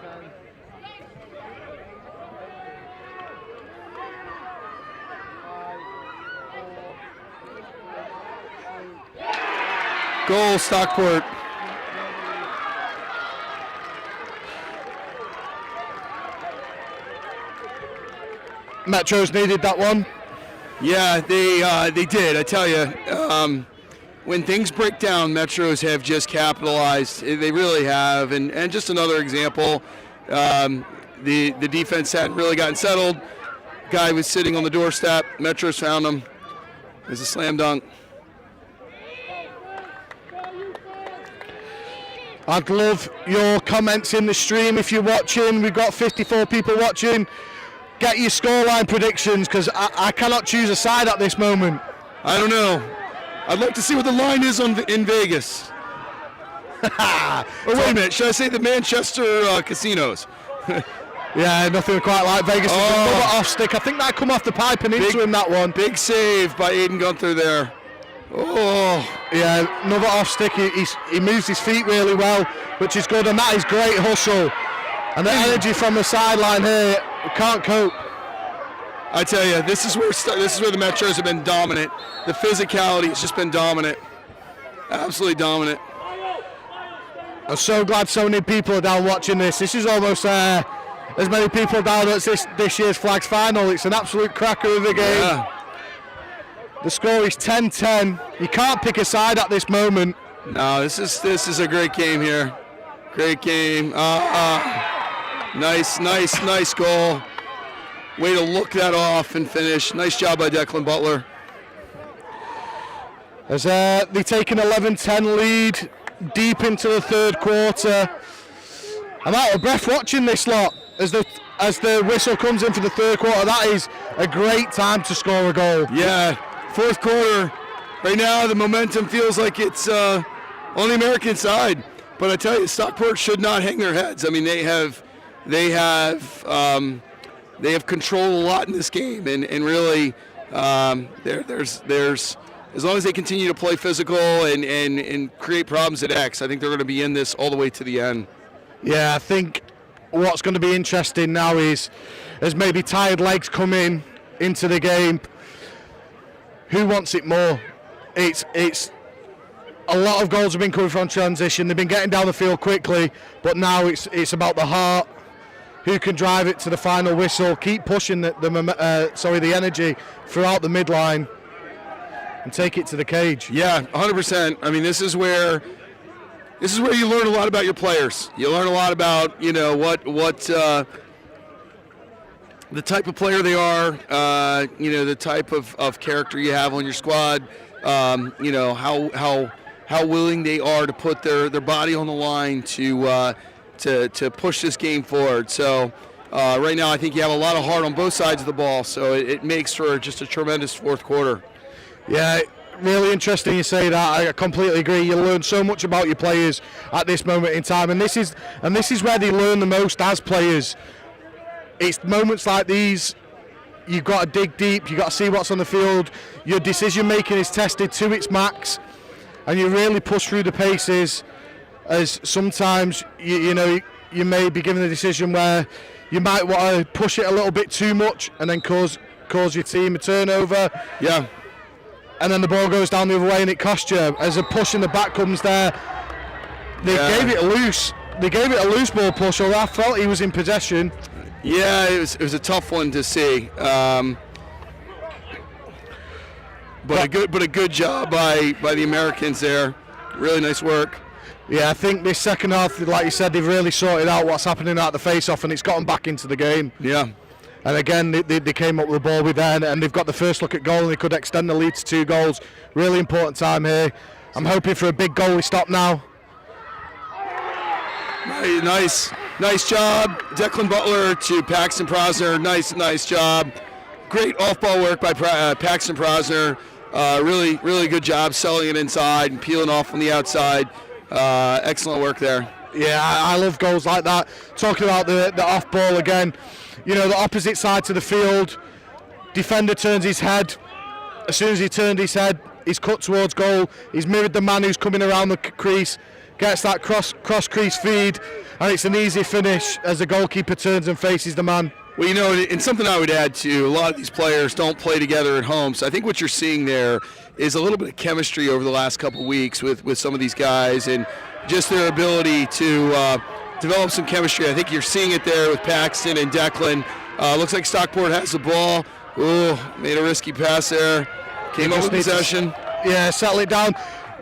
Speaker 4: Goal, Stockport.
Speaker 1: Metros needed that one.
Speaker 4: Yeah, they did. I tell you, when things break down, Metros have just capitalized. They really have. And just another example, the defense hadn't really gotten settled. Guy was sitting on the doorstep. Metros found him. It was a slam dunk.
Speaker 1: I'd love your comments in the stream if you're watching. We've got 54 people watching. Get your scoreline predictions, because I cannot choose a side at this moment.
Speaker 4: I don't know. I'd like to see what the line is in Vegas. Or wait a minute, should I say the Manchester casinos?
Speaker 1: Yeah, nothing quite like Vegas. Another off stick. I think that come off the pipe and into him, that one.
Speaker 4: Big save by Aiden Gunther there. Oh.
Speaker 1: Yeah, another off stick. He moves his feet really well, which is good, and that is great hustle. And the energy from the sideline here, can't cope.
Speaker 4: I tell you, this is where the Metros have been dominant. The physicality has just been dominant. Absolutely dominant.
Speaker 1: I'm so glad so many people are down watching this. This is almost as many people down as this year's Flags final. It's an absolute cracker of a game.
Speaker 4: Yeah.
Speaker 1: The score is 10-10. You can't pick a side at this moment.
Speaker 4: No, this is a great game here. Great game. Nice goal. Way to look that off and finish. Nice job by Declan Butler.
Speaker 1: As they take an 11-10 lead deep into the third quarter. I'm out of breath watching this lot as the whistle comes in for the third quarter. That is a great time to score a goal.
Speaker 4: Yeah, fourth quarter. Right now the momentum feels like it's on the American side. But I tell you, Stockport should not hang their heads. I mean, they have controlled a lot in this game, and really, there's as long as they continue to play physical and create problems at X, I think they're going to be in this all the way to the end.
Speaker 1: Yeah, I think what's going to be interesting now is as maybe tired legs come into the game. Who wants it more? It's a lot of goals have been coming from transition. They've been getting down the field quickly, but now it's about the heart. Who can drive it to the final whistle? Keep pushing the energy throughout the midline and take it to the cage.
Speaker 4: Yeah, 100%. I mean, this is where you learn a lot about your players. You learn a lot about what the type of player they are. The type of character you have on your squad. How willing they are to put their body on the line to push this game forward. So right now I think you have a lot of heart on both sides of the ball, so it makes for just a tremendous fourth quarter.
Speaker 1: Yeah, really interesting you say that. I completely agree. You learn so much about your players at this moment in time, and this is where they learn the most as players. It's moments like these. You've got to dig deep. You've got to see what's on the field. Your decision making is tested to its max, and you really push through the paces. As sometimes you may be given a decision where you might want to push it a little bit too much and then cause your team a turnover.
Speaker 4: Yeah.
Speaker 1: And then the ball goes down the other way and it costs you. As a push in the back comes there, they gave it a loose. They gave it a loose ball push, or I felt he was in possession.
Speaker 4: Yeah, it was a tough one to see. But a good job by the Americans there. Really nice work.
Speaker 1: Yeah, I think this second half, like you said, they've really sorted out what's happening at the face-off, and it's gotten back into the game.
Speaker 4: Yeah.
Speaker 1: And again, they came up with the ball with then, and they've got the first look at goal, and they could extend the lead to 2 goals. Really important time here. I'm hoping for a big goalie stop now.
Speaker 4: Nice job, Declan Butler to Paxton Prosner. Nice job. Great off-ball work by Paxton Prosner. Really good job selling it inside and peeling off on the outside. Excellent work there.
Speaker 1: Yeah, I love goals like that. Talking about the off ball again, the opposite side to the field, defender turns his head. As soon as he turned his head, he's cut towards goal. He's mirrored the man who's coming around the crease, gets that cross crease feed, and it's an easy finish as the goalkeeper turns and faces the man.
Speaker 4: Well, and something I would add to, a lot of these players don't play together at home, so I think what you're seeing there is a little bit of chemistry over the last couple of weeks with some of these guys and just their ability to develop some chemistry. I think you're seeing it there with Paxton and Declan. Looks like Stockport has the ball. Made a risky pass there. Came up with possession.
Speaker 1: Yeah, settle it down.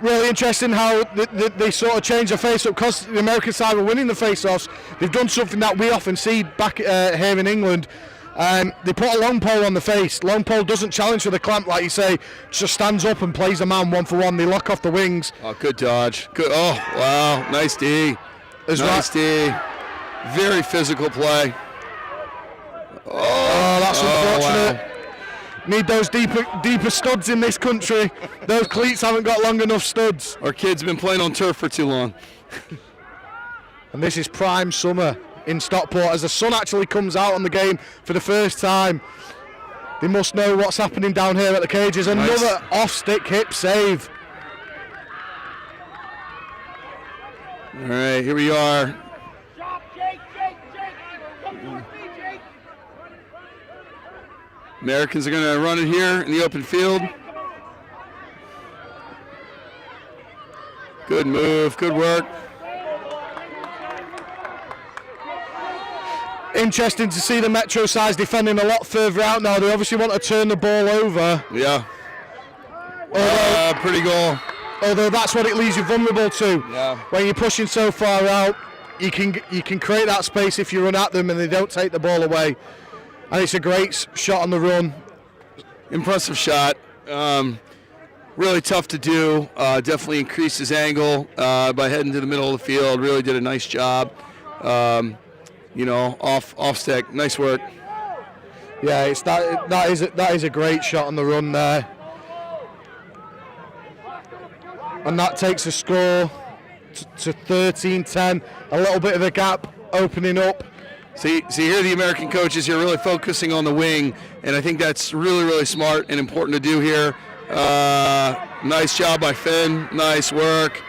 Speaker 1: Really interesting how they sort of changed the face-up because the American side were winning the face-offs. They've done something that we often see back here in England. They put a long pole on the face. Long pole doesn't challenge for the clamp, like you say, just stands up and plays a man 1-for-1. They lock off the wings.
Speaker 4: Oh, good dodge. Good. Oh, wow. Nice D. Nice D. Very physical play.
Speaker 1: Oh, that's unfortunate.
Speaker 4: Wow.
Speaker 1: Need those deeper studs in this country. Those cleats haven't got long enough studs.
Speaker 4: Our kid's been playing on turf for too long.
Speaker 1: And this is prime summer in Stockport as the sun actually comes out on the game for the first time. They must know what's happening down here at the cages. Another off-stick hip save.
Speaker 4: All right, here we are. Americans are going to run it here in the open field. Good move, good work.
Speaker 1: Interesting to see the Metro sides defending a lot further out now. They obviously want to turn the ball over.
Speaker 4: Yeah. Pretty goal.
Speaker 1: Although that's what it leaves you vulnerable to.
Speaker 4: Yeah.
Speaker 1: When you're pushing so far out, you can create that space if you run at them and they don't take the ball away. And it's a great shot on the run.
Speaker 4: Impressive shot. Really tough to do. Definitely increased his angle by heading to the middle of the field. Really did a nice job. Off stick. Nice work.
Speaker 1: Yeah, it's that is a great shot on the run there. And that takes the score to 13-10. A little bit of a gap opening up.
Speaker 4: See here the American coaches here really focusing on the wing, and I think that's really, really smart and important to do here. Nice job by Finn. Nice work.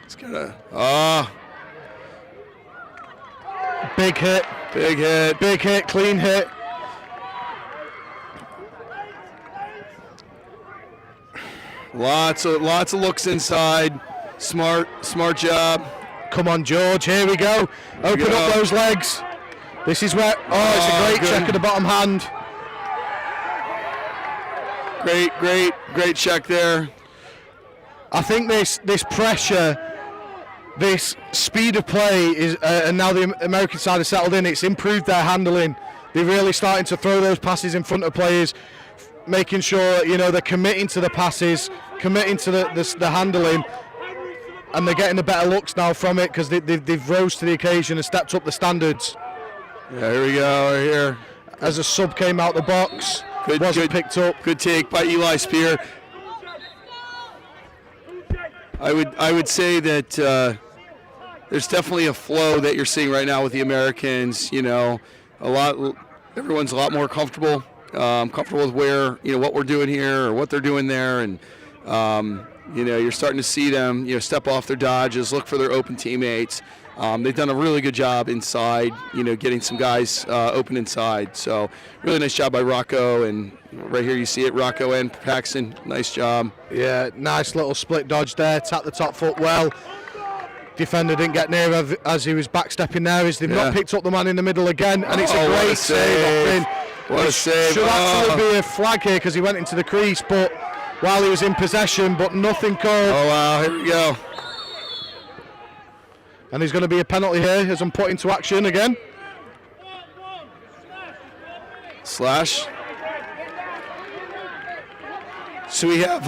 Speaker 4: It's gonna
Speaker 1: big hit.
Speaker 4: Big hit.
Speaker 1: Big hit. Clean hit.
Speaker 4: Lots of looks inside. Smart job.
Speaker 1: Come on, George. Here we go. Open up those legs. This is where. Oh, it's a great check of the bottom hand.
Speaker 4: Great check there.
Speaker 1: I think this pressure, this speed of play is, and now the American side has settled in. It's improved their handling. They're really starting to throw those passes in front of players, making sure they're committing to the passes, committing to the handling, and they're getting the better looks now from it because they've rose to the occasion and stepped up the standards.
Speaker 4: Yeah, here we go. Right here,
Speaker 1: as a sub came out the box, wasn't picked up.
Speaker 4: Good take by Eli Spear. I would say that there's definitely a flow that you're seeing right now with the Americans. Everyone's a lot more comfortable with where what we're doing here or what they're doing there, and you're starting to see them step off their dodges, look for their open teammates. They've done a really good job inside, getting some guys open inside. So really nice job by Rocco, and right here you see it, Rocco and Paxton. Nice job.
Speaker 1: Yeah, nice little split dodge there. Tapped the top foot well. Defender didn't get near as he was backstepping there. They've not picked up the man in the middle again, and it's a great save.
Speaker 4: What a save.
Speaker 1: Should actually be a flag here because he went into the crease, but while he was in possession, but nothing called.
Speaker 4: Oh wow, here we go.
Speaker 1: And there's going to be a penalty here as I'm put into action again.
Speaker 4: Slash. So we have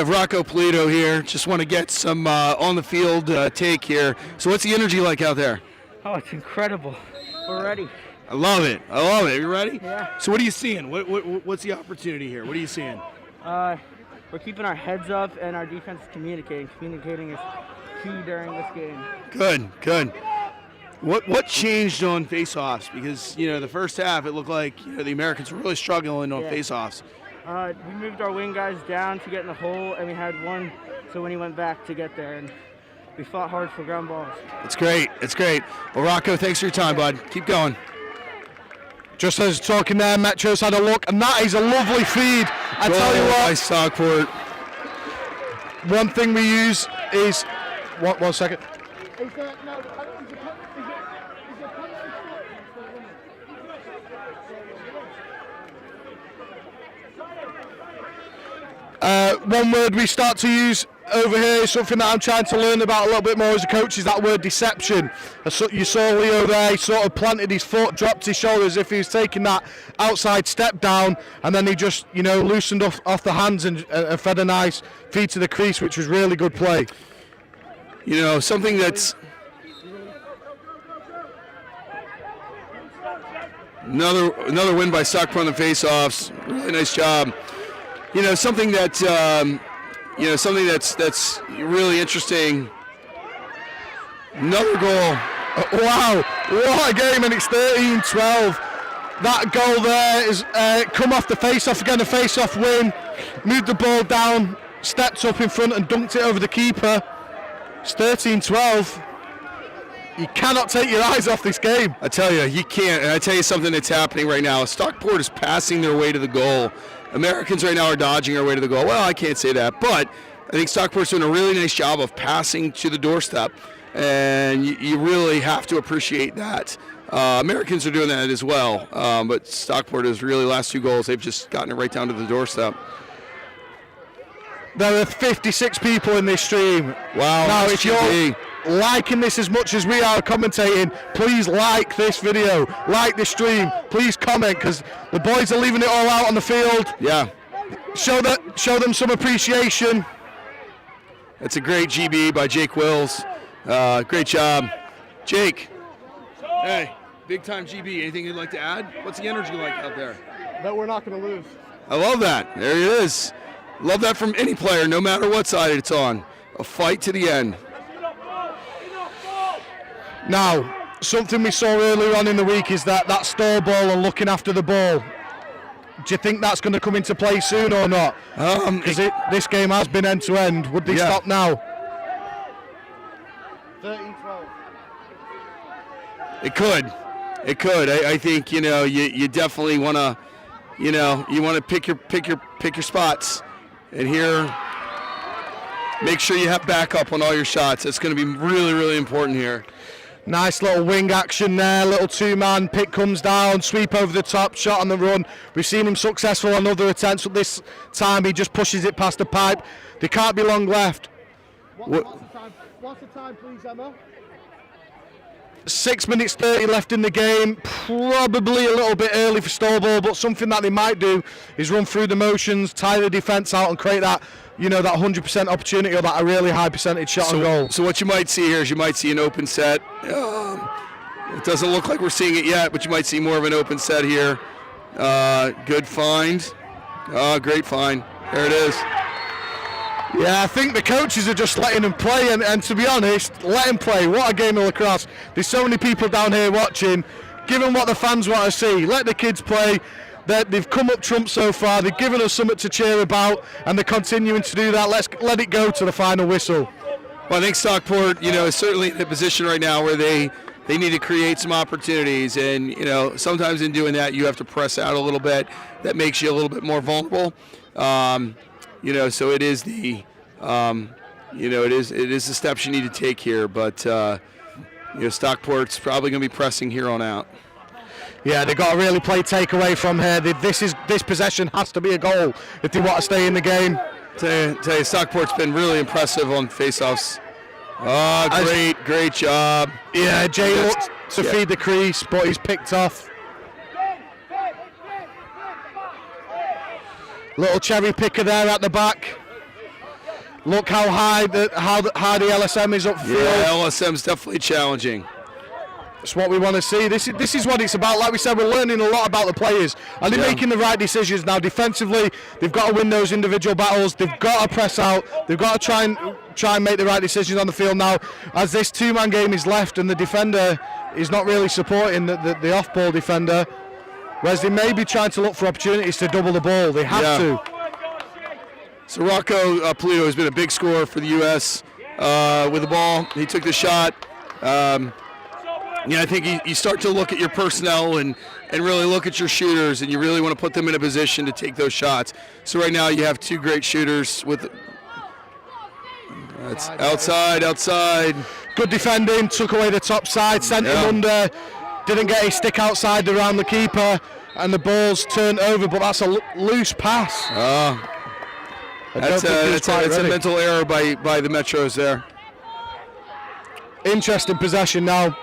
Speaker 4: Rocco Polito here. Just want to get some on the field take here. So what's the energy like out there?
Speaker 9: Oh, it's incredible. We're ready.
Speaker 4: I love it. You ready?
Speaker 9: Yeah.
Speaker 4: So what are you seeing? What's the opportunity here? What are you seeing?
Speaker 9: We're keeping our heads up and our defense is communicating. Communicating is key during this game.
Speaker 4: Good. What changed on face-offs? Because the first half it looked like the Americans were really struggling on face-offs.
Speaker 9: We moved our wing guys down to get in the hole, and we had one. So when he went back to get there, and we fought hard for ground balls.
Speaker 4: It's great. Well, Rocco, thanks for your time, bud. Keep going.
Speaker 1: Just as talking there, Metro's had a look, and that is a lovely feed. I tell you what.
Speaker 4: By Stockport.
Speaker 1: One thing we use is. One second. One word we start to use over here is something that I'm trying to learn about a little bit more as a coach, is that word deception. You saw Leo there, he sort of planted his foot, dropped his shoulder as if he was taking that outside step down, and then he just, loosened off the hands and fed a nice feed to the crease, which was really good play.
Speaker 4: Something that's another win by Stockport on the face-offs. Really nice job. Something that something that's really interesting. Another goal.
Speaker 1: Wow, what a game, and it's 13-12. That goal there is come off the face-off again, a face-off win. Moved the ball down, stepped up in front and dunked it over the keeper. It's 13-12. You cannot take your eyes off this game.
Speaker 4: I tell you, you can't. And I tell you something that's happening right now. Stockport is passing their way to the goal. Americans right now are dodging their way to the goal. Well, I can't say that, but I think Stockport's doing a really nice job of passing to the doorstep, and you really have to appreciate that. Americans are doing that as well, but Stockport is really, last 2 goals, they've just gotten it right down to the doorstep.
Speaker 1: There are 56 people in this stream.
Speaker 4: Wow.
Speaker 1: Now, if you're liking this as much as we are commentating, please like this video, like this stream, please comment, because the boys are leaving it all out on the field.
Speaker 4: Yeah.
Speaker 1: Show them some appreciation.
Speaker 4: That's a great GB by Jake Wills. Great job. Jake. Hey, big time GB. Anything you'd like to add? What's the energy like out there?
Speaker 5: That we're not going to lose.
Speaker 4: I love that. There it is. Love that from any player, no matter what side it's on. A fight to the end.
Speaker 1: Now, something we saw earlier on in the week is that stall ball and looking after the ball. Do you think that's going to come into play soon or not? Because this game has been end to end. Would they stop now?
Speaker 10: 13-12.
Speaker 4: It could. I think you definitely want to, you want to pick your spots, and here, make sure you have backup on all your shots. That's going to be really, really important here.
Speaker 1: Nice little wing action there, little 2-man, pick comes down, sweep over the top, shot on the run. We've seen him successful on other attempts, but this time he just pushes it past the pipe. There can't be long left.
Speaker 10: What's the time, please, Emma?
Speaker 1: 6 minutes 30 left in the game. Probably a little bit early for stall ball, but something that they might do is run through the motions, tire the defence out and create that, that 100% opportunity or that a really high percentage shot on goal.
Speaker 4: So what you might see here is you might see an open set. It doesn't look like we're seeing it yet, but you might see more of an open set here. Good find. Great find. There it is.
Speaker 1: Yeah, I think the coaches are just letting them play, and to be honest, let them play. What a game of lacrosse. There's so many people down here watching. Give them what the fans want to see. Let the kids play. They've come up trumps so far. They've given us something to cheer about, and they're continuing to do that. Let's let it go to the final whistle.
Speaker 4: Well, I think Stockport, is certainly in a position right now where they need to create some opportunities, and sometimes in doing that you have to press out a little bit. That makes you a little bit more vulnerable. So it is the, it is the steps you need to take here. But Stockport's probably going to be pressing here on out.
Speaker 1: Yeah, they've got to really play takeaway from here. This possession has to be a goal if they want to stay in the game.
Speaker 4: Tell you, Stockport's been really impressive on faceoffs. Oh, great job.
Speaker 1: Yeah, Jay looked to feed the crease, but he's picked off. Little cherry picker there at the back. Look how high the LSM is upfield.
Speaker 4: Yeah, LSM's definitely challenging.
Speaker 1: That's what we want to see. This is what it's about. Like we said, we're learning a lot about the players. Are they making the right decisions now? Defensively, they've got to win those individual battles. They've got to press out. They've got to try and make the right decisions on the field now. As this 2-man game is left and the defender is not really supporting the off-ball defender, whereas they may be trying to look for opportunities to double the ball. They have to.
Speaker 4: So Rocco Polito has been a big scorer for the U.S. With the ball. He took the shot. I think you start to look at your personnel and really look at your shooters, and you really want to put them in a position to take those shots. So right now you have 2 great shooters with that's outside.
Speaker 1: Good defending, took away the top side, sent him under, didn't get his stick outside around the keeper, and the ball's turned over, but that's a loose pass.
Speaker 4: That's a mental error by the Metros there.
Speaker 1: Interesting possession now.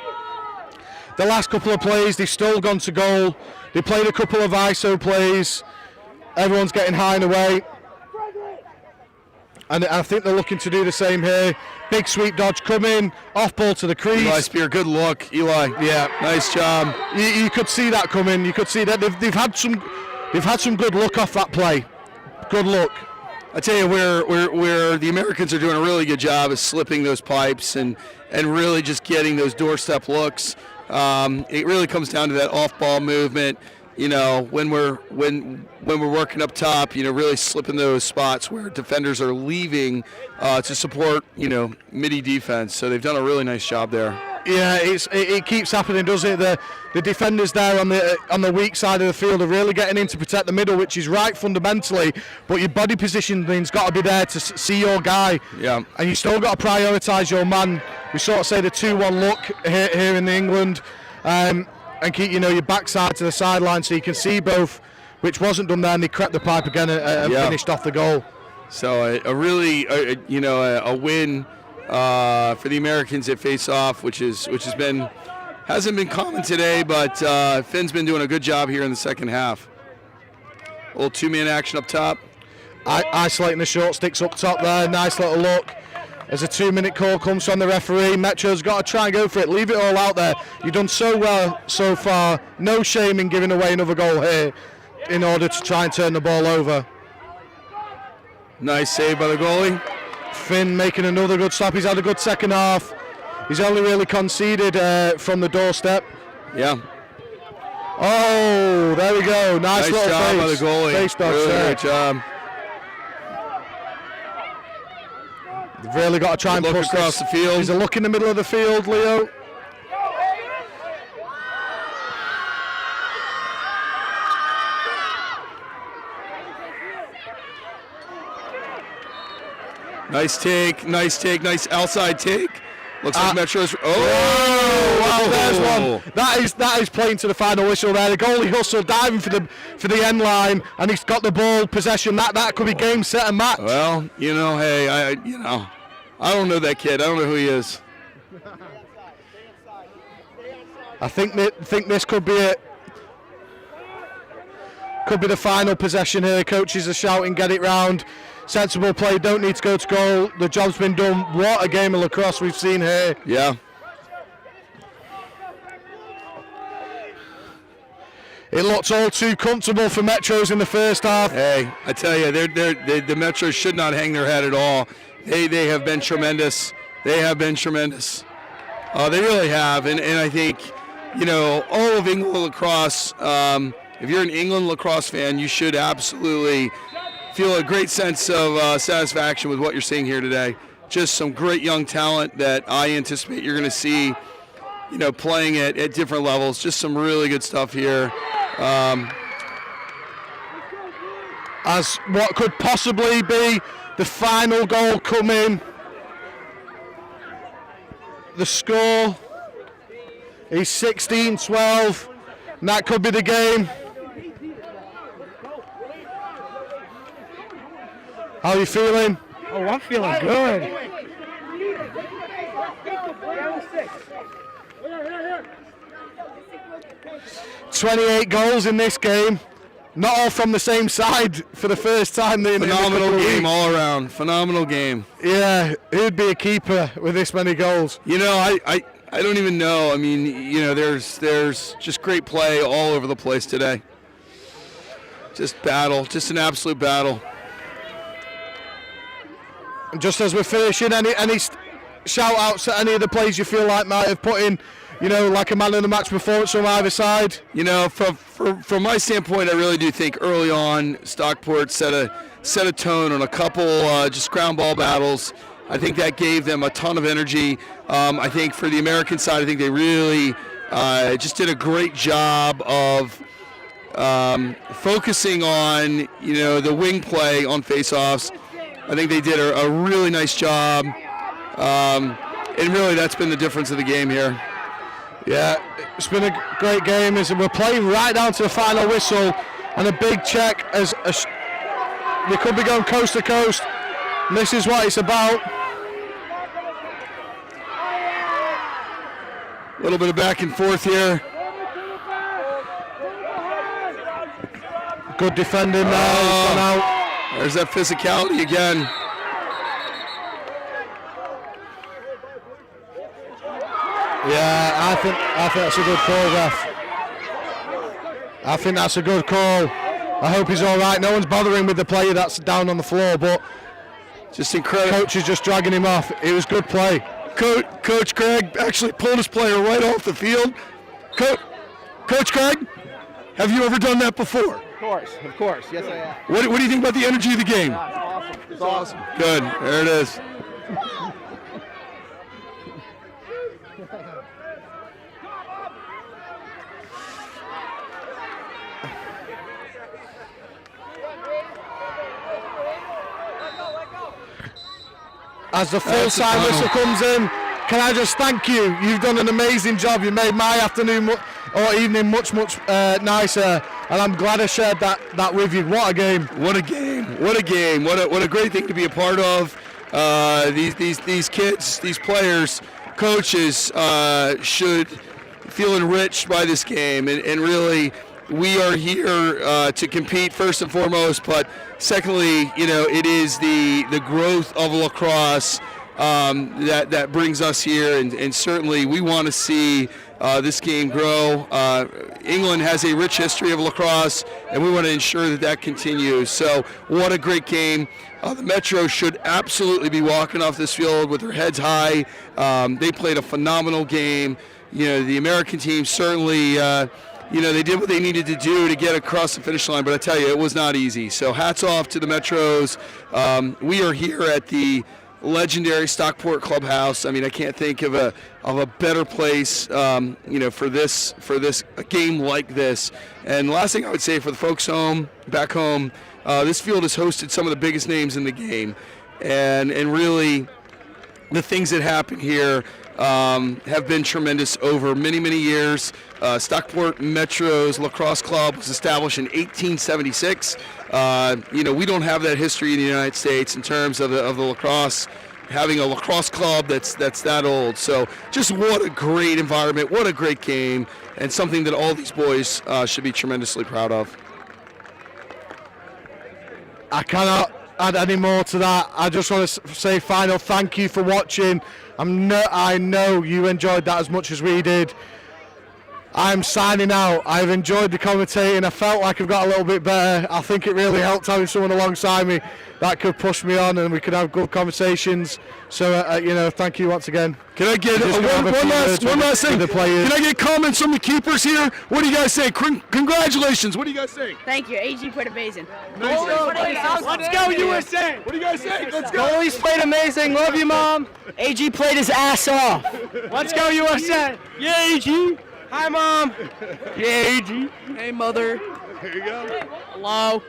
Speaker 1: The last couple of plays, they've still gone to goal. They played a couple of ISO plays. Everyone's getting high and away. And I think they're looking to do the same here. Big sweep dodge coming, off ball to the crease.
Speaker 4: Eli Spear, good look, Eli.
Speaker 1: Yeah,
Speaker 4: nice job.
Speaker 1: You could see that coming. You could see that they've had some good luck off that play. Good luck.
Speaker 4: I tell you where the Americans are doing a really good job is slipping those pipes and really just getting those doorstep looks. It really comes down to that off-ball movement. You know, when we're working up top, you know, really slipping those spots where defenders are leaving to support, you know, midi defense. So they've done a really nice job there.
Speaker 1: Yeah, it keeps happening, doesn't it? The defenders there on the weak side of the field are really getting in to protect the middle, which is right fundamentally. But your body positioning's got to be there to see your guy.
Speaker 4: Yeah.
Speaker 1: And you still got to prioritise your man. We sort of say the 2-1 look here in England. And keep, you know, your backside to the sideline so you can see both, which wasn't done there, and they crept the pipe again and finished off the goal.
Speaker 4: So a really, a win for the Americans at face-off, which hasn't been common today, but Finn's been doing a good job here in the second half. A little two-man action up top.
Speaker 1: Isolating the short sticks up top there, nice little look. As a 2-minute call comes from the referee, Metro's got to try and go for it, leave it all out there. You've done so well so far, no shame in giving away another goal here in order to try and turn the ball over.
Speaker 4: Nice save by the goalie.
Speaker 1: Finn making another good stop, he's had a good second half. He's only really conceded from the doorstep.
Speaker 4: Yeah.
Speaker 1: Oh, there we go, nice little
Speaker 4: job
Speaker 1: face.
Speaker 4: by the goalie.
Speaker 1: Face dodge
Speaker 4: really
Speaker 1: there.
Speaker 4: great job.
Speaker 1: They've really got to try and
Speaker 4: look
Speaker 1: push
Speaker 4: across
Speaker 1: this.
Speaker 4: the field.
Speaker 1: There's a look in the middle of the field, Leo.
Speaker 4: Nice nice outside take. Looks like Metro's.
Speaker 1: Wow, there's one. That is playing to the final whistle there. The goalie hustle diving for the end line, and he's got the ball possession. That could be game, set, and match.
Speaker 4: Well, you know, hey, I don't know that kid. I don't know who he is.
Speaker 1: I think this could be it. Could be the final possession here. Coaches are shouting, get it round. Sensible play, don't need to go to goal. The job's been done. What a game of lacrosse we've seen here.
Speaker 4: Yeah.
Speaker 1: It looked all too comfortable for Metros in the first half.
Speaker 4: Hey, I tell you, the Metros should not hang their head at all. They have been tremendous. They have been tremendous. They really have. And I think, you know, all of England lacrosse, if you're an England lacrosse fan, you should absolutely feel a great sense of satisfaction with what you're seeing here today. Just some great young talent that I anticipate you're going to see, you know, playing at different levels. Just some really good stuff here.
Speaker 1: As what could possibly be the final goal coming. The score is 16-12, and that could be the game. How are you feeling?
Speaker 9: Oh, I'm feeling good.
Speaker 1: 28 goals in this game. Not all from the same side for the first time.
Speaker 4: Phenomenal game all around. Phenomenal game.
Speaker 1: Yeah, who'd be a keeper with this many goals?
Speaker 4: You know, I don't even know. I mean, you know, there's just great play all over the place today. Just battle, just an absolute battle.
Speaker 1: And just as we're finishing, any shout outs at any of the plays you feel like might have put in, you know, like a man of the match performance from either side?
Speaker 4: You know, from my standpoint, I really do think early on Stockport set a tone on a couple just ground ball battles. I think that gave them a ton of energy. I think for the American side, I think they really just did a great job of focusing on, you know, the wing play on face-offs. I think they did a really nice job, and really that's been the difference of the game here.
Speaker 1: Yeah, it's been a great game. We're playing right down to the final whistle, and a big check as They could be going coast to coast. And this is what it's about.
Speaker 4: A little bit of back and forth here.
Speaker 1: Good defending there. He's gone out.
Speaker 4: There's that physicality again.
Speaker 1: Yeah, I think that's a good call, ref. I think that's a good call. I hope he's all right. No one's bothering with the player that's down on the floor, but
Speaker 4: just incredible.
Speaker 1: Coach is just dragging him off. It was good play.
Speaker 4: Coach Craig actually pulled his player right off the field. Coach Craig, have you ever done that before?
Speaker 2: Of course, yes I have.
Speaker 4: What do you think about the energy of the game?
Speaker 2: It's awesome. It's awesome.
Speaker 4: Good, there it is.
Speaker 1: As the full-time whistle comes in, can I just thank you? You've done an amazing job. You made my afternoon or evening much nicer, and I'm glad I shared that with you. What a game!
Speaker 4: What a game! What a game! What a great thing to be a part of. These kids, these players, coaches should feel enriched by this game, and really, we are here to compete first and foremost, but secondly, it is the growth of lacrosse that brings us here, and certainly we want to see this game grow. England has a rich history of lacrosse, and we want to ensure that continues. So what a great game. The Metro should absolutely be walking off this field with their heads high. They played a phenomenal game. The American team certainly they did what they needed to do to get across the finish line, but I tell you, it was not easy. So hats off to the Metros. We are here at the legendary Stockport Clubhouse. I mean, I can't think of a better place, for a game like this. And the last thing I would say for the folks back home, this field has hosted some of the biggest names in the game, and really, the things that happen here have been tremendous over many years. Stockport Metro's Lacrosse Club was established in 1876. We don't have that history in the United States in terms of the lacrosse, having a lacrosse club that's that old. So just what a great environment, what a great game, and something that all these boys should be tremendously proud of.
Speaker 1: I cannot add any more to that. I just want to say final thank you for watching. I know you enjoyed that as much as we did. I'm signing out. I've enjoyed the commentating. I felt like I've got a little bit better. I think it really helped having someone alongside me that could push me on and we could have good conversations. So, thank you once again.
Speaker 4: Can I get one last thing? Can I get comments from the keepers here? What do you guys say? Congratulations. What do you guys say?
Speaker 13: Thank you. AG played amazing.
Speaker 5: Let's go, USA!
Speaker 4: What do you guys say? Let's go.
Speaker 5: Goalies played amazing. Love you, Mom. AG played his ass off. Let's go, USA! Yeah, AG. Hi, Mom. Yeah, AG.
Speaker 7: Hey, Mother.
Speaker 4: There you go.
Speaker 7: Hello.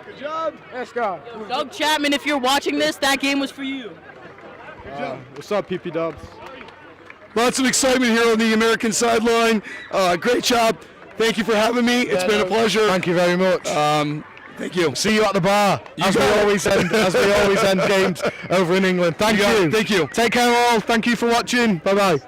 Speaker 4: Good job.
Speaker 5: Let's go.
Speaker 7: Doug Chapman, if you're watching this, that game was for you.
Speaker 5: What's up, PP Dubs?
Speaker 4: Lots of excitement here on the American sideline. Great job. Thank you for having me. It's been a pleasure.
Speaker 1: Thank you very much.
Speaker 4: Thank you.
Speaker 1: See you at the bar, as we always end games over in England. Thank you.
Speaker 4: Thank you.
Speaker 1: Take care all. Thank you for watching. Bye-bye.